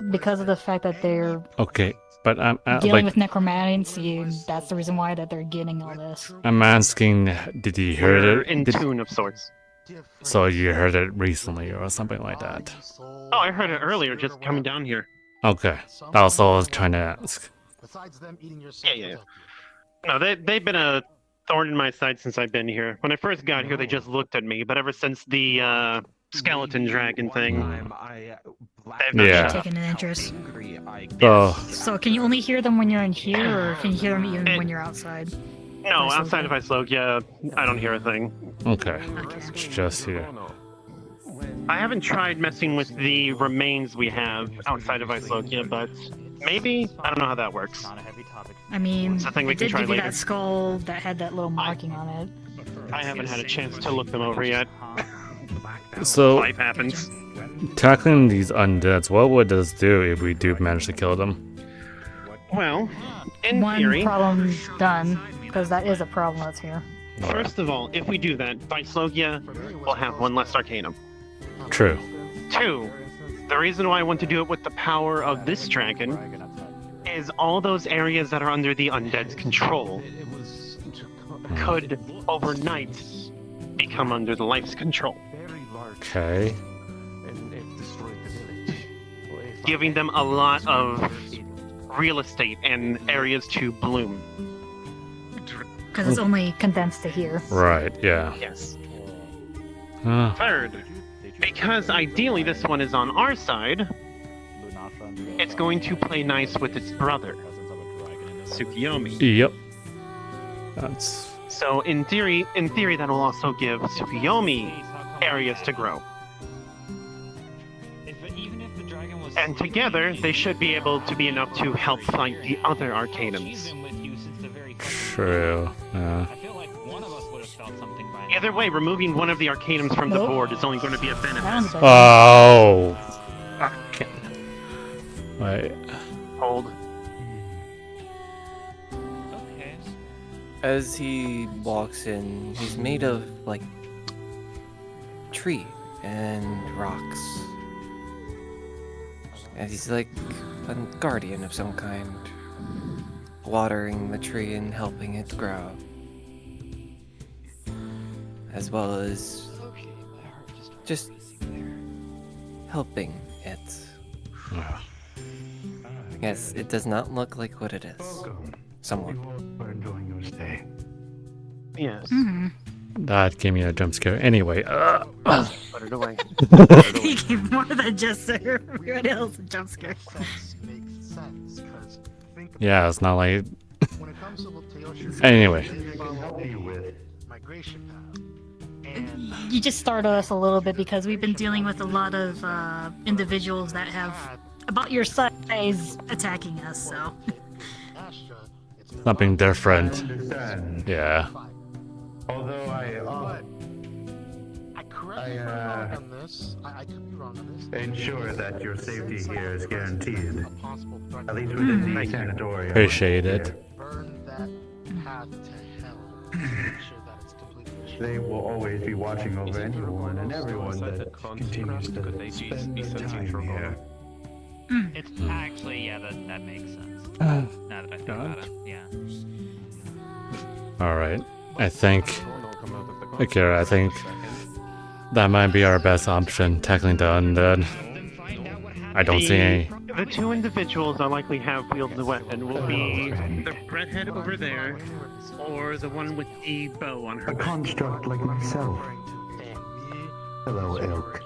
with, because of the fact that they're okay, but I'm dealing like, with necromancy, that's the reason why that they're getting all this. I'm asking, did you hear We're it? in Did- tune of sorts. So you heard it recently or something like that? Oh, I heard it earlier, just coming down here. Okay, that's all I was trying to ask. Yeah. No, they've been a thorn in my side since I've been here. When I first got here, they just looked at me, but ever since the skeleton dragon thing, they've not Yeah. shut up. Taking an interest. So, So can you only hear them when you're in here, or can you hear them even when you're outside? No, outside of Islogia, I don't hear a thing. okay, just here. I haven't tried messing with the remains we have outside of Islogia, but maybe? I don't know how that works. I mean, It's a thing we it can did try give you later. that skull that had that little marking on it. I haven't had a chance to look them over yet. So, Life happens. tackling these undeads, what would this do if we do manage to kill them? Well, in One theory, problem done, because that is a problem that's here. first of all, if we do that, Vislogia will have one less Arcanum. True. 2, the reason why I want to do it with the power of this dragon is all those areas that are under the undead's control could overnight become under the life's control, Okay. giving them a lot of real estate and areas to bloom. Because it's only condensed to here. Right, yeah. Yes. Uh, Third, because ideally this one is on our side, it's going to play nice with its brother, Tsukiyomi. yep. That's... So in theory, that will also give Tsukiyomi areas to grow. And together, they should be able to be enough to help fight the other Arcanums. True. Yeah. Either way, removing one of the Arcanums from the board is only going to be a benefit. Oh. Fucking. Wait. Hold. As he walks in, he's made of, like, tree and rocks. And he's like a guardian of some kind, watering the tree and helping it grow. As well as just helping it. Yes, it does not look like what it is. Somewhat. Enjoying your stay. Yes. That gave me a jump scare. Anyway, Put it away. He gave more than just everybody else a jump scare. yeah, it's not like... Anyway. You just started us a little bit because we've been dealing with a lot of individuals that have about your size attacking us, so... Something different. Yeah. Although I ensure that your safety here is guaranteed. At least within the sanatorium. Appreciate it. They will always be watching over anyone and everyone that continues to spend their time here. It's actually, yeah, that makes sense. Uh, Now that I think about it, yeah. Alright. I think... Akira, I think... That might be our best option, tackling the undead. I don't see any... The two individuals I likely have wield the weapon will be the redhead over there, or the one with the bow on her A back. construct like myself. Hello, Elk.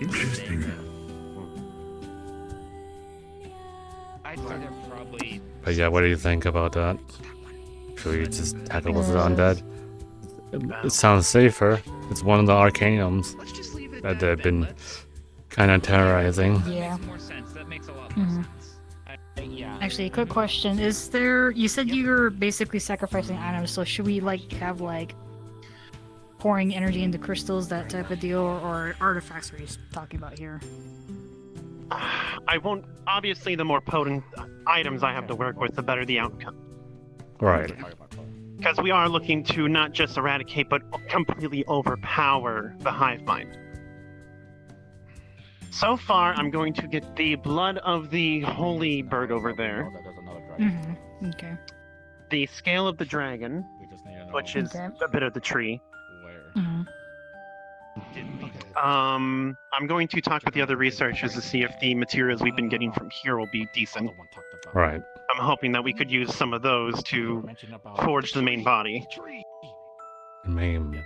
Interesting. I'd say they're probably. But yeah, what do you think about that? Should we just tackle with the undead? It sounds safer. It's one of the arcaniums that they've been kind of terrorizing. Yeah. More sense. That makes a lot Mhm. more sense. Yeah. Actually, a quick question. Is there... You said you were basically sacrificing items, so should we, like, have, like... pouring energy into crystals, that type of deal, or artifacts were you talking about here? I won't. Obviously, the more potent items I have to work with, the better the outcome. Right. Because we are looking to not just eradicate, but completely overpower the hive mind. So far, I'm going to get the blood of the holy bird over there. Mm-hmm. Okay. The scale of the dragon, which is a bit of the tree. Mm-hmm. I'm going to talk with the other researchers to see if the materials we've been getting from here will be decent. Right. I'm hoping that we could use some of those to forge the main body. Main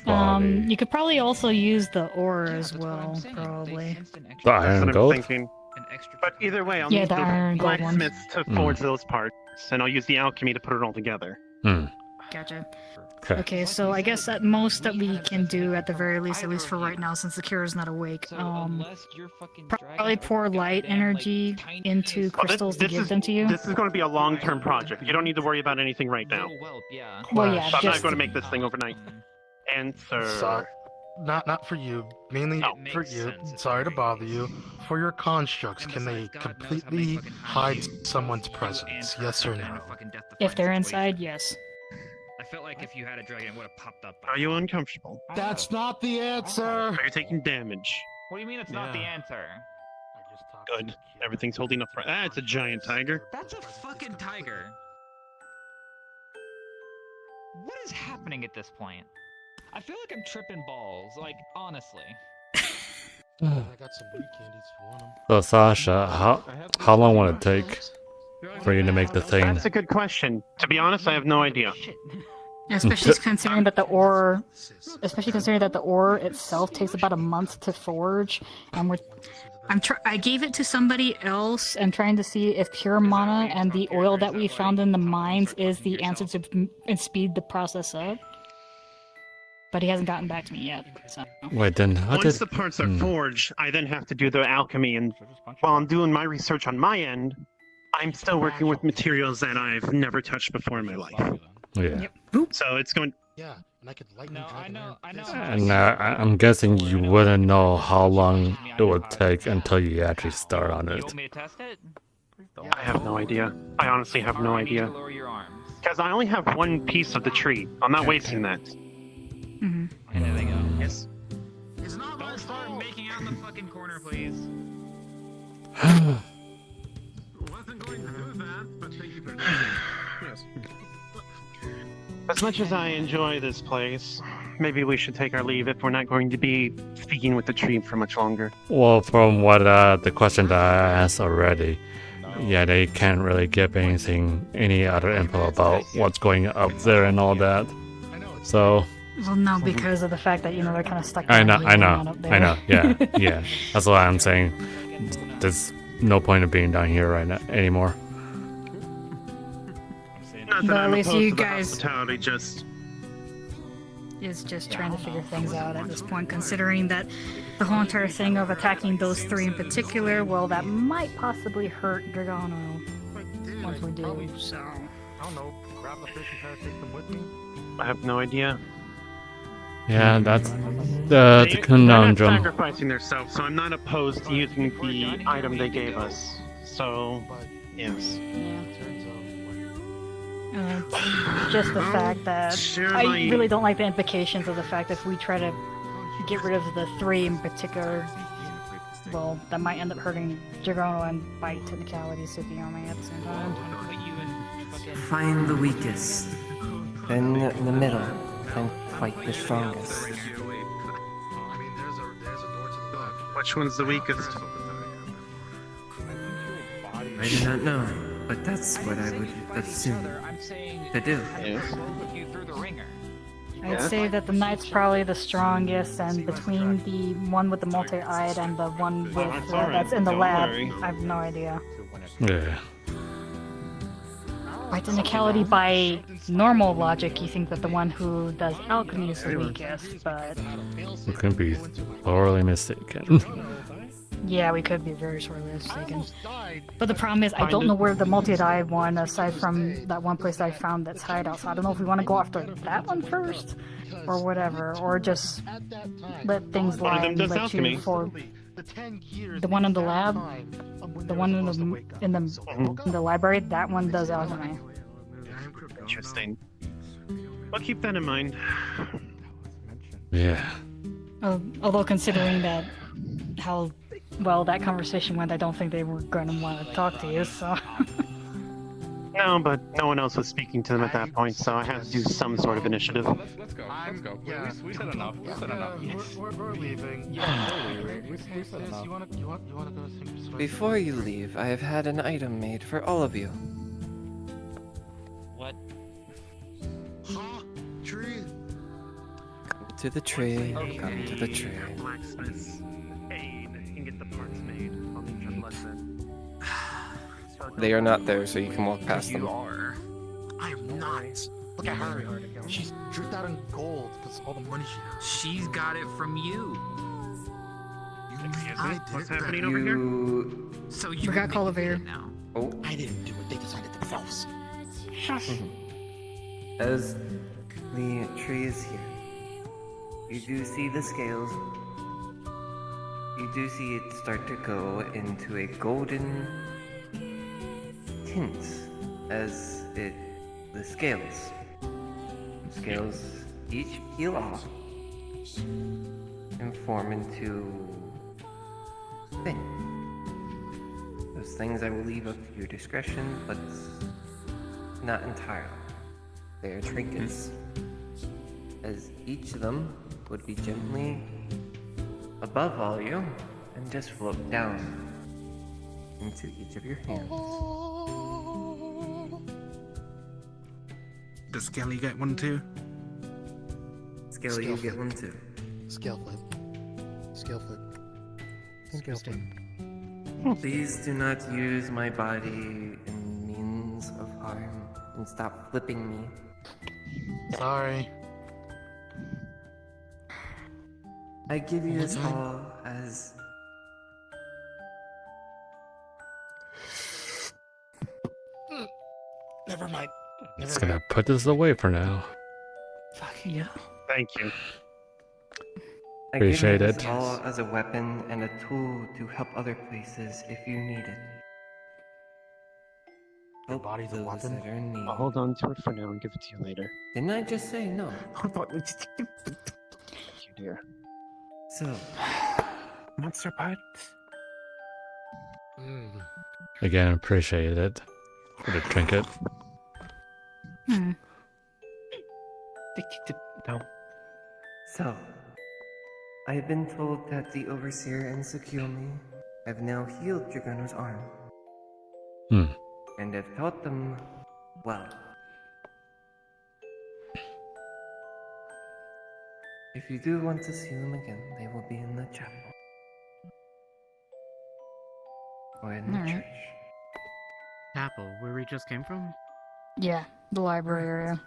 body. You could probably also use the ore as well, probably. The iron gold? But either way, I'll Yeah, need the iron the gold one. blacksmiths to forge those parts, and I'll use the alchemy to put it all together. Gotcha. Okay. Okay, so I guess at most that we can do, at the very least, at least for right now, since the cure is not awake, probably pour light energy into crystals to give them to you. This is going to be a long-term project. You don't need to worry about anything right now. Well, yeah, So I'm not just- going to make this thing overnight. Answer. So, not for you. Mainly for you. Sorry to bother you. For your constructs, can they completely hide someone's presence? Yes or no? If they're inside, yes. I felt like if you had a dragon, it would have popped up. Are you uncomfortable? That's not the answer. Are you taking damage? What do you mean it's not the answer? Good. Everything's holding up right. Ah, it's a giant tiger. That's a fucking tiger. What is happening at this point? I feel like I'm tripping balls. Like honestly. I got some weed candies if you want them. So Sasha, how long would it take for you to make the thing? That's a good question. To be honest, I have no idea. Especially considering that the ore itself takes about a month to forge, and I gave it to somebody else and trying to see if pure mana and the oil that we found in the mines is the answer to speed the process up. But he hasn't gotten back to me yet. So. Wait, then how Once did... the parts are forged, I then have to do the alchemy, and while I'm doing my research on my end, I'm still working with materials that I've never touched before in my life. Yeah. So it's going. Yeah, and I could lightning I know. And I'm guessing you wouldn't know how long it would take until you actually start on it. Want me to test it? I have no idea. I honestly have no idea. Lower your arms. Because I only have one piece of the tree. I'm not wasting that. There they go. Yes. Don't start making out in the fucking corner, please. As much as I enjoy this place, maybe we should take our leave if we're not going to be speaking with the tree for much longer. Well, from what the question that I asked already, yeah, they can't really give any other info about what's going up there and all that. So Well, no, because of the fact that they're kind of stuck. I know, yeah, yeah. yeah. That's what I'm saying. There's no point of being down here right now anymore. Not that But at I'm least opposed you to the guys- hospitality, just Is just trying to figure things out at this point, considering that the whole entire thing of attacking those three in particular, well, that might possibly hurt Dragano once we do, so... I don't know. Grab the fish and try to take them with me. I have no idea. Yeah, that's the They're not conundrum. sacrificing themselves, so I'm not opposed to using the item they gave us. So, yes. Just the fact that Sure, I like- really don't like the implications of the fact that if we try to get rid of the three in particular, well, that might end up hurting Dragano and by technicality Tsukiyomi at the same time. Find the weakest, then the middle, then fight the strongest. Which one's the weakest? I do not know, but that's what I would assume to do. I'd say that the knight's probably the strongest, and between the one with the multi-eyed and the one with that's in the Don't lab, worry. I have no idea. Yeah. By technicality, by normal logic, you think that the one who does alchemy is the weakest, but You can be thoroughly mistaken. yeah, we could be very sorely mistaken. But the problem is, I don't know where the multi-eyed one, aside from that one place I found that's hideout, so I don't know if we want to go after that one first, or whatever, or just let things One of lie them and does let alchemy. you for the one in the lab, the one in the library, that one does alchemy. Interesting. I'll keep that in mind. Yeah. Although considering that how well that conversation went, I don't think they were going to want to talk to you. So. No, but no one else was speaking to them at that point, so I had to do some sort of initiative. Let's go. Let's go. We said enough. We said enough. We're leaving. We said enough. You wanna go sing? Before you leave, I have had an item made for all of you. What? Tree. Come to the tree. Come to the tree. Blacksmith's aid and get the parts made. I'll need your blacksmith. They are not there, so you can walk past them. I am not. Look at her. She's dripped out in gold because all the money she has. She's got it from you. What's happening over here? So you Forgot Call of Air. now. Oh. I didn't do it. They decided themselves. As the tree is here, you do see the scales. You do see it start to go into a golden tint as the scales each peel off and form into things. Those things I will leave up to your discretion, but not entirely. They are trinkets, as each of them would be gently above all you and just float down into each of your hands. Does Skelly get one too? Skelly, you get one too. Scale flip. Scale flip. Scale flip. Please do not use my body in means of harm and stop flipping me. Sorry. I give you this all as Never mind. Just gonna put this away for now. Fucking yeah. Thank you. I give you Appreciate this it. all as a weapon and a tool to help other places if you need it. Your body's a those weapon? that are in need. I'll hold on to it for now and give it to you later. Didn't I just say no? Hold on. Thank you, dear. So, Monster parts? Again, appreciate it for the trinket. No. So, I have been told that the Overseer and Tsukiyomi have now healed Dragano's arm. And have taught them well. If you do want to see them again, they will be in the chapel. Or in the Alright. church. Chapel, where we just came from? Yeah, the library area.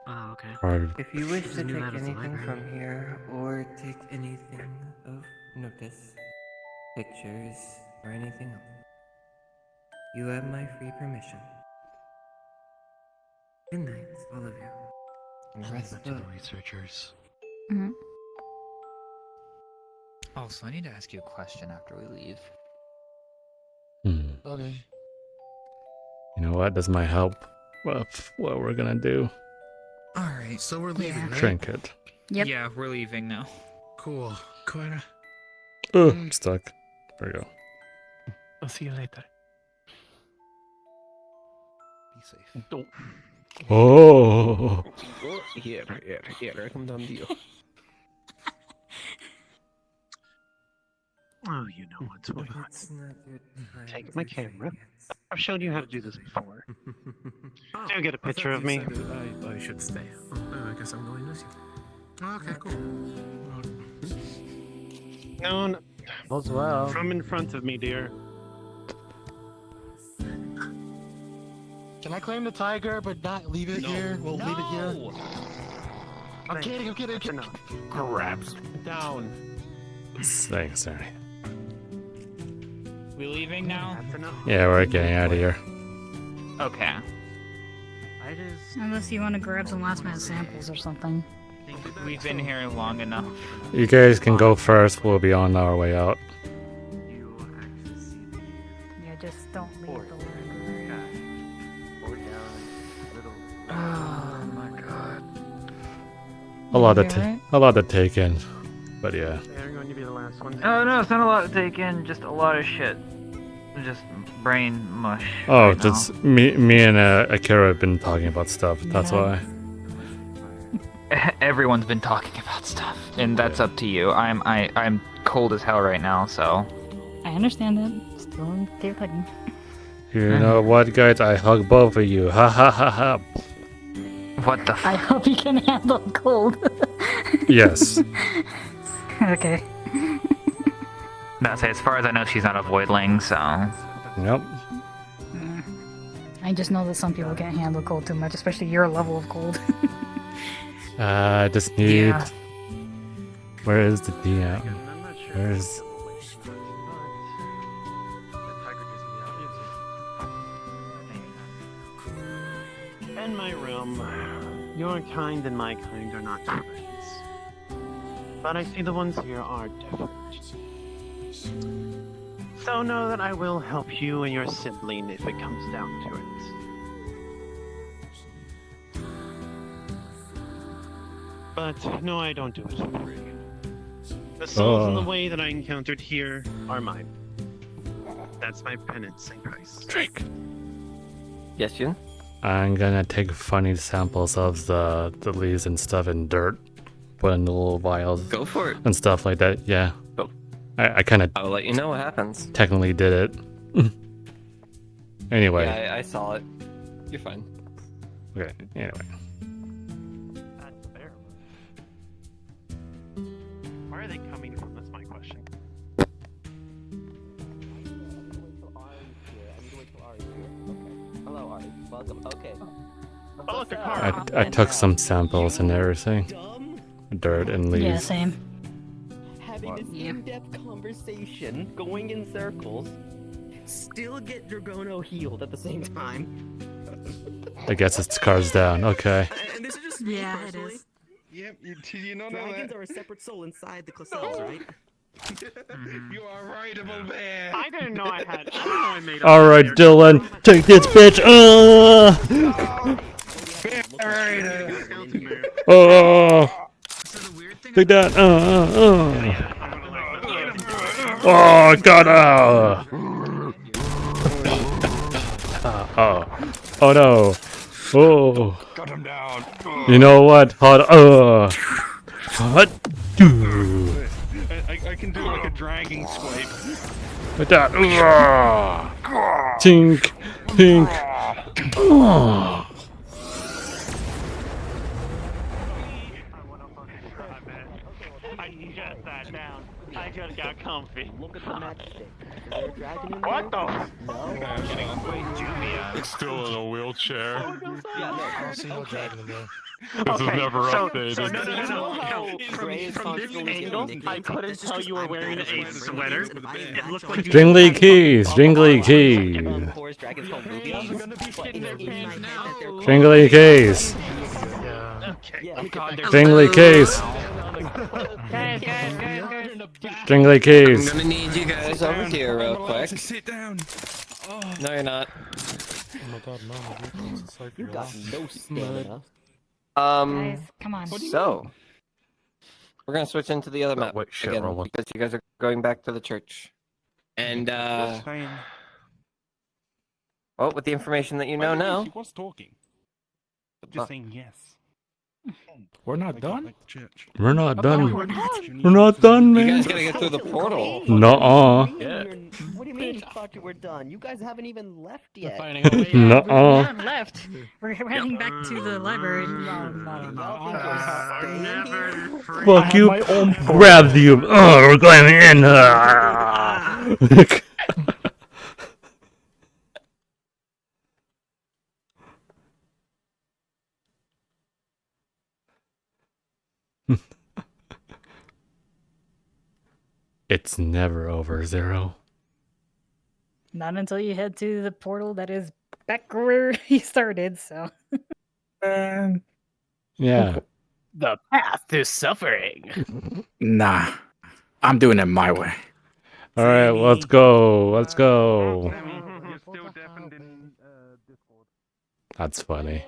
Oh, okay. If you wish to Just knew take that as a anything library. from here, or take anything of notice, pictures, or anything else, you have my free permission. Good night, all of you. And I'll leave rest that to the well. researchers. Mm-hmm. Also, I need to ask you a question after we leave. Okay. You know what? This might help with what we're gonna do. Alright. So we're leaving, right? Trinket. Yep. Yeah, we're leaving now. Cool. Cora. I'm stuck. There we go. I'll see you later. Be safe. Don't. Oh. Here, come down to you. Oh, you know what's going on. It's not your time Take my to camera. say yes. I've shown you how to do this before. Oh, Do get a picture of me. I should stay. I guess I'm going with you. Okay, cool. No, All's well. from in front of me, dear. Can I claim the tiger but not leave it here? We'll leave it here. I'm kidding. Grabs down. Thanks, Ernie. We leaving now? Yeah, we're getting out of here. Okay. Unless you want to grab some last minute samples or something. We've been here long enough. You guys can go first. We'll be on our way out. Yeah, just don't leave the library. Or down a little Oh my god. A lot Okay, to take in, but yeah. They're going to be the last one. Oh no, it's not a lot to take in, just a lot of shit. Just brain mush. Oh, right just me and Akira have been talking about stuff. That's why. now. Everyone's been talking about stuff, and that's up to you. I'm cold as hell right now, so. I understand that. Still clear cutting. You know what, guys? I hug both of you. Ha ha ha ha. What the? I hope you can handle cold. Yes. Okay. No, say as far as I know, she's not a voidling, so. Yep. I just know that some people can't handle cold too much, especially your level of cold. I just need. Yeah. Where is the DM? Where's? In my realm, your kind and my kind are not friends. But I see the ones here are different. So know that I will help you and your sibling if it comes down to it. But no, I don't do it for free. The souls in the way that I encountered here are mine. That's my penance and price. Drake. Yes, Jun? I'm gonna take funny samples of the leaves and stuff and dirt, put in the little vials. Go for it. And stuff like that. Yeah. Go. I kind of. I'll let you know what happens. Technically did it. Anyway. Yeah, I saw it. You're fine. Okay. Anyway. That's fair. Where are they coming from? That's my question. Hello, Ari. Welcome. Okay. Oh, look, a car. I took some samples and everything. Dirt and leaves. Yeah, same. Having this in-depth conversation, going in circles, still get Dragono healed at the same time. I guess it's cars down. Okay. And this is just Yeah, it is. Yep, you know Dragons that. are a separate soul inside the cells, right? You are right about that. I didn't know I had. I didn't know I made. All right, Dylan, take this bitch. Take that. Oh, God. Oh no. Oh. Cut him down. You know what? Hold. What? I can do like a dragging swipe. Like that. Tink. Tink. I just sat down. I just got comfy. Look at the matchstick. Is there a dragon in there? What the? It's still in a wheelchair. Yeah, no. I don't see no dragon in there. This is never updated. So no. From this angle, I couldn't tell you were wearing a sweater. It looked like you. Jingly keys. Jingly keys. Jingly keys. Jingly keys. Jingly keys. I'm gonna need you guys over here real quick. Sit down. Oh. No, you're not. Oh my God, no. You got no stamina. Guys, come on. So, we're gonna switch into the other map shit again rolling. because you guys are going back to the church. And well, with the information that you know now, He was talking. Just saying yes. We're not done? Like the church. We're not done. We're not. We're not done, you man. guys gotta get through the portal. Nuh-uh. What do you mean you thought you were done? You guys haven't even left yet. We Nuh-uh. haven't left. We're heading back to the library. Fuck you. Grab you. Oh, we're going in. It's never over, Zero. Not until you head to the portal that is back where you started, so. Yeah. The path to suffering. Nah, I'm doing it my way. All right, let's go. Let's go. That's funny.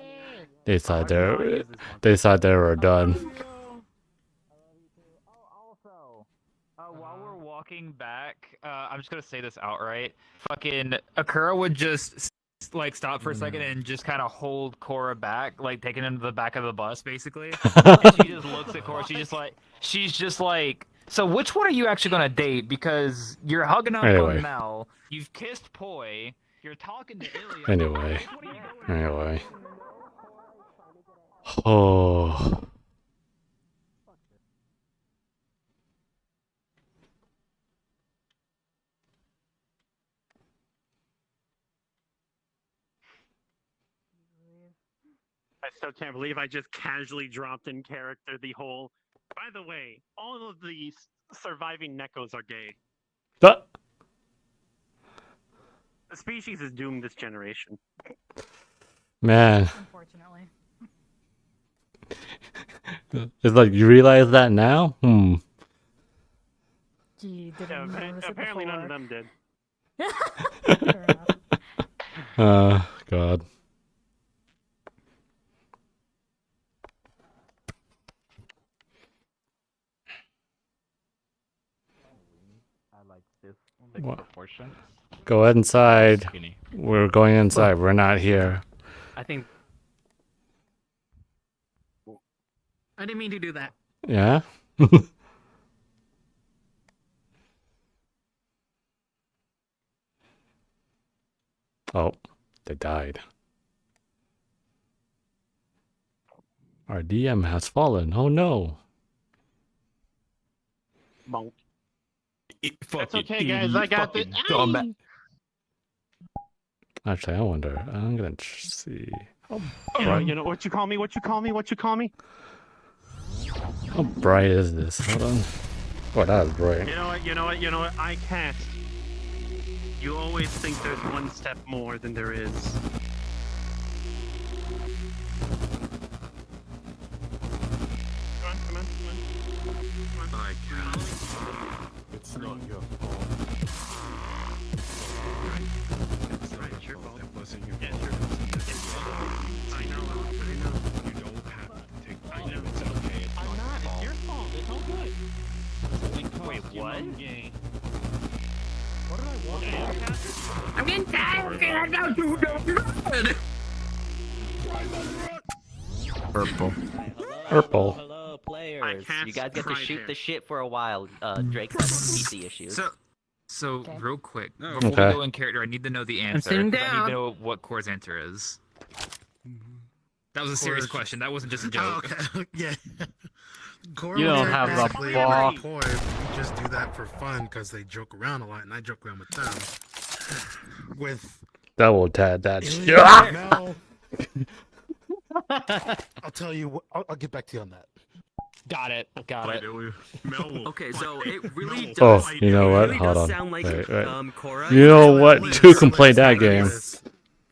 They thought they were done. While we're walking back, I'm just gonna say this outright. Fucking Akira would just like stop for a second and just kind of hold Korra back, like taking him to the back of the bus, basically. And she just looks at Korra. She's just like, so which one are you actually gonna date? Because you're hugging up Anyway. on Mel, you've kissed Poi, you're talking to Ilya. Anyway. Oh. I still can't believe I just casually dropped in character the whole. By the way, all of the surviving Nekos are gay. The species is doomed this generation. Man. Unfortunately. It's like, you realize that now? Gee, didn't notice it Apparently none of before. them did. Fair enough. God. I like this. What? Proportion. Go inside. Skinny. We're going inside. We're not here. I think. I didn't mean to do that. Yeah? Oh, they died. Our DM has fallen. Oh no. Bonk. That's okay, guys. I got this. Actually, I wonder. I'm gonna see. You know what you call me? What you call me? What you call me? How bright is this? Hold on. Oh, that was bright. You know what? You know what? You know what? I can't. You always think there's one step more than there is. Come on. I can't. It's not your fault. It's right, your fault. It wasn't your Yeah, fault. I know. You don't have to take I know. It's okay. It's I'm not. It's your fault. It's all good. Wait, what? What did I want? I'm getting tired. No, you don't. Purple. Purple. Hello, players. can't You guys get to hide shoot here. the shit for a while. Drake's having PC issues. So real quick, No. before Okay. we go in character, I need to know the answer. sitting 'Cause I need down. to know what Core's answer is. That was a serious Core's- question. That wasn't just a joke. Okay, yeah. Cora You don't was have the basically ball. Boy, we just do that for fun because they joke around a lot, and I joke around with them. With Double tap that. Mel, I'll tell you. I'll get back to you on that. Got it. Okay, so it really Oh, does. you know it what? really Hold does on. sound like Wait. Korra You know is what? Two can play that game.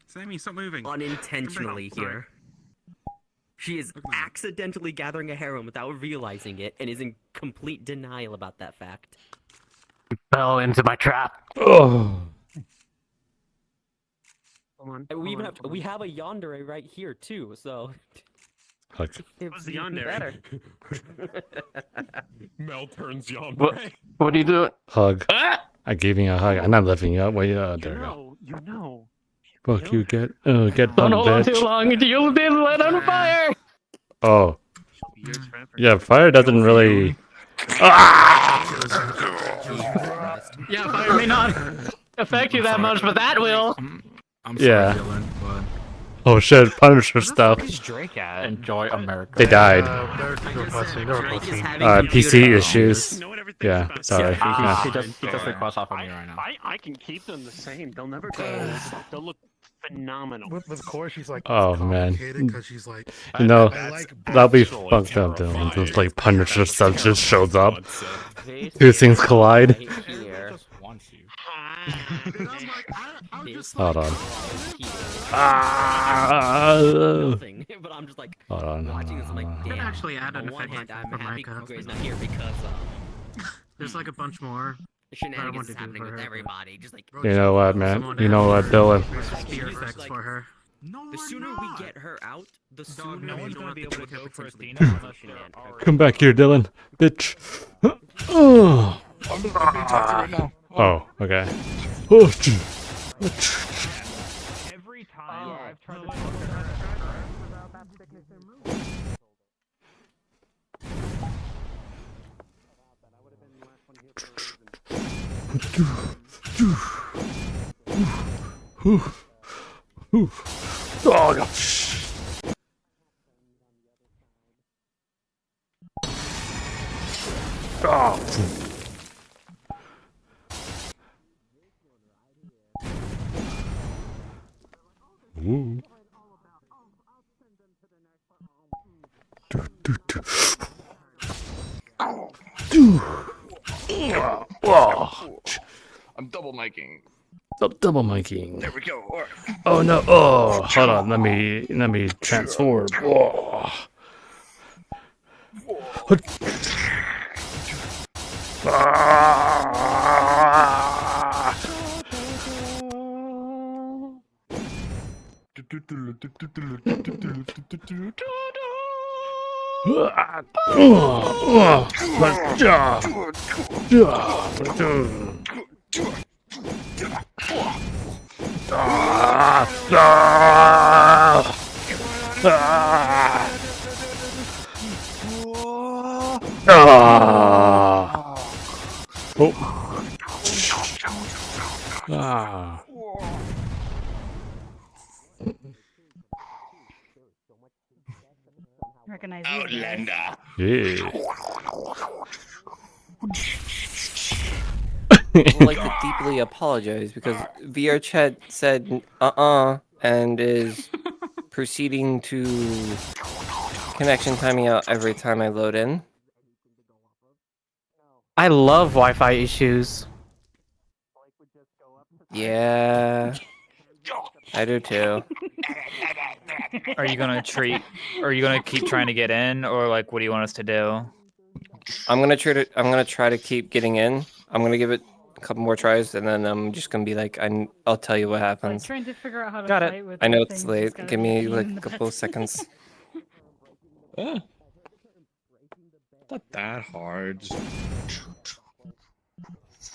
Sammy, stop moving. unintentionally here. She is accidentally gathering a harem without realizing it and is in complete denial about that fact. Fell into my trap. Oh. And we have a yandere right here too, so Look. What's the even yandere? better. Mel turns yandere. What are you doing? Hug. I gave you a hug. I'm not lifting you up. Wait, there you go. You know. Fuck you, get Don't bumped, hold on too bitch. long. You'll be lit on fire. Oh. Yeah, fire doesn't really. Yeah, fire may not affect you that much, but that will. I'm sorry, Yeah. Dylan, but Oh shit, Punisher stuff. Where's Drake at? Enjoy America. They died. Drake is PC issues. You know what everything Yeah, is about sorry. Sam? Yeah. He just requests off of me right now. I can keep them the same. They'll never go. They'll look phenomenal. With Cora, she's like, Oh man. because she's like, You know, I like that'll be actually fucked up though. When terrifying. this like Punisher stuff just shows up. This Two things collide. right here. Wants you. Hold on. Nothing, but I'm just like Hold on. watching this. I'm like, Could damn. actually add an On one effect hand, I'm for happy Micah. Gray's not here because There's like a bunch more. the shenanigans want is to do happening for with her, everybody. Just like You know what, man? Someone You know what, has Dylan? speed effects for her. The sooner we get her out, the sooner no one's we gonna want be the able to Twitter go for potentially Athena does unless they're shit. already- Come back here, Dylan. Bitch. Oh. I'm being talked to right now. Oh, okay. Oh, Every time I've tried to talk to her without that signature move. Oh, gosh. Oh. Ooh. Oh. I'm double miking. Double miking. There we go. All right. Oh no! Oh, hold on. Let me transform. Whoa. Oh. Ah. Recognize Outlander. Yeah. I would like to deeply apologize because VRChat said and is proceeding to connection timing out every time I load in. I love Wi-Fi issues. Yeah, I do too. Are you gonna keep trying to get in, or like, what do you want us to do? I'm gonna try to keep getting in. I'm gonna give it a couple more tries, and then I'm just gonna be like, I'll tell you what Like happens. trying to figure out how to Got it. fight with I know the it's things late. just gotta Give be me pain like in a the couple butt. seconds. Not that hard.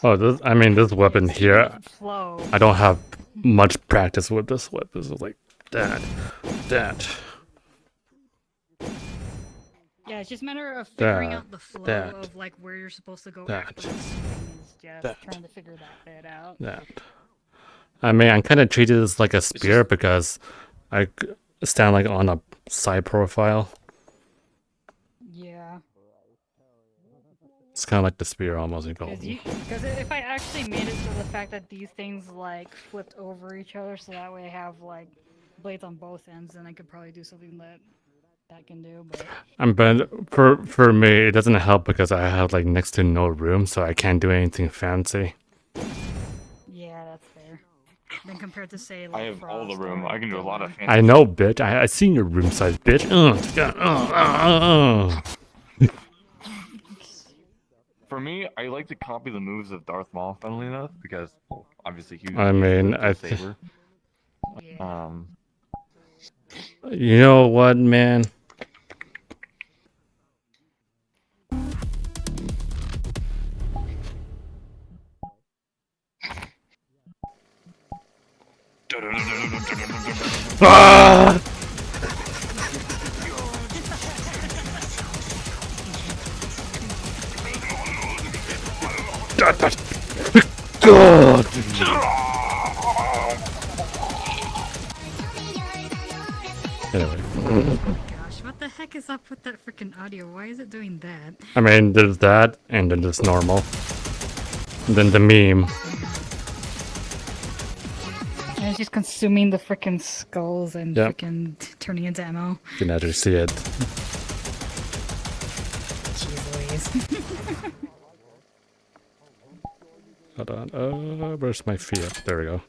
Oh, this weapon here, flow. I don't have much practice with this weapon. This is like that. Yeah, it's just a matter of figuring That, out the flow that, of like where you're supposed to go that, after the swing is just that, trying to figure that bit out. That. I mean, I kind of treat it as like a spear because I stand like on a side profile. Yeah. It's kind of like the spear almost. You go. Because if I actually made it so the fact that these things like flipped over each other, so that way I have like blades on both ends, then I could probably do something that can do. But For me, it doesn't help because I have like next to no room, so I can't do anything fancy. Yeah, that's fair. Then compared to say, I like, have all the room. I can do a lot of fancy I know, bitch. I seen your room size, bitch. For me, I like to copy the moves of Darth Maul, funnily enough, because well, obviously he. I mean, uses I the saber. You know what, man? Ah! God! Anyway. Gosh, what the heck is up with that freaking audio? Why is it doing that? I mean, there's that, and then there's normal. And then the meme. And it's just consuming the freaking skulls and Yep. freaking turning into ammo. You can actually see it. Jeez Louise. Hold on. Where's my feet? There we go.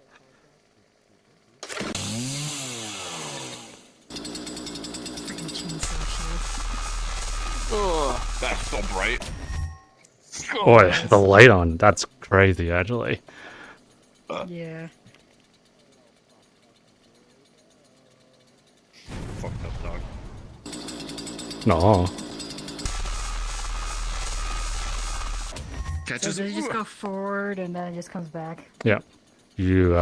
Oh, that's so bright. Boy, the light on. That's crazy, actually. Yeah. fucked up, dog. No. So does it just go forward and then it just comes back? Yeah. You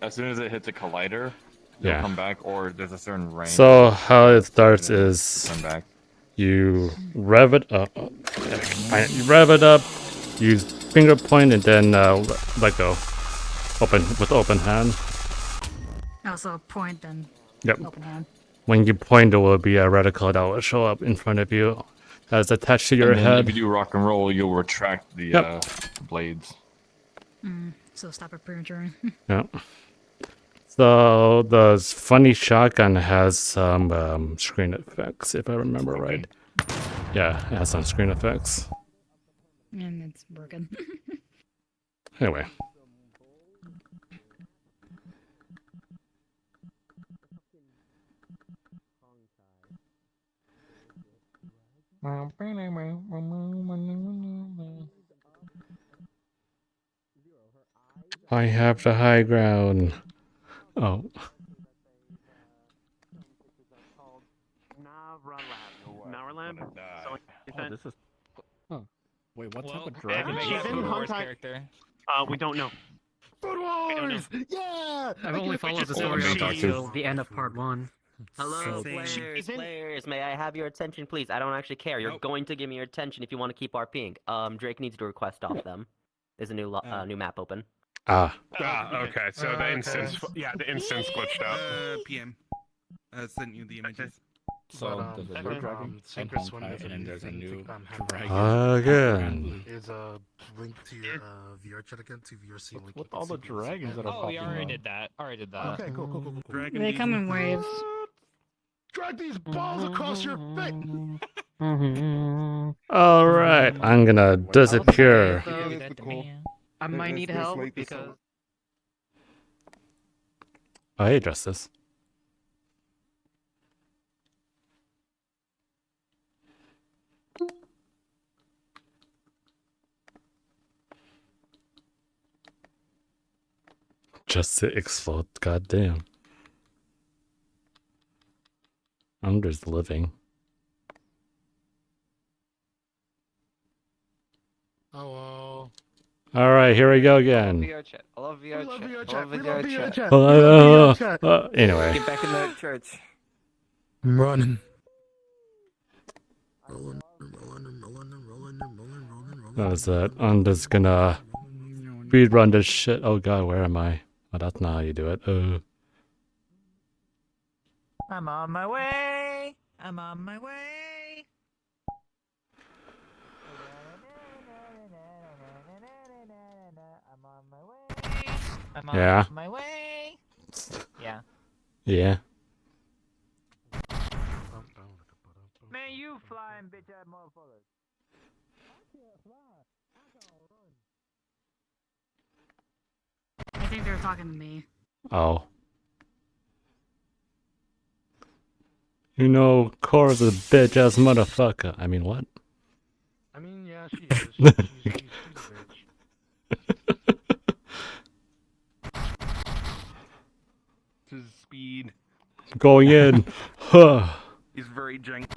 As soon as it hits a collider, Yeah. it'll come back, or there's a certain range. So how it starts is Come back. you rev it up. You rev it up. Use finger point and then let go. Open with open hand. Also point then Yep. open hand. When you point, there will be a reticle that will show up in front of you. That's attached to your And then head. if you do rock and roll, you'll retract the Yep. blades. So stop it premature. Yeah. So the funny shotgun has some screen effects, if I remember right. Yeah, it has some screen effects. And it's broken. Anyway. I have the high ground. Oh. Oh, this is. Huh. Wait, what type of She's dragon? in contact. We don't know. Yeah! I've only followed the Oh, story okay. up until the end of part 1. Hello, She's in- players. May I have your attention, please? I don't actually care. You're going to give me your attention if you want to keep RPing. Drake needs to request off them. There's a new map open. Ah. Okay. So the instance, the instance glitched out. PM. Sent you the images. So there's a new dragon and Secret Swim contact, and then there's a new dragon. Again. Is a link to your VRChat again to VRC link. With all the dragons that are Oh, we popping already up. did that. Already did that. Okay, cool. Dragon They come in waves. Drag these balls across your face. Alright, I'm gonna disappear. I might need help because Oh, hey, Justice. Just to explode, goddamn. I'm just living. Hello. Alright, here we go again. VRChat. I love VRChat. I love We love VRChat. VRChat. Anyway. Get back in that church. I'm running. That's it. I'm just gonna speed run this shit. Oh god, where am I? Oh, that's not how you do it. I'm on my way. I'm on my way. I'm on Yeah. my way. Yeah. Yeah. Man, you flying bitch ass motherfuckers. I think they're talking to me. Oh. You know, Cora's a bitch ass motherfucker. I mean, what? I mean, yeah, she is. She's a bitch. His speed. Going in. Huh. He's very janky.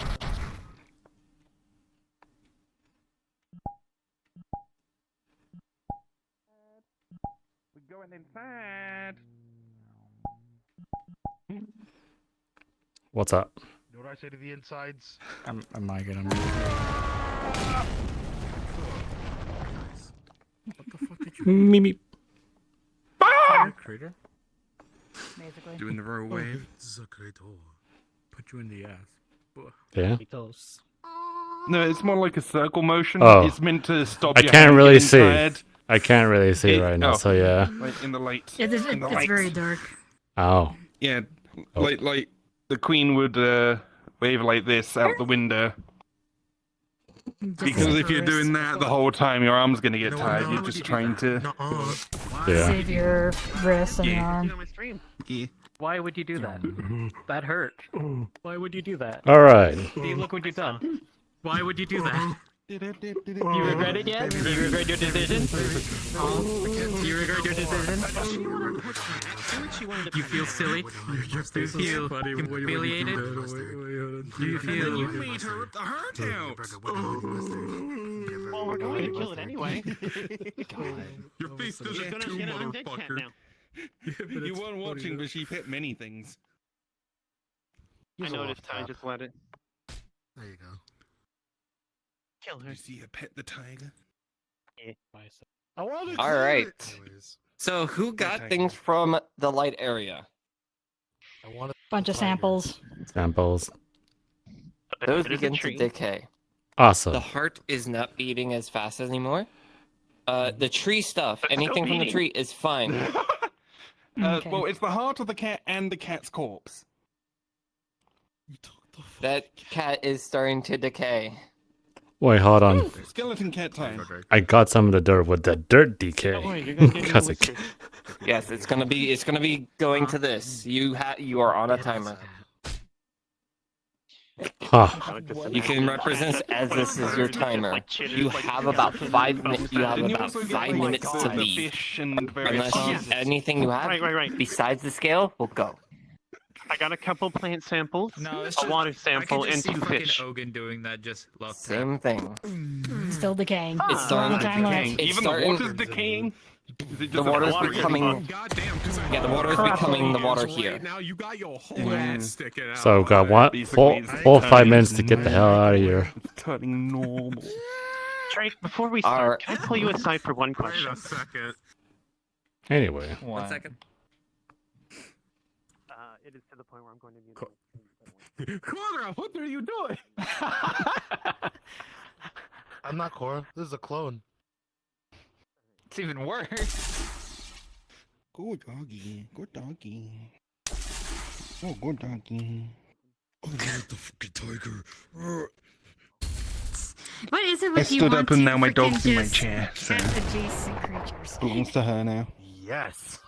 We're going inside. What's up? You know what I say to the insides? Am I gonna move? What the fuck did you Mimi. Crater? Basically. Doing the row wave. Put you in the ass. Yeah. No, it's more like a circle motion. Oh. It's meant to stop I your can't hand really getting see. tired. I can't really see right now, so yeah. Like in the light. It is, in the it's light. very dark. Oh. Yeah, Oh. like the queen would wave like this out the window. Because if you're doing that the whole time, your arm's gonna get tired. You're just trying to. Yeah. Save your wrist and your Yeah. arm. Yeah. Why would you do that? That hurt. Why would you do that? Alright. See, look what you've done. Why would you do that? You regret it yet? You regret your decision? You regret your decision? You feel silly? You feel humiliated? Do you feel... You made her rip the heart out. Well, we're going to kill it anyway. Your face does it too, motherfucker. You weren't watching, but she hit many things. I noticed. I just let it. There you go. Kill her. You see her pet the tiger? Yeah. I want to. All right. So who got things from the light area? I want a bunch of samples. Samples. Those begin to decay. Awesome. The heart is not beating as fast anymore. The tree stuff, anything from the tree is fine. Okay. Well, it's the heart of the cat and the cat's corpse. That cat is starting to decay. Wait, hold on. Skeleton cat time. I got some of the dirt. Would the dirt decay? Because it... Yes, it's gonna be going to this. You are on a timer. Huh. You can represent as this is your timer. You have about 5 minutes. You have about 5 minutes to leave. Unless anything you have besides the scale will go. I got a couple plant samples, No, it's a just, water I sample, can and just see 2 fucking fish. Ogun doing that. Just love Same thing. Still decaying. It's starting to Timeless. decay. It's Even the starting. water's decaying. The water's becoming. Yeah, the water is becoming the water here. Now you got your whole ass sticking out. So got what? Full 5 minutes to get the hell out of here. It's turning normal. Drake, before we start, can I pull you aside for one question? Wait a second. Anyway. 1 second. It is to the point where I'm going to need. Cora, what are you doing? I'm not Cora. This is a clone. It's even worse. Good doggy. Good doggy. Oh, good doggy. Oh, the fucking tiger. What is it I with you stood want up and to now my freaking dog's in my just chair. So cat adjacent creatures? belongs to her now. Yes.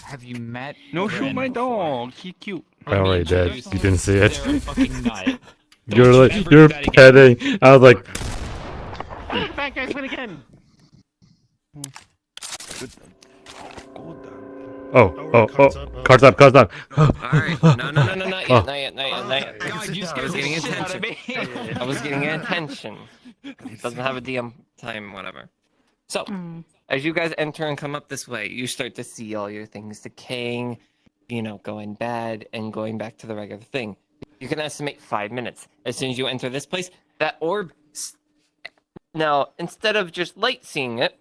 Have you met? No, shoot Ren my before? dog. He's cute. I already did. You didn't see it. They're a fucking nut. You're Don't like, you ever you're do that again. petting. I was like, Bad guys win again. oh, cards up. Alright, no, not yet. God, you I scared was the getting shit out of attention. me. I was getting attention. Doesn't have a DM time, whatever. So, as you guys enter and come up this way, you start to see all your things decaying, going bad and going back to the regular thing. You can estimate 5 minutes. As soon as you enter this place, that orb... Now, instead of just light seeing it,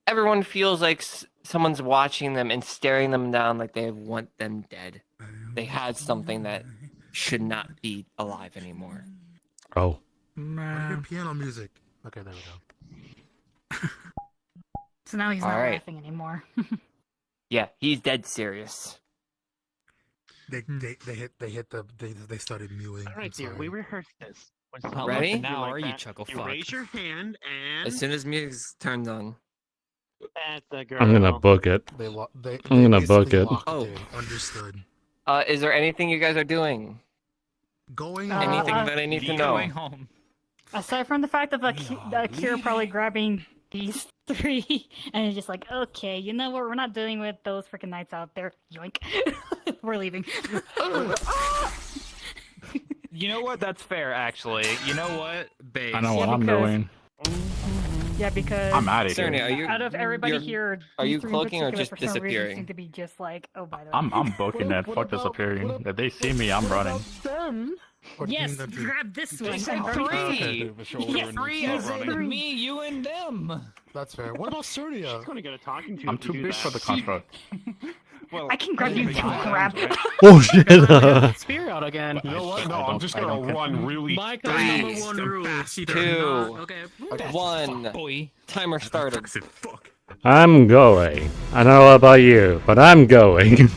everyone feels like someone's watching them and staring them down like they want them dead. They had something that should not be alive anymore. oh. I hear piano music. Okay, there we go. So now he's not Alright. laughing anymore. Yeah, he's dead serious. They started mewing. All right, dear, we rehearsed this. When Not someone ready? looks at Now like are you, that, chuckle you fuck? raise your hand and As soon as music's turned on. that's a girl. I'm gonna book it. I'm gonna book it. Oh. Understood. Is there anything you guys are doing? Going Anything home. that I need to know? Going home. Aside from the fact of Akira probably grabbing these 3, and it's just like, okay, you know what? We're not dealing with those freaking knights out there. Yoink. We're leaving. You know what? That's fair, actually. You know what, babe? I know what Yeah, I'm because- doing. Yeah, because I'm outta here. Cerny, are you, out of everybody you're- here, are these you 3 in cloaking or particular, just for some reason, disappearing? seem to be just like, oh, by the way. I'm booking that. Fuck disappearing. If they see me, I'm running. Yes, grab this one. said I'm 3. very- Yes, 3 is me, you, and them. That's fair. What about Surya? She's gonna get a talking to. I'm too big for the construct. Well, I can grab you too, grab. Oh shit. Spear out again. You know what? No, I'm just gonna run really My fast number 1 and rule. faster. He does 2, not- Okay. 1. Boy. Timer started. Fuck. I'm going. I don't know about you, but I'm going.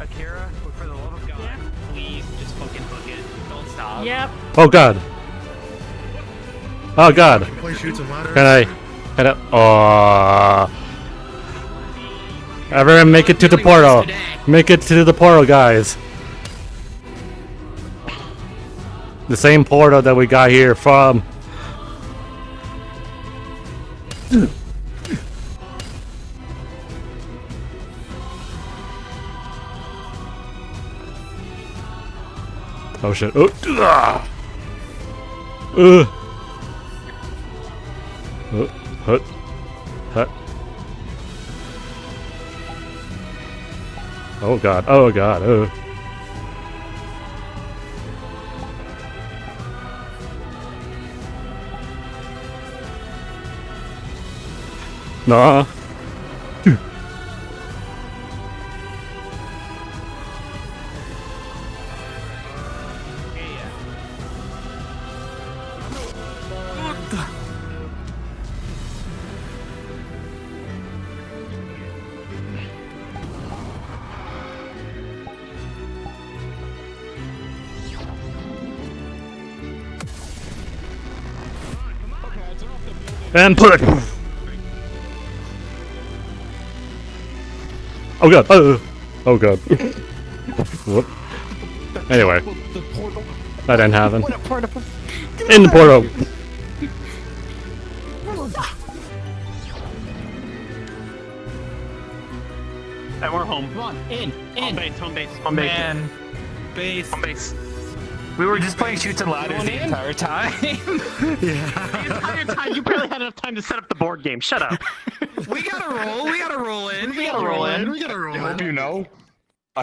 Akira, for the love of God, please just fucking book it. Don't stop. Yep. Oh god. Oh god. Play shoots and ladders. Can I? Oh. Everyone, make it to the portal. Make it to the portal, guys. The same portal that we got here from. Oh shit. Oh. Hut. Hut. Oh god. Oh god. Oh. Nah. And put. Oh god. Oh god. Whoop. Anyway. That didn't happen. In the portal. And we're home. Come on, in. Home base, home base, home base. Man, Base. Home base. we were just playing shoots and ladders the entire time. The entire time, you barely had enough time to set up the board game. Shut up. We gotta roll. We gotta roll in. We gotta roll in. We gotta roll I in.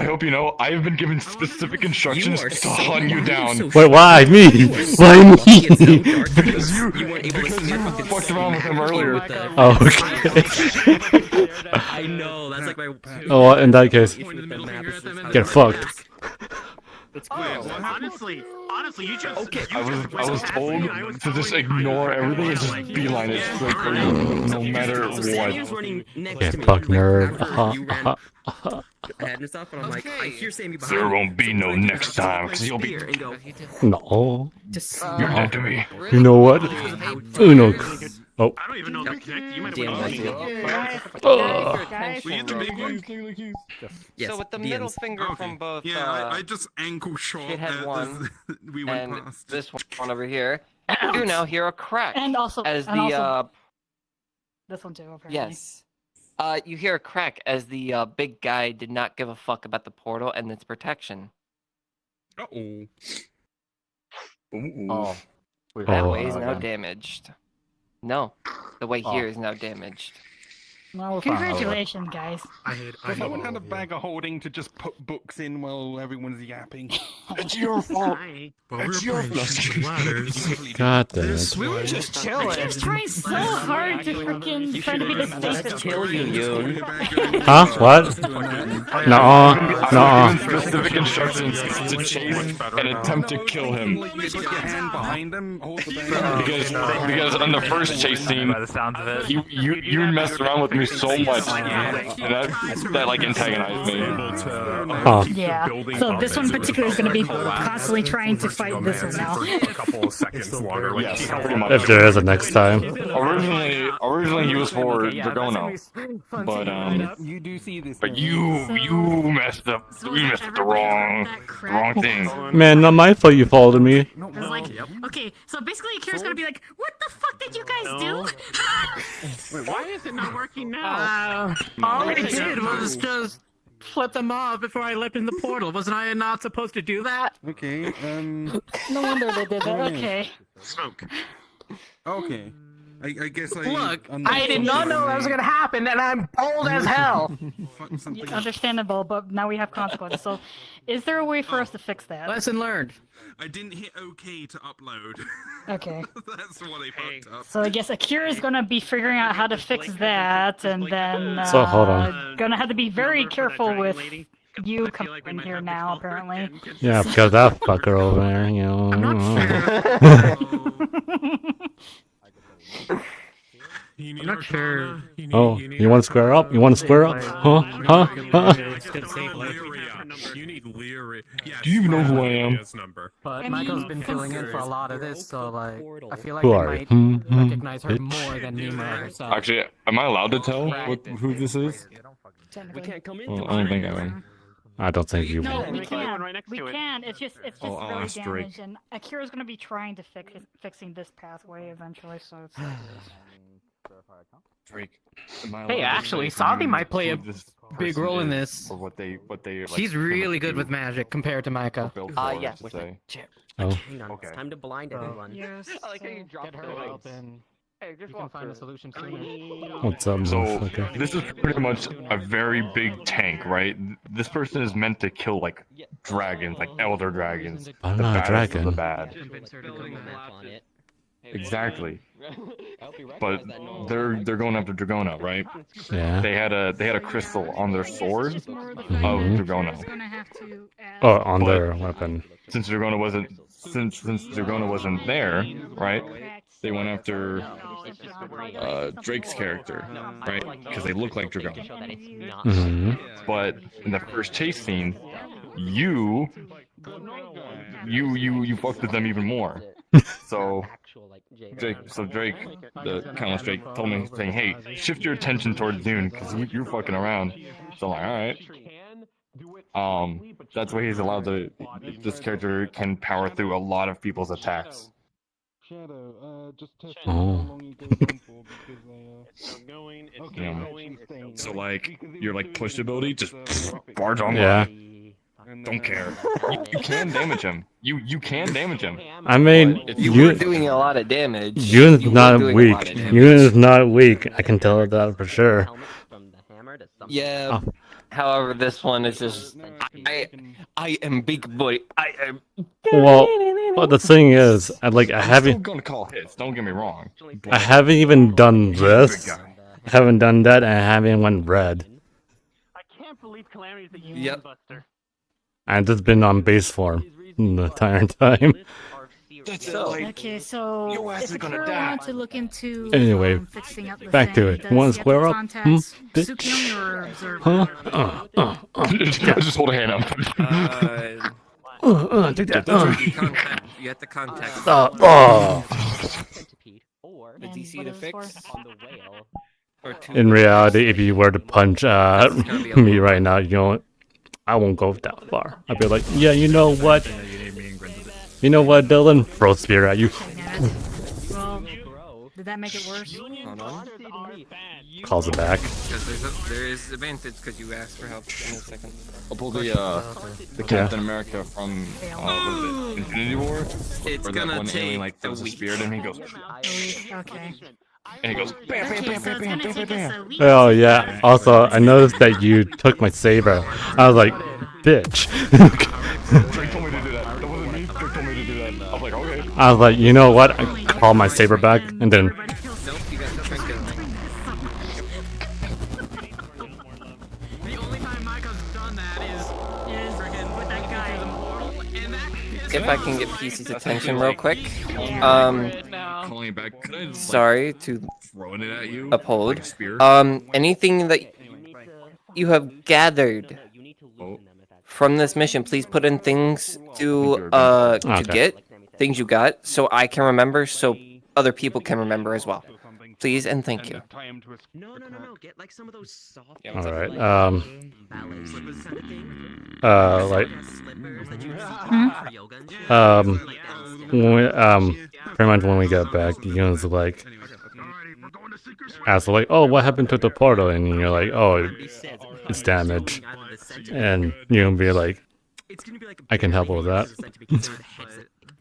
hope you know, I have been given specific instructions to hunt you down. Wait, why me? Why me? Because you fucked around with him earlier. Oh, okay. I know, that's like my. Oh, well, in that case, get fucked. Honestly, you just. Okay. I was told to just ignore everything and just beeline it straight for you, no matter what. Get fucked, nerd. Ahead and stuff, and I'm like, I hear Sammy behind There me. won't be no next time, because you'll be. And go, No. You're dead to me. You know what? Uno. Oh. I don't even know if they're connected. You might Damn, have Guys, We get the big one. Yes, so with the middle finger from both Yeah, I just ankle shot shithead one we went and past. this one over here, you now hear a crack. And also, as and the also this one too. Apparently. yes, you hear a crack as the big guy did not give a fuck about the portal and its protection. Uh-oh. Oh, that way is now damaged. No, the way here is now damaged. Well, congratulations, guys. Does someone have a bag of holding to just put books in while everyone's yapping? It's your fault. It's your fault. God damn it. We were just chilling. I was trying so hard to freaking try to be the safest. Kill you, Yoon. Huh? What? Nuh-uh. Nuh-uh. Specific instructions to chase and attempt to kill him. Put your hand behind him, hold the bag. Because on the first chase scene, By the sounds of it. you messed around with me so much, and that like antagonized me. Huh. Yeah. So this one in particular is going to be constantly trying to fight this one now. A couple of seconds longer. Yes, pretty much. If there is a next time. Originally he was for Dragono, but You do see this. but you messed up. You messed up the wrong thing. Man, not my fault you followed me. I was like, okay, so basically Kira's gonna be like, what the fuck did you guys do? Wait, why is it not working now? All I did was just flip them off before I leapt in the portal. Wasn't I not supposed to do that? Okay, No wonder they did that. Okay. Smoke. okay. I guess I... Look, I did not know that was gonna happen, and I'm bold as hell. Fuck something. Understandable, but now we have consequences. So, is there a way for us to fix that? Lesson learned. I didn't hit OK to upload. Okay. That's what I fucked up. So I guess Akira's gonna be figuring out how to fix that, and then So, hold on. gonna have to be very careful with you coming in here now, apparently. Yeah, because that fucker over there, you know. I'm not sure. Oh, you want to square up? You want to square up? Huh? Huh? Huh? You need Leary. Do you even know who I am? But Michael's been filling in for a lot of this, so like, I feel like Who I are might you? recognize her more than Nima herself. Actually, am I allowed to tell who this is? technically. We can't come in. Well, I don't think I can. I don't think you No, will. we Right can. next We to it. can. It's just I'll very ask Drake. damaged, and Akira's gonna be trying to fixing this pathway eventually. So it's like Drake. am I allowed Hey, to actually, say to Savi you might play a who this big person role in is, this. Or what they like, She's pretty really much good do with magic compared to Micah. or built Ah, for, I yeah. should Wait, say. Oh. Hang on. Okay. It's time to blind everyone. yes. I like how you dropped Get the her legs. out, and Hey, just you can walk find a through. solution sooner. What's up, So motherfucker? this is pretty much a very big tank, right? This person is meant to kill like dragons, like elder dragons, I'm the not a baddest of the dragon. bad. Exactly. But they're going after Dragono, right? Yeah. They had a crystal on their sword of Mhm. Dragono. Gonna have to add... Oh, on But their weapon. since Dragono wasn't there, right? They went after Drake's character, right? Because they look like Dragono. Mhm. But in the first chase scene, you fucked with them even more. So Drake, the Countless Drake, told me saying, "Hey, shift your attention towards Dune because you're fucking around." So I'm like, all right. That's why he's allowed to. This character can power through a lot of people's attacks. Oh. So like your like push ability, just barge on Yeah. by. Don't care. You can damage him. You can damage him. I mean, You were doing a lot of damage. Yun's You were not doing a weak. lot of damage. Yun's not weak. I can tell that for sure. Yeah. Oh. However, this one is just I am big boy. I am. Well, the thing is, I I'm still haven't. gonna call hits. Don't get me wrong. I haven't even done this. I haven't done that, and I haven't went red. Yep. I've just been on base form the entire time. Okay, so if Akira wanted to look into Anyway, fixing up the back to thing, it. does Want he to have square up? contact Bitch? Tsukiyomi or observe Huh? her? Just hold a hand up. Take that. You have to contact. Oh. The DC to fix. In reality, if you were to punch me right now, you know, I won't go that far. I'd be like, yeah, you know what? You know what, Dylan? Throw a spear at you. Well, did that make it worse? Hold on. Calls it back. Because there is advantage because you asked for help in a second. I'll pull the Captain America from what is it, Infinity War? It's Where gonna that one take alien like a throws a week. spear at him, he goes, Okay. and he goes, bam, bam, bam, bam, bam, bam, bam, bam. Oh yeah. Also, I noticed that you took my saber. I was like, bitch. Drake told me to do that. That wasn't me. Drake told me to do that. I was like, okay. I was like, you know what? I call my saber back, and then Nope, you got trinkets. The only time Micah's done that is freaking with that guy in the portal, and that. If I can get PC's attention real quick. Calling it back. Could I just, Sorry to throwing it at you? uphold. Like a spear? Anything that you have gathered from this mission, please put in things to Okay. get, things you got, so I can remember, so other people can remember as well. Please and thank you. No. Get like some of those soft. all right. Ballet slippers kind of thing. Like, Slippers that you use for yoga and shit. when we, pretty much when we get back, Yun's like, ask like, oh, what happened to the portal? And you're like, oh, it's damaged. And you'll be like, I can help with that.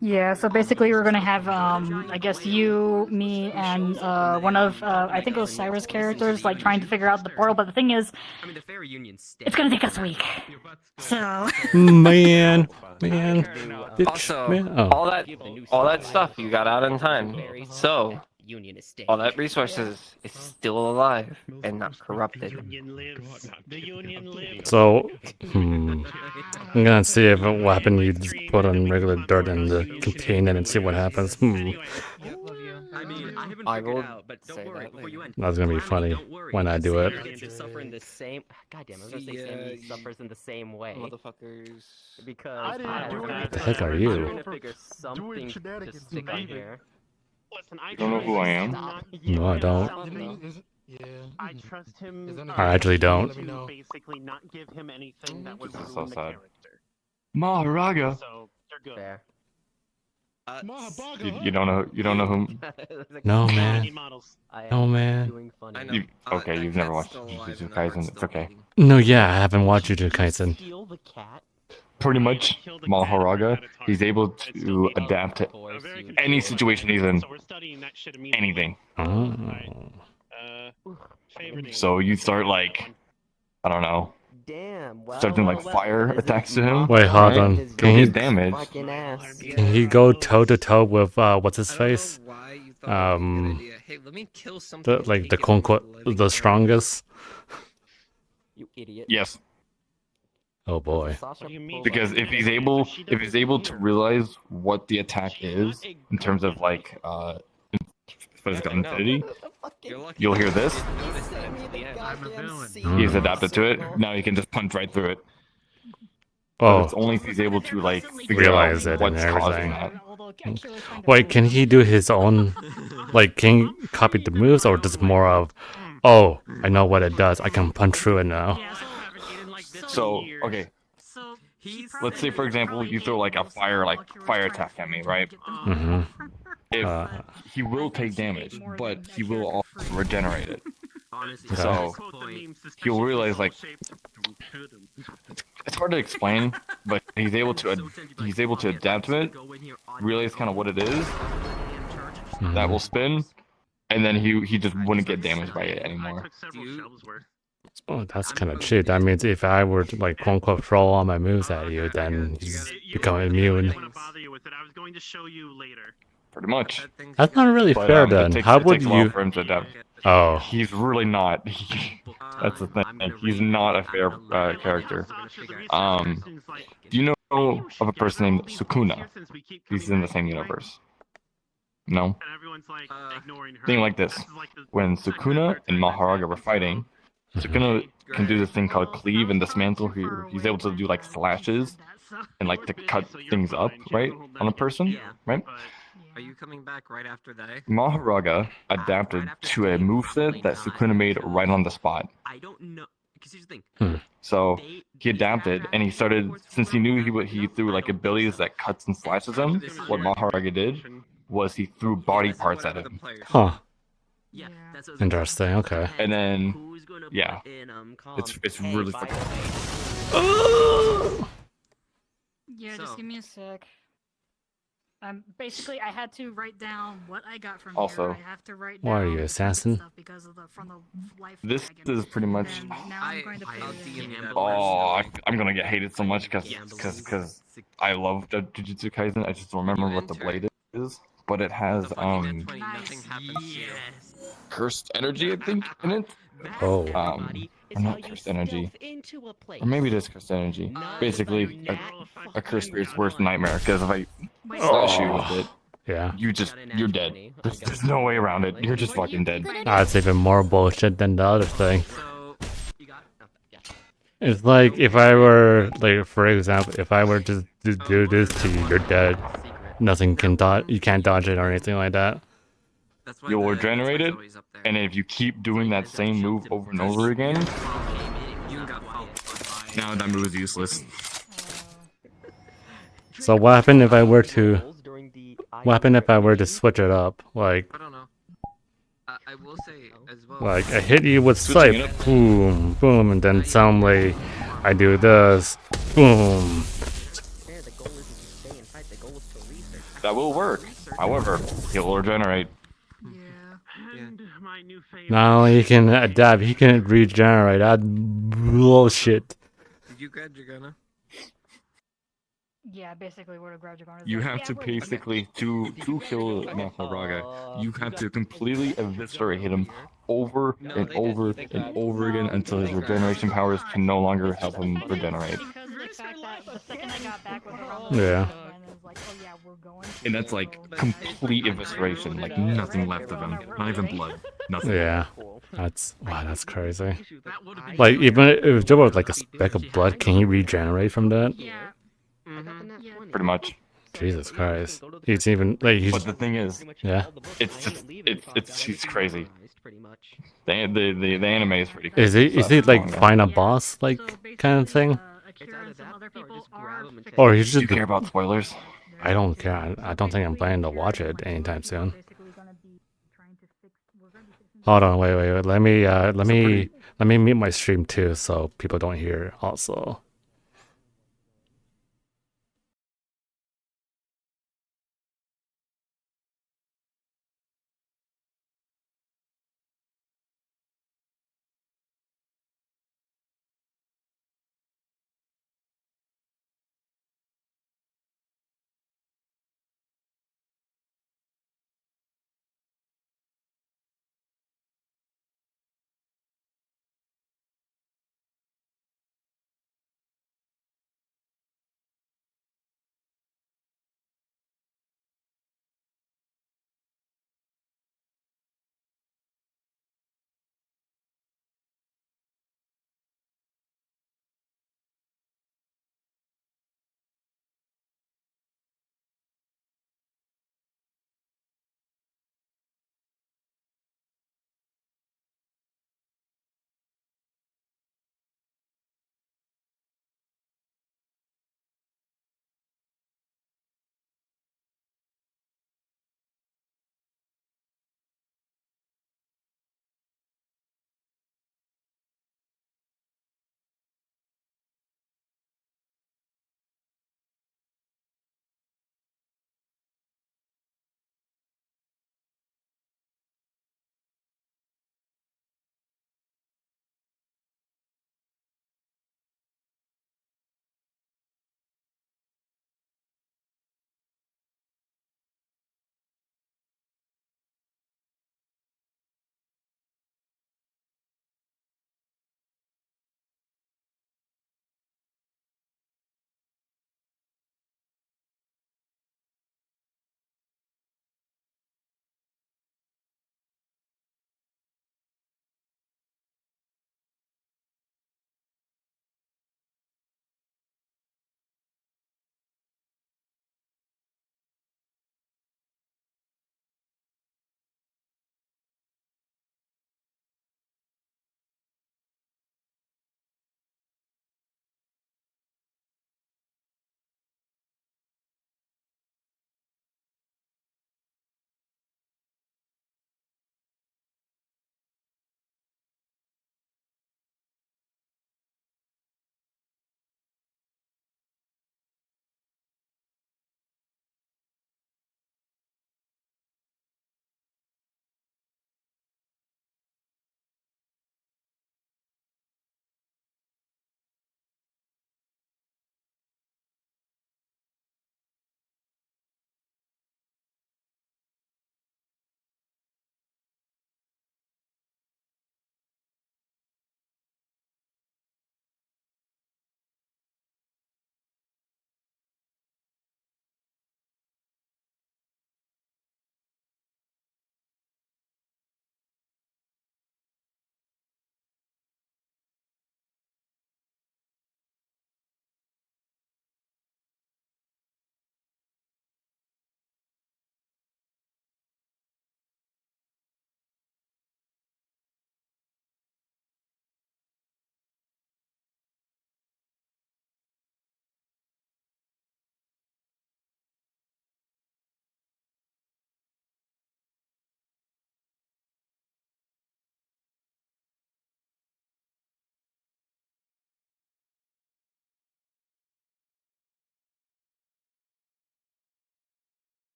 Yeah, so basically we're gonna have, I guess you, me, and one of, I think it was Cyrus' characters, like trying to figure out the portal. But the thing is, it's gonna take us a week. So. Man, bitch, Also, man. Oh. all that stuff you got out in time. So, all that resources is still alive and not corrupted. So, I'm gonna see if what happened. You just put on regular dirt in the container and see what happens. I will say that. That's gonna be funny when I do it. You suffer in the same. Goddamn, I was gonna say Sammy suffers in the same way. Motherfuckers. Because What the heck are you? I'm trying to figure something to stick on here. You don't know who I am? No, I don't. Yeah. I trust him. I actually don't. To basically not give him anything that would This is ruin so the sad. character. Maharaga. So they're good. Fair. You don't know whom? No, Need man. models. No, man. Doing funny. I know. You, okay, that you've never cat's watched still alive Jujutsu and the heart's Kaisen. It's still okay. beating. No, yeah, I haven't watched Jujutsu Kaisen. Steal the cat. Pretty much, Maharaga, he's able to adapt to any situation he's in. So we're studying that shit immediately. Anything. Oh. Favorite So you start like, I don't know, Damn. Well, start doing like fire attacks to him. Wait, hold on. He'll Can he get damage. Fucking ass. Can he go toe to toe with what's his face? Why you thought it would be a good idea. Hey, let me kill something. The and like take the it quote over unquote living the strongest. You idiot. Yes. Oh boy. Because if he's able to realize what the attack is in terms of like physical infinity, you'll hear this. I'm a villain. He's adapted to it. Now he can just punch right through it. But Oh, it's only if he's able to like figure realize out it and what's causing everything. that. Wait, can he do his own? Like, can he copy the moves, or just more of, oh, I know what it does. I can punch through it now. So okay, let's say for example you throw like a fire attack at me, right? Mm-hmm. If he will take damage, but he will also regenerate it. So he'll realize like it's hard to explain, but he's able to adapt to it, realize kind of what it is. That will spin, and then he just wouldn't get damaged by it anymore. Oh, that's kind of cheap. That means if I were to like quote unquote throw all my moves at you, then you just become immune. Pretty much. That's not really But, fair it then. takes- How it would takes a while you? for him to adapt. Oh, He's really not. That's the thing. He's not a fair character. Do you know of a person named Sukuna? He's in the same universe. No? Thing like this. When Sukuna and Maharaga were fighting, Sukuna can do this thing called cleave and dismantle. He's able to do like slashes and like to cut things up, right, on a person, right? Are you coming back right after that? Maharaga adapted to a moveset that Sukuna made right on the spot. I don't know. Because here's the thing. So he adapted, and he started, since he knew he threw like abilities that cuts and slashes him. What Maharaga did was he threw body parts at him. huh. Yeah. Interesting. Okay. And then, yeah, it's really fucking. Yeah, just give me a sec. Basically, I had to write down what I got from Also, here. I have to write Why are down you, assassin? stuff because of from the life This dragon. is pretty much. And now I'm going to put it in. Oh, I'm gonna get hated so much because I love the Jujutsu Kaisen. I just don't remember what the blade is, but it has cursed energy, I think, in it. Oh. Or not cursed energy. Or maybe it is cursed energy. Basically, a cursed spirit's worst nightmare. Because if I slash you with it, Yeah. you're dead. There's no way around it. You're just fucking dead. That's even more bullshit than the other thing. It's like if I were, like, for example, if I were to do this to you, you're dead. Nothing can dodge. You can't dodge it or anything like that. You'll regenerate it, and if you keep doing that same move over and over again, now that move is useless. So what happened if I were to? What happened if I were to switch it up? Like, I don't know. I will say as well. like I hit you with Switching sight, boom, boom, and then suddenly I do this, boom. That will work. However, he'll regenerate. Not only he can adapt, he can regenerate. That bullshit. Did you grab Dragona? Yeah, basically what a grudge is. You have to basically to kill Maharaga. You have to completely eviscerate him over and over and over again until his regeneration powers can no longer help him regenerate. Yeah. And that's like complete evisceration, like nothing left of him, not even blood, nothing. Yeah. That's crazy. Like even if there was like a speck of blood, can he regenerate from that? Pretty much. Jesus Christ. He's even like he's. But the thing is, yeah. It's just he's crazy. pretty much. The anime is pretty cool. Is it so is that's it like manga. find a boss like kind of thing? Akira and some other people are Or he's Do just you care about spoilers? I don't care. I don't think I'm planning to watch it anytime soon. Hold on, wait. Let me mute my stream too, so people don't hear also.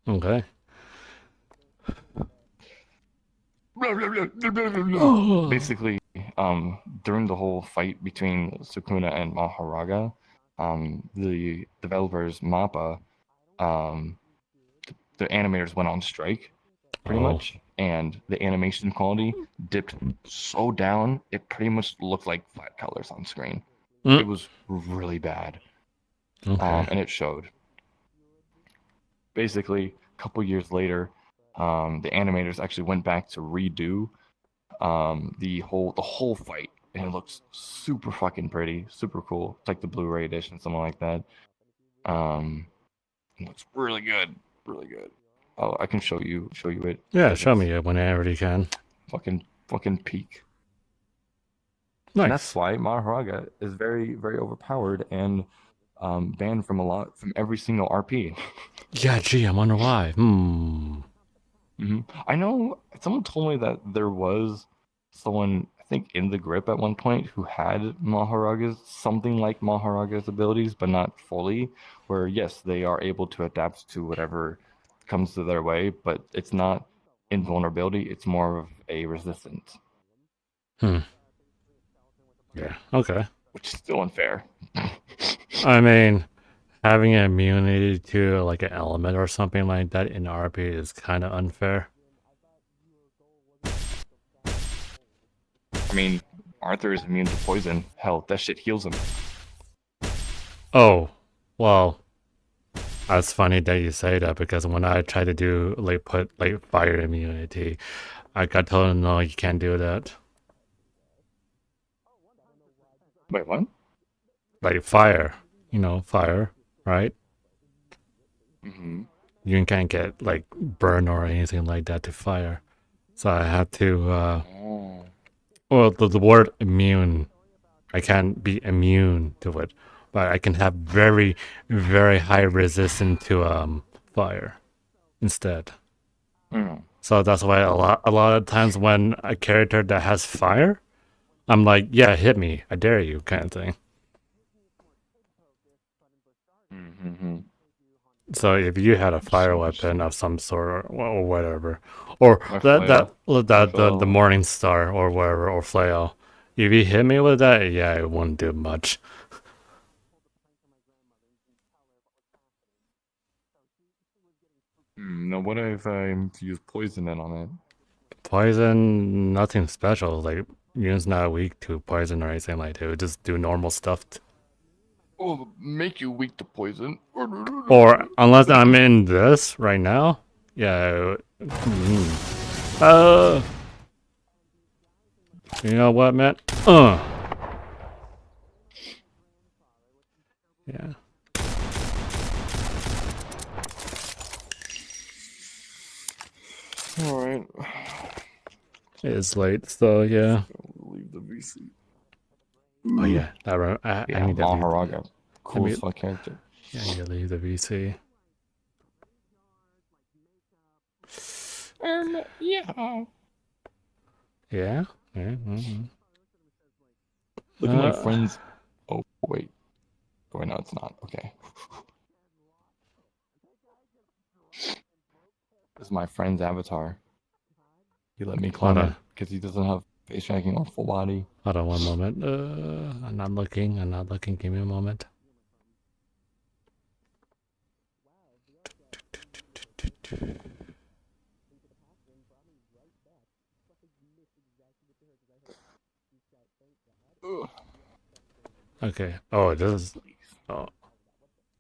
Okay. Basically, during the whole fight between Sukuna and Maharaga, the developers Mappa, the animators went on strike, pretty much, and the animation quality dipped so down it pretty much looked like flat colors on screen. It was really bad, and it showed. Basically, a couple years later, the animators actually went back to redo the whole fight, and it looks super fucking pretty, super cool. It's like the Blu-ray edition, something like that. It looks really good, really good. Oh, I can show you it. Yeah, show me it whenever you can. Fucking peak. Nice. And that's why Maharaga is very, very overpowered and banned from every single RP. Yeah, gee, I wonder why. I know someone told me that there was someone, I think, in the grip at one point who had something like Maharaga's abilities, but not fully. Where yes, they are able to adapt to whatever comes to their way, but it's not invulnerability; it's more of a resistance. Yeah. Okay. Which is still unfair. I mean, having an immunity to like an element or something like that in RP is kind of unfair. I mean, Arthur is immune to poison. Hell, that shit heals him. Oh, well, that's funny that you say that because when I tried to do put fire immunity, I got told no, you can't do that. Wait, what? Like fire, fire, right? You can't get burn or anything like that to fire. So I had to. Well, the word immune, I can't be immune to it, but I can have very, very high resistance to fire instead. So that's why a lot of times when a character that has fire, I'm like, yeah, hit me, I dare you, kind of thing. So if you had a fire weapon of some sort or whatever, or the Morning Star or whatever, or flail, if you hit me with that, yeah, it wouldn't do much. Now, what if I use poison then on it? Poison, nothing special. Like, Yun's not weak to poison or anything like that. It would just do normal stuff. Oh, make you weak to poison. Or, unless I'm in this right now. Yeah. You know what, man? Yeah. Alright. It's late, so yeah. Leave the VC. Oh yeah, I need to Maharaga. Cool as fuck character. Yeah, I need to leave the VC. Yeah. Yeah? Look at my friends. Oh, wait. Oh, no, it's not. Okay. This is my friend's avatar. He let me clone it because he doesn't have face tracking or full body. Hold on one moment. I'm not looking. Give me a moment. Okay. Oh, this is... Oh.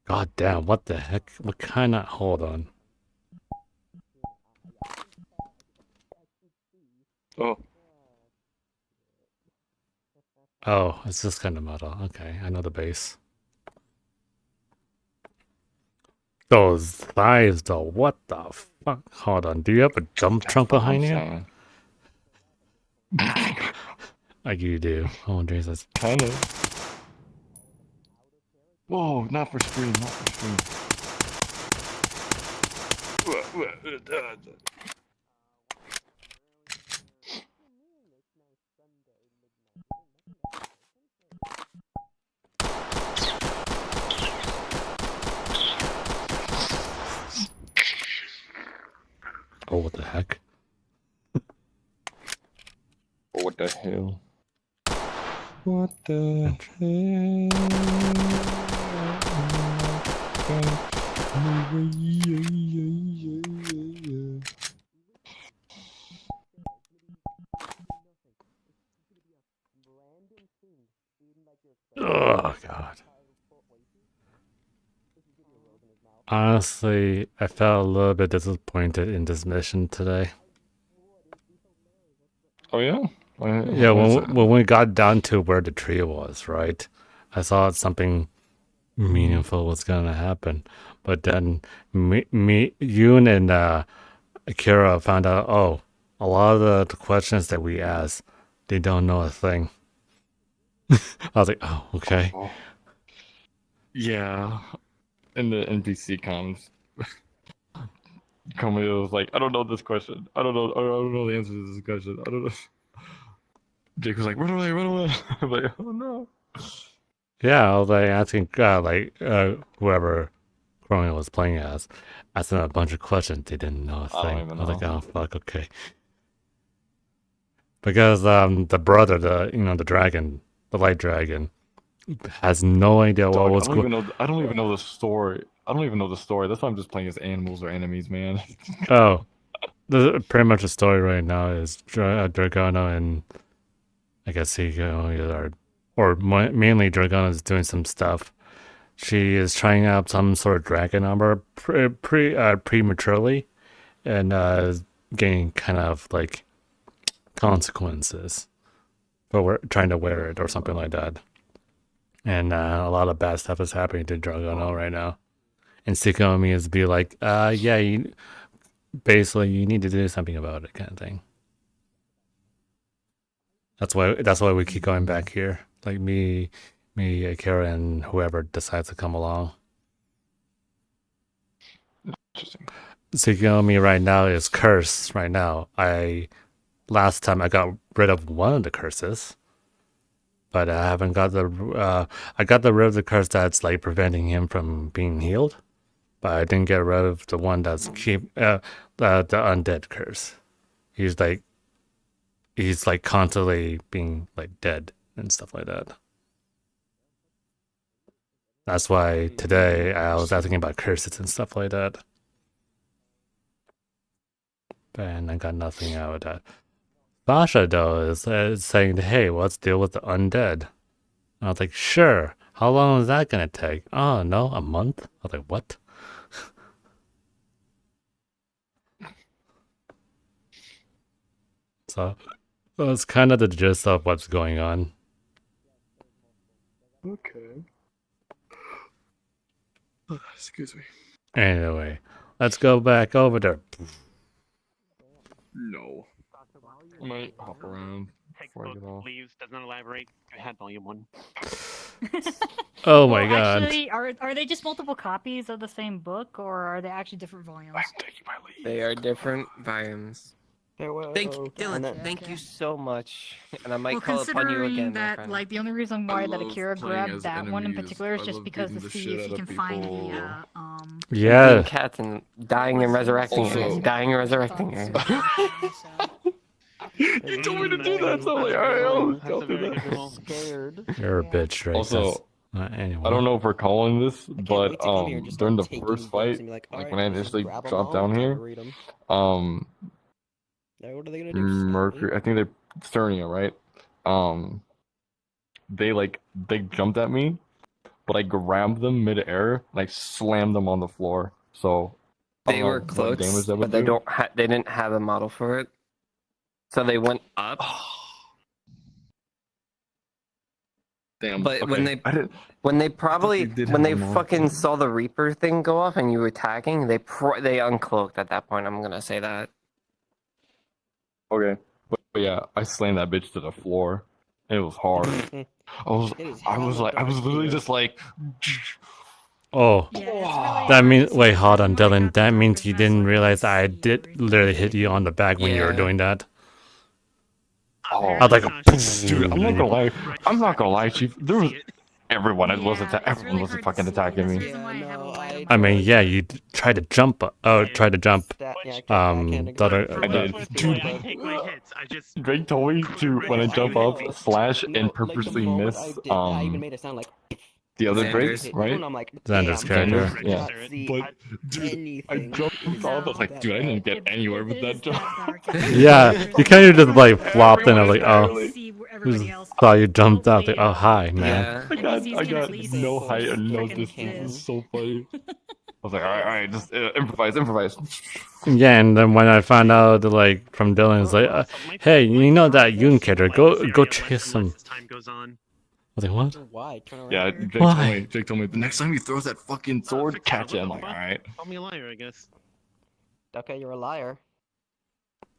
God damn, what the heck? What kind of... Hold on. Oh, it's this kind of model. Okay, I know the base. Those thighs, though. What the fuck? Hold on. Do you have a dump trunk behind you? Like you do. Oh, Jesus. Kind of. Whoa, not for screen, not for screen. the hell? What the hell? Oh god. Honestly, I felt a little bit disappointed in this mission today. Oh yeah? Yeah, when we got down to where the tree was, right? I thought something meaningful was gonna happen, but then Yoon and Akira found out. Oh, a lot of the questions that we asked, they don't know a thing. I was like, oh, okay. Oh. Yeah. In the NPC comms, Kamil was like, I don't know this question. I don't know the answer to this question. I don't know. Jake was like, run away. I'm like, oh no. Yeah, I was like asking, whoever Chromium was playing as, asked them a bunch of questions. They didn't know a thing. I don't even I was like, know. oh fuck, okay. Because the brother, the dragon, the light dragon, has no idea what was going. I don't even know the story. That's why I'm just playing as animals or enemies, man. Oh, pretty much the story right now is Dragano and I guess mainly Dragano is doing some stuff. She is trying out some sort of dragon armor prematurely, and getting kind of like consequences for trying to wear it or something like that. And a lot of bad stuff is happening to Dragano right now. And Tsukuyomi is be like, yeah, basically you need to do something about it, kind of thing. That's why we keep going back here. Like me, Akira, and whoever decides to come along. Interesting. Tsukuyomi right now is cursed. Right now, last time I got rid of one of the curses, but I haven't got I got rid of the curse that's like preventing him from being healed, but I didn't get rid of the one that's the undead curse. He's like constantly being like dead and stuff like that. That's why today I was asking about curses and stuff like that. And I got nothing out of that. Basha, though, is saying, hey, let's deal with the undead. And I was like, sure. How long is that going to take? Oh, no, a month? I was like, what? So that's kind of the gist of what's going on. Okay. Excuse me. Anyway, let's go back over there. No. I might hop around before I get off. Leaves, does not elaborate. I had volume 1. Oh my god. Actually, are they just multiple copies of the same book, or are they actually different volumes? I'm taking my leave. They are different volumes. Thank you, Dylan. Thank you so much, and I might Well, call upon you considering again. that, like, the only reason why that Akira playing grabbed as that one in enemies. particular is I just love because beating to the see shit if he out can of find people. the Yeah. Cats and dying and resurrecting her. Also- Dying and resurrecting her. You told me to do that, so I'm like, alright, I'll do that. Scared. You're a bitch, Drake. Also, anyway. I don't know if we're calling this, but wait to come here, just, during the taking first books fight, and be like, like "Alright, when I let's just initially grab 'em dropped all down and here, read 'em." Now what are they gonna do? Mercury, I think they Sternia, right? They jumped at me, but I grabbed them mid-air and I slammed them on the floor. So I They don't were know what close, damage that would but do. they didn't have a model for it, so they went up. Damn. But okay. when I didn't. when they did when have they a model. fucking saw the Reaper thing go off and you were attacking, they uncloaked at that point. I'm gonna say that. Okay, but yeah, I slammed that bitch to the floor. It was hard. I was literally just like. Oh, that means. Wait, hold on, Dylan. That means you didn't realize I did literally hit you on the back when you were Yeah. doing that. Oh, I was like, dude, I'm not gonna lie, Chief. There was everyone. Everyone was fucking attacking me. I mean, yeah, you tried to jump. Try to jump. I did. Dude, Drake told me to when I jump up, slash and purposely miss the other Drake, right? Xander's character. Yeah. But dude, I jumped off. I was like, dude, I didn't get anywhere with that jump. Yeah, you kind of just like flopped and I was like, oh. Just thought you jumped out. Like, oh, hi, man. I got no height and no distance. It was so funny. I was like, all right, just improvise. Yeah, and then when I found out, like, from Dylan's like, hey, you know that Yoon character, go chase him. I was like, what? Why? Yeah, Jake told me the next time he throws that fucking sword, catch it. I'm like, all right. Call me a liar, I guess. Okay, you're a liar.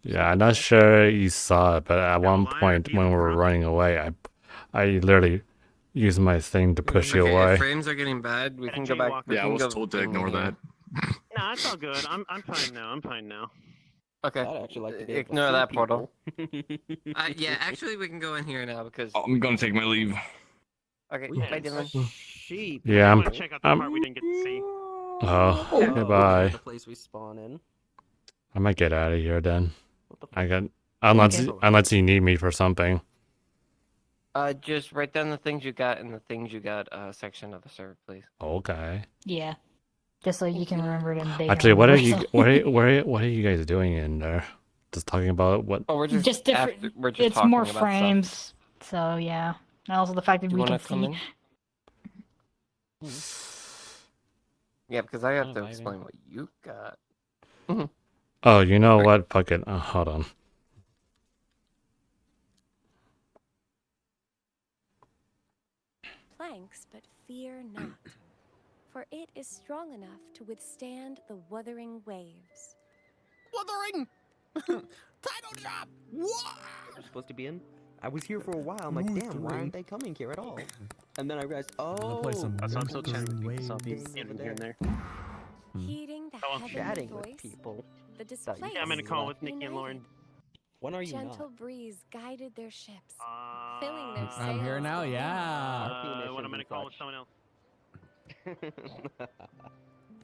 Yeah, I'm not sure you saw it, but at one point when we were running away, I literally used my thing to push you away. If frames are getting bad, we can go back. Yeah, I was told to ignore that. Nah, it's all good. I'm fine now. Okay. I'd actually like to be Ignore that portal. people. Yeah, actually, we can go in here now because. I'm gonna take my leave. Okay, bye, Dylan. Sheep. Yeah, I want to check out the part we didn't get to see. Oh, goodbye. The place we spawn in. I might get out of here then. Unless you need me for something. Just write down the things you got in the things you got section of the server, please. Okay. Yeah. Just so you can remember it in the day. Actually, what are you guys doing in there? Just talking about what? Oh, we're just different. It's talking more about frames. stuff. So yeah. And also the fact that Do we you can want to come see. in? Yeah, because I have to explain what you got. Oh, you know what? Fuck it. Hold on. Planks, but fear not, for it is strong enough to withstand the wuthering waves. Wuthering! Title drop! What? I'm supposed to be in? I was here for a while. I'm like, damn, why aren't they coming here at all? And then I realized, That's I'm still chatting here and there. Heeding the heavenly chatting voice, with people. the display. Yeah, I'm in a call with Nikki and Lauren. When are you Gentle not? breeze guided their ships, filling their sails. I'm here now, with yeah. When I'm in a call with someone else.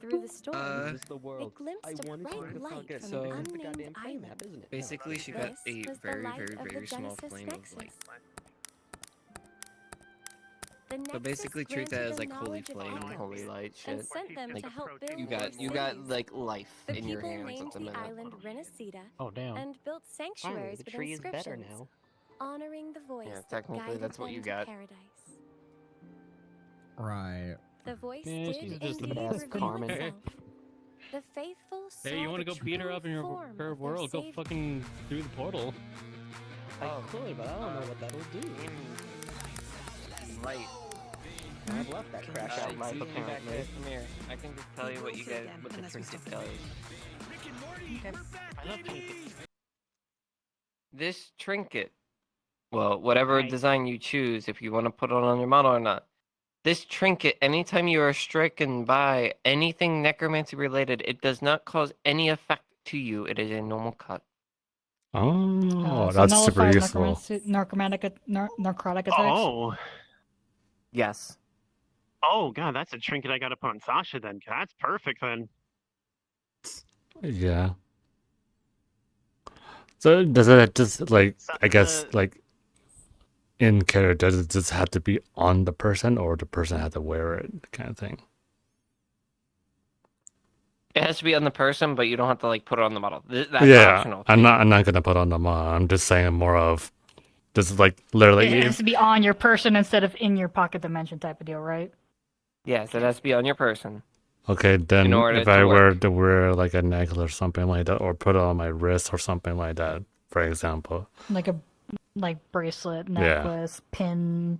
Through the storm, This is the world. it glimpsed a wanted to bright light get from so- an It's the unnamed goddamn frame island. map, isn't it? Basically, she got This a was the very, light very, of the very small Genesis flame of Nexus. light. The So Nexus basically, treat granted that as them like holy knowledge of flame, echoes holy light and shit. sent them Like, to help build you their got cities. like life The in your people hands named at the the minute. island Renacida Oh, damn. and built sanctuaries the with tree is better inscriptions now. honoring the voice Yeah, that technically, guided that's what them you to got. paradise. Right. The voice Yeah, did she's indeed just the reveal best Carmen. itself. The faithful saw Hey, you want to the go beat her true up in your form her of their world? Go Savior. fucking through the portal. I could, but I don't know what that'll do. Light. I've left that crash out life Come apparently. here. I can just tell you what you guys, what the trinket does. I love trinkets. This trinket, well, whatever design you choose, if you want to put it on your model or not, this trinket, anytime you are stricken by anything necromancy related, it does not cause any effect to you. It is a normal cut. Oh, So that's super nullifies useful. necrotic attacks. Oh. Yes. Oh, God, that's a trinket I gotta put on Sasha then. That's perfect then. Yeah. So does it just like, I guess, like in character, does it just have to be on the person or the person have to wear it kind of thing? It has to be on the person, but you don't have to like put it on the model. That's Yeah, optional. I'm not gonna put on the mod. I'm just saying more of this is like literally. It has to be on your person instead of in your pocket dimension type of deal, right? Yes, it has to be on your person. Okay, then In order if to I were work. to wear like a necklace or something like that, or put it on my wrist or something like that, for example. Like a bracelet, Yeah. necklace, pin,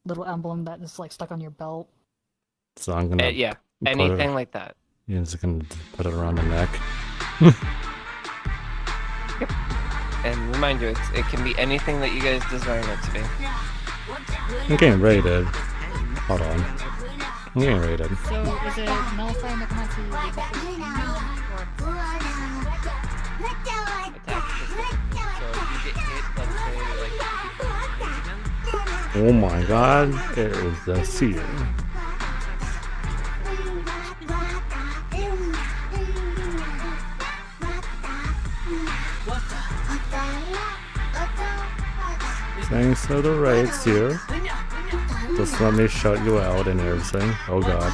little emblem that is like stuck on your belt. So I'm gonna Yeah, put anything it, like that. You're just gonna put it around the neck. And remind you, it can be anything that you guys design it to be. I'm getting rated. Hold on. I'm getting rated. So is it nullifying necromancy? Oh my god, it is a seer. Thanks for the raids here. Just let me shut you out and everything. Oh god.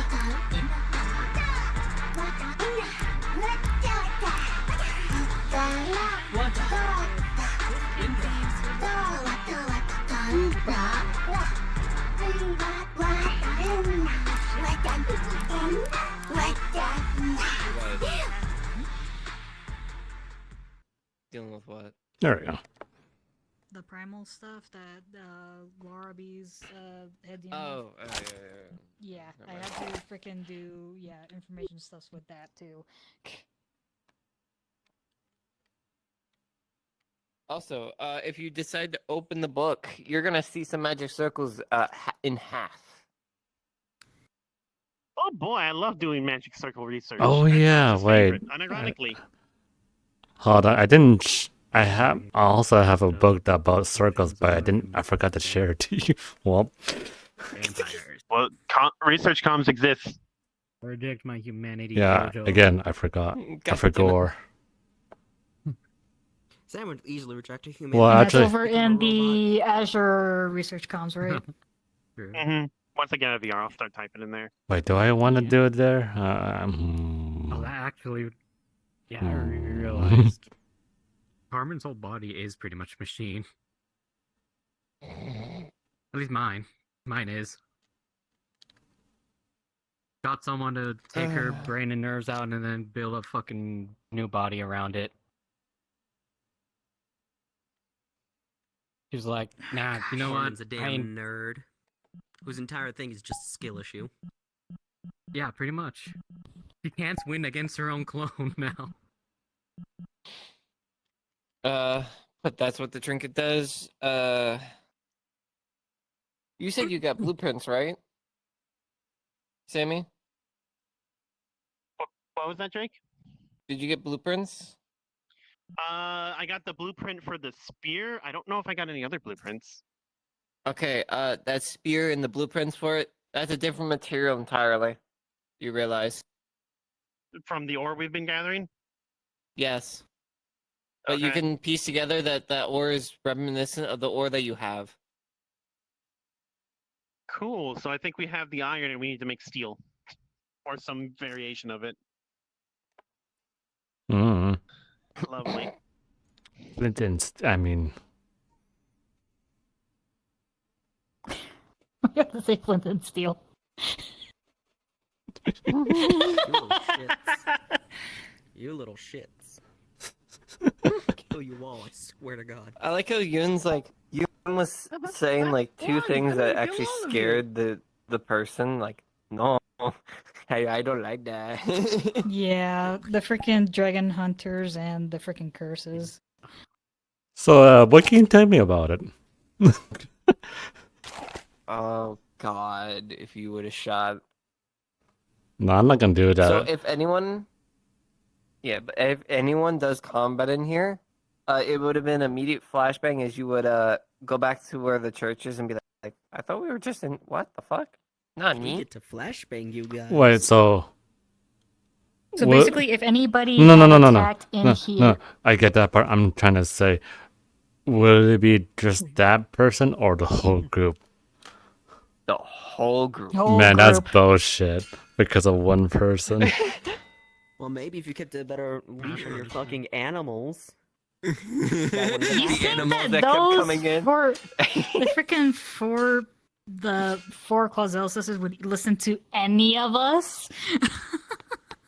Dealing with what? There we go. The primal stuff that Laura B's had dealing Oh, with. yeah. Yeah, I had to freaking do information stuff with that too. Also, if you decide to open the book, you're gonna see some magic circles in half. Oh boy, I love doing magic circle research. Oh That's yeah, Sasha's wait. favorite, unironically. Hold on, I didn't. I also have a book about circles, but I forgot to share it to you. Well. Vampires. Well, research comms exists. Reject my humanity. Yeah. Jojo. Again, I forgot. I forgot. Sam would easily reject a human. Well, That's actually, over in the Azure research comms, right? Once I get a VR, I'll start typing in there. wait. Do I want to do it there? Oh, that actually. Yeah, I realized. Carmen's whole body is pretty much machine. At least mine. Mine is. Got someone to take her brain and nerves out and then build a fucking new body around it. She's like, nah, you know what? Carmen's a damn nerd. Whose entire thing is just a skill issue. Yeah, pretty much. She can't win against her own clone now. But that's what the trinket does. You said you got blueprints, right? Sammy? What was that, Drake? Did you get blueprints? I got the blueprint for the spear. I don't know if I got any other blueprints. Okay, that spear and the blueprints for it, that's a different material entirely. You realize? From the ore we've been gathering? Yes. But you Okay. can piece together that that ore is reminiscent of the ore that you have. Cool. So I think we have the iron and we need to make steel. Or some variation of it. Mm. Lovely. Flint and I mean, We have to say flint and steel. You little shits. You little shits. Kill you all, I swear to God. I like how Yun's like Yun was saying like two things that actually scared the person. Like, no, hey, I don't like that. Yeah, the freaking dragon hunters and the freaking curses. so what can you tell me about it? Oh God, if you would have shot. No, I'm not gonna do that. So if anyone, yeah, but if anyone does combat in here, it would have been immediate flashbang as you would go back to where the church is and be like, I thought we were just in what the fuck? Not We me. get to flashbang you guys. Wait, so. So what- basically, if anybody No, attacked in here, no, I get that part. I'm trying to say, would it be just that person or the whole group? The whole group. Man, that's bullshit. Because of one person. Well, maybe if you kept a better leash on your fucking animals. you think animals that that kept those coming in? the freaking four Clausel sisters would listen to any of us?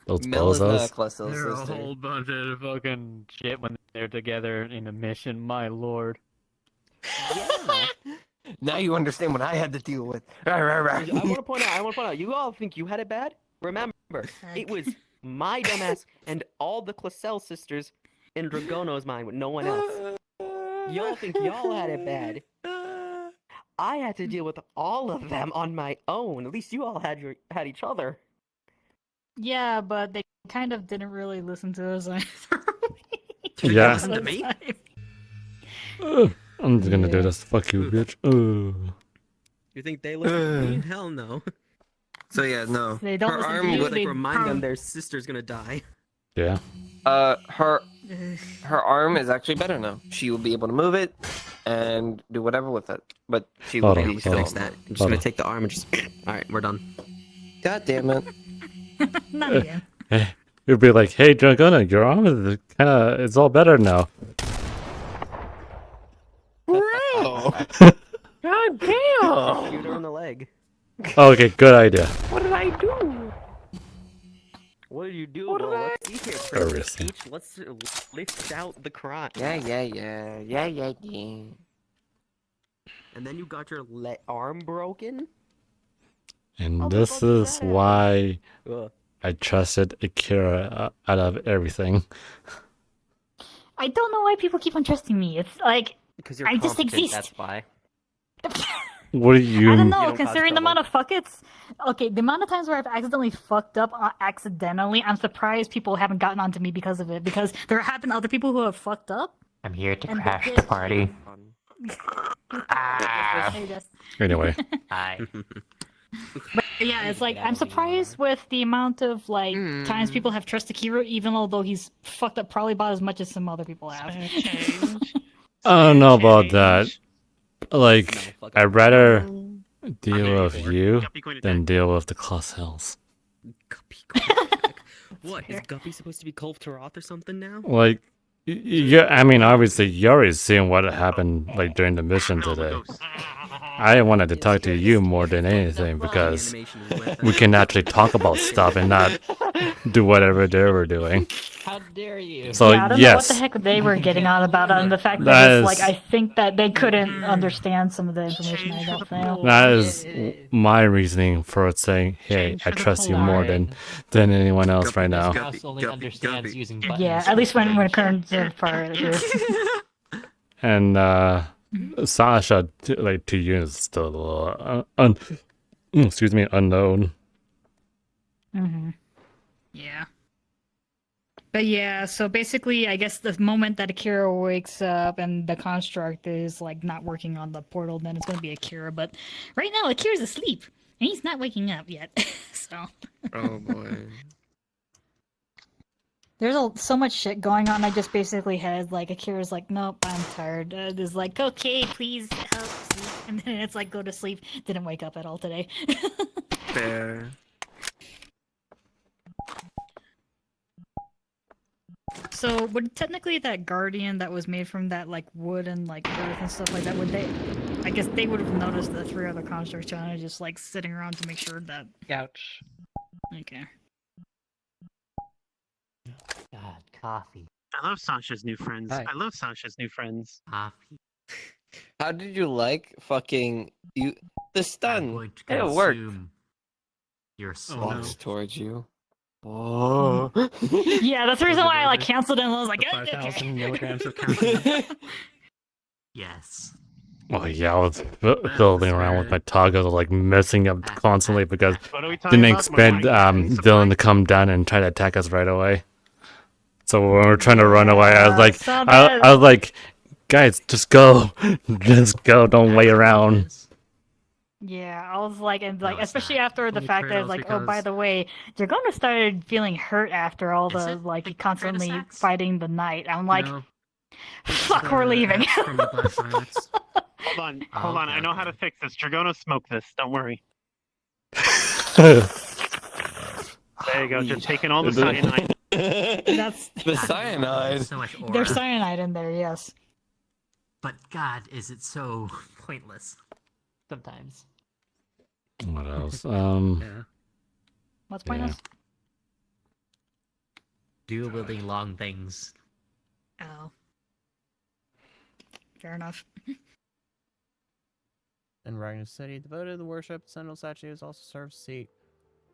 Those Mel is not a bozos. Clausel They're a sister. whole bunch of fucking shit when they're together in a mission, my lord. Yeah. Now you understand what I had to deal with. I want to point out, you all think you had it bad? Remember, it was my dumbass and all the Clausel sisters in Dragono's mind with no one else. Y'all think y'all had it bad. I had to deal with all of them on my own. At least you all had each other. Yeah, but they kind of didn't really listen to us either. Yeah. Listen to me? I'm just gonna do this. Fuck you, bitch. You think they listen to me? Hell no. So yeah, no. They don't Her listen to arm you, would they Remind them their sister's gonna die. Yeah. Her arm is actually better now. She will be able to move it and do whatever with it. But she will Hold on, be hold still. on. Fix that. I'm just Hold gonna on. take the arm and just. All right, we're done. God damn it. Not again. You'd be like, hey, Dragona, your arm is kind of, it's all better now. Bro! God damn! Shoot her in the leg. Okay, good idea. What did I do? What did you do? What Well, did I- let's see here, Princess Princess Peach. Let's lift out the crime. Yeah. And then you got your arm broken? And How the this fuck does is that why Ugh. I trusted Akira out of everything. I don't know why people keep on trusting me. It's like Because you're I just competent, exist. that's why. What do you... I don't You know, don't cause considering the trouble. amount of fuck-its. Okay, the amount of times where I've accidentally fucked up accidentally, I'm surprised people haven't gotten onto me because of it. Because there have been other people who have fucked up. I'm here to And crash they- the party. Hey, Jess. Anyway. Hi. But yeah, it's like I'm surprised with the amount of like times people have trusted Kiro, even although he's fucked up probably about as much as some other people have. I don't know about that. Like, I'd rather deal with you than deal with the Clossels. What? Is Guppy supposed to be Kulf Taroth or something now? Like, yeah, I mean, obviously, you already seen what happened, like, during the mission today. I wanted to talk to you more than anything because we can actually talk about stuff and not do whatever they were doing. How dare you? So, yeah, I don't know what the yes, heck they were getting on about, and the fact that, That it's is- like I think that they couldn't understand some of the information I got there. that is my reasoning for saying, hey, I trust you more than anyone else right now. Mouse only understands using buttons. Yeah, at least when it comes to part of it. And Sasha, to you is still a little, unknown. Mm-hmm. Yeah. But yeah, so basically, I guess the moment that Akira wakes up and the construct is like not working on the portal, then it's going to be Akira. But right now, Akira's asleep and he's not waking up yet. So Oh boy. there's so much shit going on. I just basically had like Akira's like, nope, I'm tired. It's like, okay, please help sleep, and then it's like, go to sleep. Didn't wake up at all today. Fair. So would technically that guardian that was made from that like wood and like earth and stuff like that, would they? I guess they would have noticed the three other constructs kind of just like sitting around to make sure that. Ouch. Okay. God, coffee. I love Sasha's new friends. Hi. I love Sasha's new friends. Coffee. How did you like fucking you? The stun. Going to It worked. consume your soul. Walks towards you. Oh. Yeah, that's the reason why I like canceled it. And I was like, The "Eh, 5,000 okay." milligrams of caffeine. Yes. Oh yeah, I was building around with my toggle, like messing up constantly because What are we talking didn't about? expect Dylan to come down and try to attack us right away. So when we were trying to run away, I was like, so I was like, guys, just go, just go, don't wait around. Yeah, I was like, and like, No, it's especially not. after the Only fact that it's Kratos like, oh, by because- the way, Dragona started feeling hurt after all Is the it like the constantly Kratos axe? fighting the knight. I'm like, No. fuck, we're leaving. From the Black Silence. Hold on, Oh, hold on. okay, I know how to fix this. Dragona smoked this. Don't worry. There you go. Just taking all the cyanide. That's The cyanide. So much aura. there's cyanide in there, yes. But God, is it so pointless? Sometimes. What else? Yeah. What's Yeah. pointless? Dual wielding long things. Oh, fair enough. In Ragnar City, devoted to the worship, Sentinel statues also serve seat.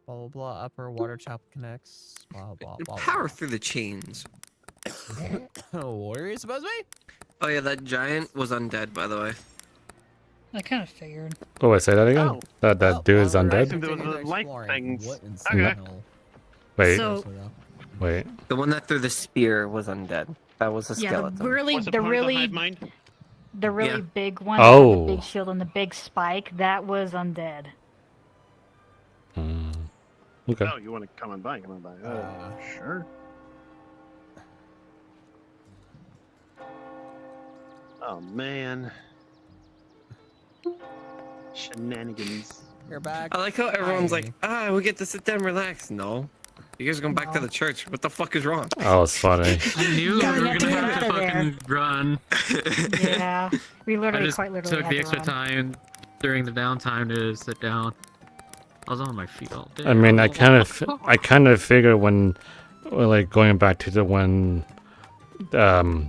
Blah blah blah. Upper water chapel connects. Blah blah blah. Power through the chains. Oh, what are you supposed to be? Oh yeah, that giant was undead, by the way. I kind of figured. Oh, wait, say that again? Oh. That dude is I undead? assumed there was the light things. What in Okay. Sentinel? Wait, So wait. The one that threw the spear was undead. That was a yeah, skeleton. the really, Was it the part of the really, hive mind? The really Yeah. big one that had the Oh. big shield and the big spike, that was undead. Okay. Oh, you want to come on by? Come on by. Sure. Oh man. Shenanigans. You're back. I like how everyone's like, Hi. we get to sit down and relax. No. You guys are going back to the church. What the fuck is wrong? Oh, it's funny. I knew we Yeah, were we have to gonna get have to out of there. fucking run. Yeah, we I literally just quite literally took had the to extra run. time during the downtime to sit down. I was on my feet all day. I mean, I kind of figure when, like, going back to the when, I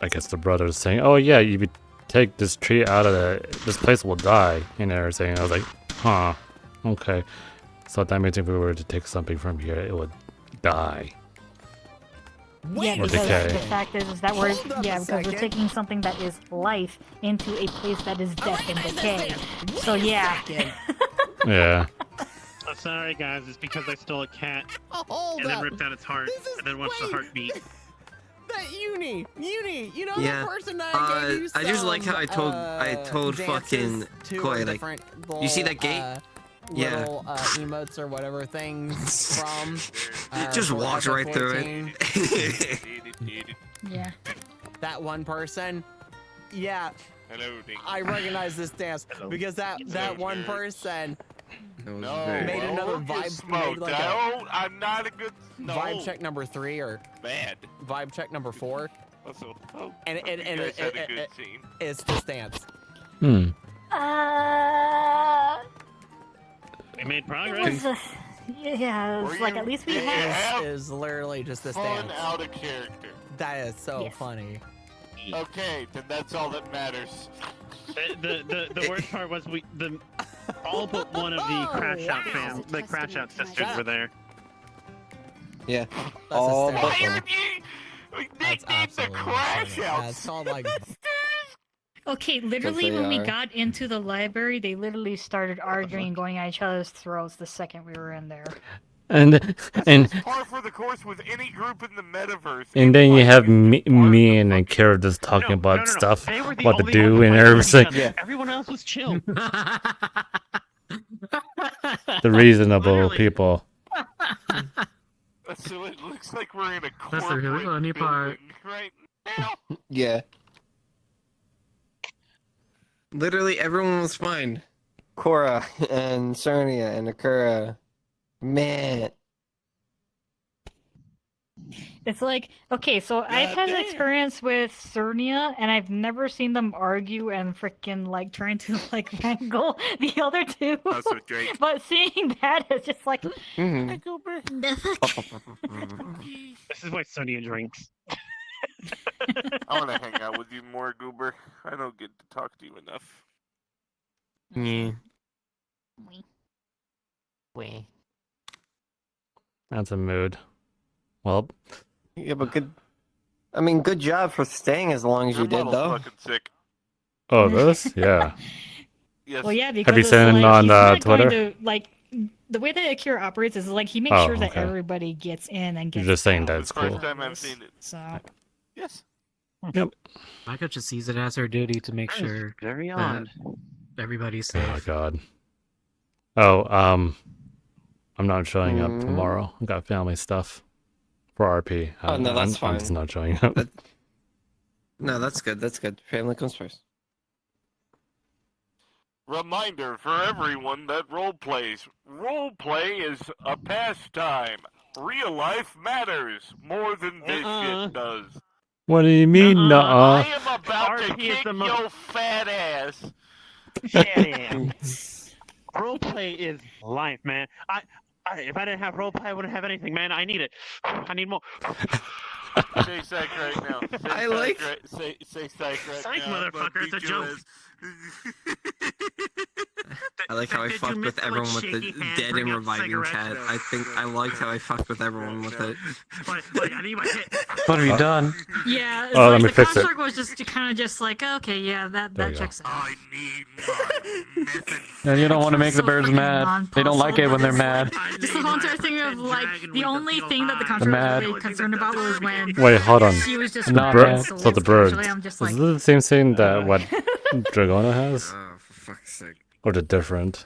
guess the brother's saying, "Oh yeah, if you take this tree out of this place will die," and everything. I was like, "Huh, okay." So that means if we were to take something from here, it would die. Yeah, Or because decay. the fact is that we're Hold up a because we're second. taking something that is life into a place that is death and decay. So yeah. Yeah. Oh, sorry guys, it's because I stole a cat Hold and then up. ripped out its heart and then watched the heartbeat. That Uni, you know Yeah. the person I gave you I just like how some, I told fucking dances to Koi, or like, different you see little, that gate? Yeah. Little emotes or whatever things from. Just for walks right through FF14. it. Yeah. That one person. Yeah. Hello, Ding. I recognize this dance because that one person made another vibe. Made like a I'm not a good. No. vibe check number 3 or Bad. vibe check number 4. And you guys had a good scene. it's this dance. We made It progress. was, yeah, it was like at least we had. Is literally just this Fun dance. out of character. That is so Yes. funny. Okay, then that's all that matters. The worst part was all but one of the Crash Out fans, the Crash Out sisters were there. Yeah. All but one. That's absolutely Crash insane. Outs. That's called like Okay, literally they when we are. got into the library, they literally started arguing and going at each other's throats the second we were in there. And Par for the course with any group in the metaverse. and then you have me and Kara just talking about stuff, They were the what to only do ones and fighting with each everything. other. Everyone else was chill. The reasonable people. So it looks like we're in a That's the really corporate funny part. building right now. Yeah. Literally everyone was fine. Korra and Cernia and Akura. Man. It's like, okay, so I've had an experience with Cernia, and I've never seen them argue and freaking like trying to like wrangle the other two. Also Drake. But seeing that is just like, Mhm. This is why Sonia drinks. I want to hang out with you more, Goober. I don't get to talk to you enough. Yeah. we. That's a mood. Well, Yeah, but good. I mean, good job for staying as long as you did, though. Fucking sick. oh, this? Yeah. Yes. Well, yeah, because Have you it's seen it like, on he's not Twitter? going to, like, the way that Akira operates is like he makes Oh, sure that okay. everybody gets in and gets You're just saying out that's First cool. time I've seen it. So Yes. Yep. Micah just sees it as her duty to make sure Very that odd. everybody's Oh safe. god. Oh, I'm not showing up Mm. tomorrow. I got family stuff for RP. Oh, no, that's I'm just fine. not showing up. No, that's good. That's good. Family comes first. Reminder for everyone that roleplays. Roleplay is a pastime. Real life matters more than this shit does. What do you mean, I nuh-uh? am about to RP is kick the most- your fat ass. Damn. Roleplay is life, man. If I didn't have roleplay, I wouldn't have anything, man. I need it. I need more. Say psych right now. Say I psych like- Right, say psych right Psych, now. motherfucker, it's a joke. I like how I Did you fucked miss with the, like, everyone with the shaky hand, dead bring and out reviving cigarettes? chat. I think I liked how I fucked with everyone with it. Like, I need my hit. What have you done? Yeah, it's Oh, let like me the fix it. construct was just kind of just like, okay, yeah, that There we that go. checks out. And you don't want to make the So birds freaking mad. They don't like it when they're mad. Just the whole entire thing of like the only thing that the contract was mad. really concerned about was when Wait, hold on. she was just The Not grabbing bad. souls. So the birds. Actually, I'm just Is like, it the same thing that what Dragona has? Oh, for fuck's sake. Or the different?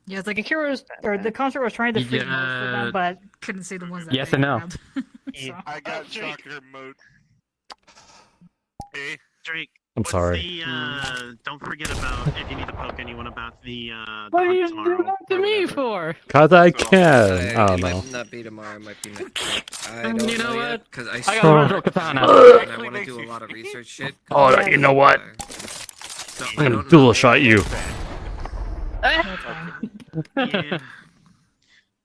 yeah, it's like Akira was, or the construct was trying to free most of Yeah. them, but couldn't see the ones that Yes they and no. grabbed. So. I got soccer mode. Hey, Drake. I'm what's sorry. The, don't forget about if you need to poke anyone about the What are hunt you tomorrow. doing that to me for? Cause I can. I don't It know. might not be tomorrow, it might be next week. I don't You know know yet, what? because I I got a retro katana. and I want to do a lot of research shit. Oh, you know what? So I'm gonna dual shot you. Yeah.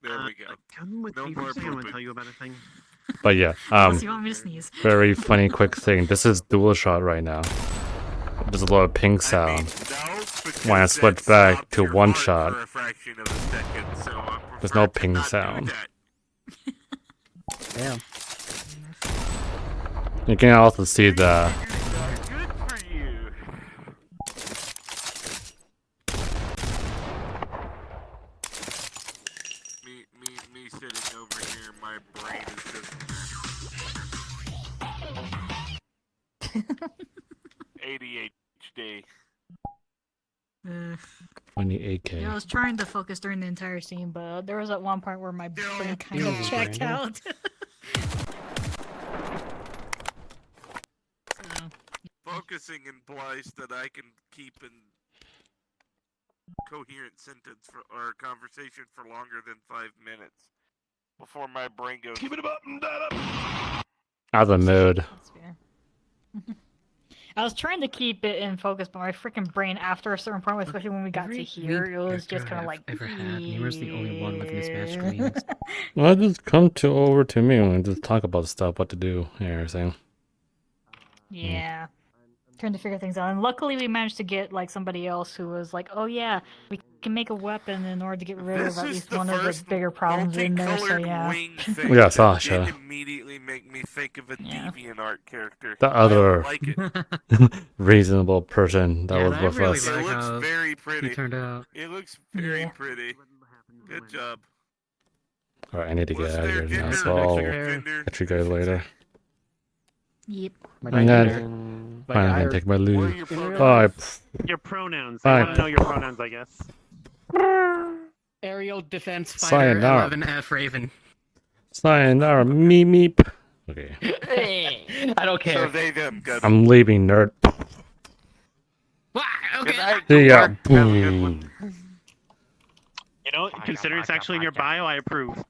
there we go. Come with No me more for a second. I want to pooping. tell you about a thing. But yeah, Unless you want me to sneeze. very funny quick thing. This is dual shot right now. There's a lot of ping sound. When I switch back to one shot, there's no ping sound. Damn. You can also see the Me sitting over here, my brain is just ADHD. funny AK. Yeah, I was trying to focus during the entire scene, but there was at one point where my brain kind of checked out. Focusing implies that I can keep a coherent sentence or conversation for longer than 5 minutes before my brain goes. Keep it up and that up. Out of the mood. That's fair. I was trying to keep it in focus, but my freaking brain, after a certain point, especially when we got to here, it was just kind of like. Ever had? Numer's the only one with mismatched screens. Well, just come over to me and just talk about stuff, what to do, and everything. Yeah. Trying to figure things out. And luckily we managed to get like somebody else who was like, oh yeah, we can make a weapon in order to get rid of at least one of the bigger problems in there, so yeah. Yeah, Sasha. Did immediately make me think of a DeviantArt character. The other I like it. reasonable person that was with really us. It like looks how very pretty. he turned out. It looks very pretty. Good job. Alright, I need to get Was out of there here now, dinner? so I'll Dinner? catch you guys later. Yep. I'm gonna take my leave. Bye. Your pronouns. Bye. I want to know your pronouns, I guess. Aerial Defense Fighter Sayonara. 11F Raven. Sayonara, meep meep. Okay. I don't care. So they them good. I'm leaving, nerd. Okay. See ya. You know, considering it's actually in your bio, I approve.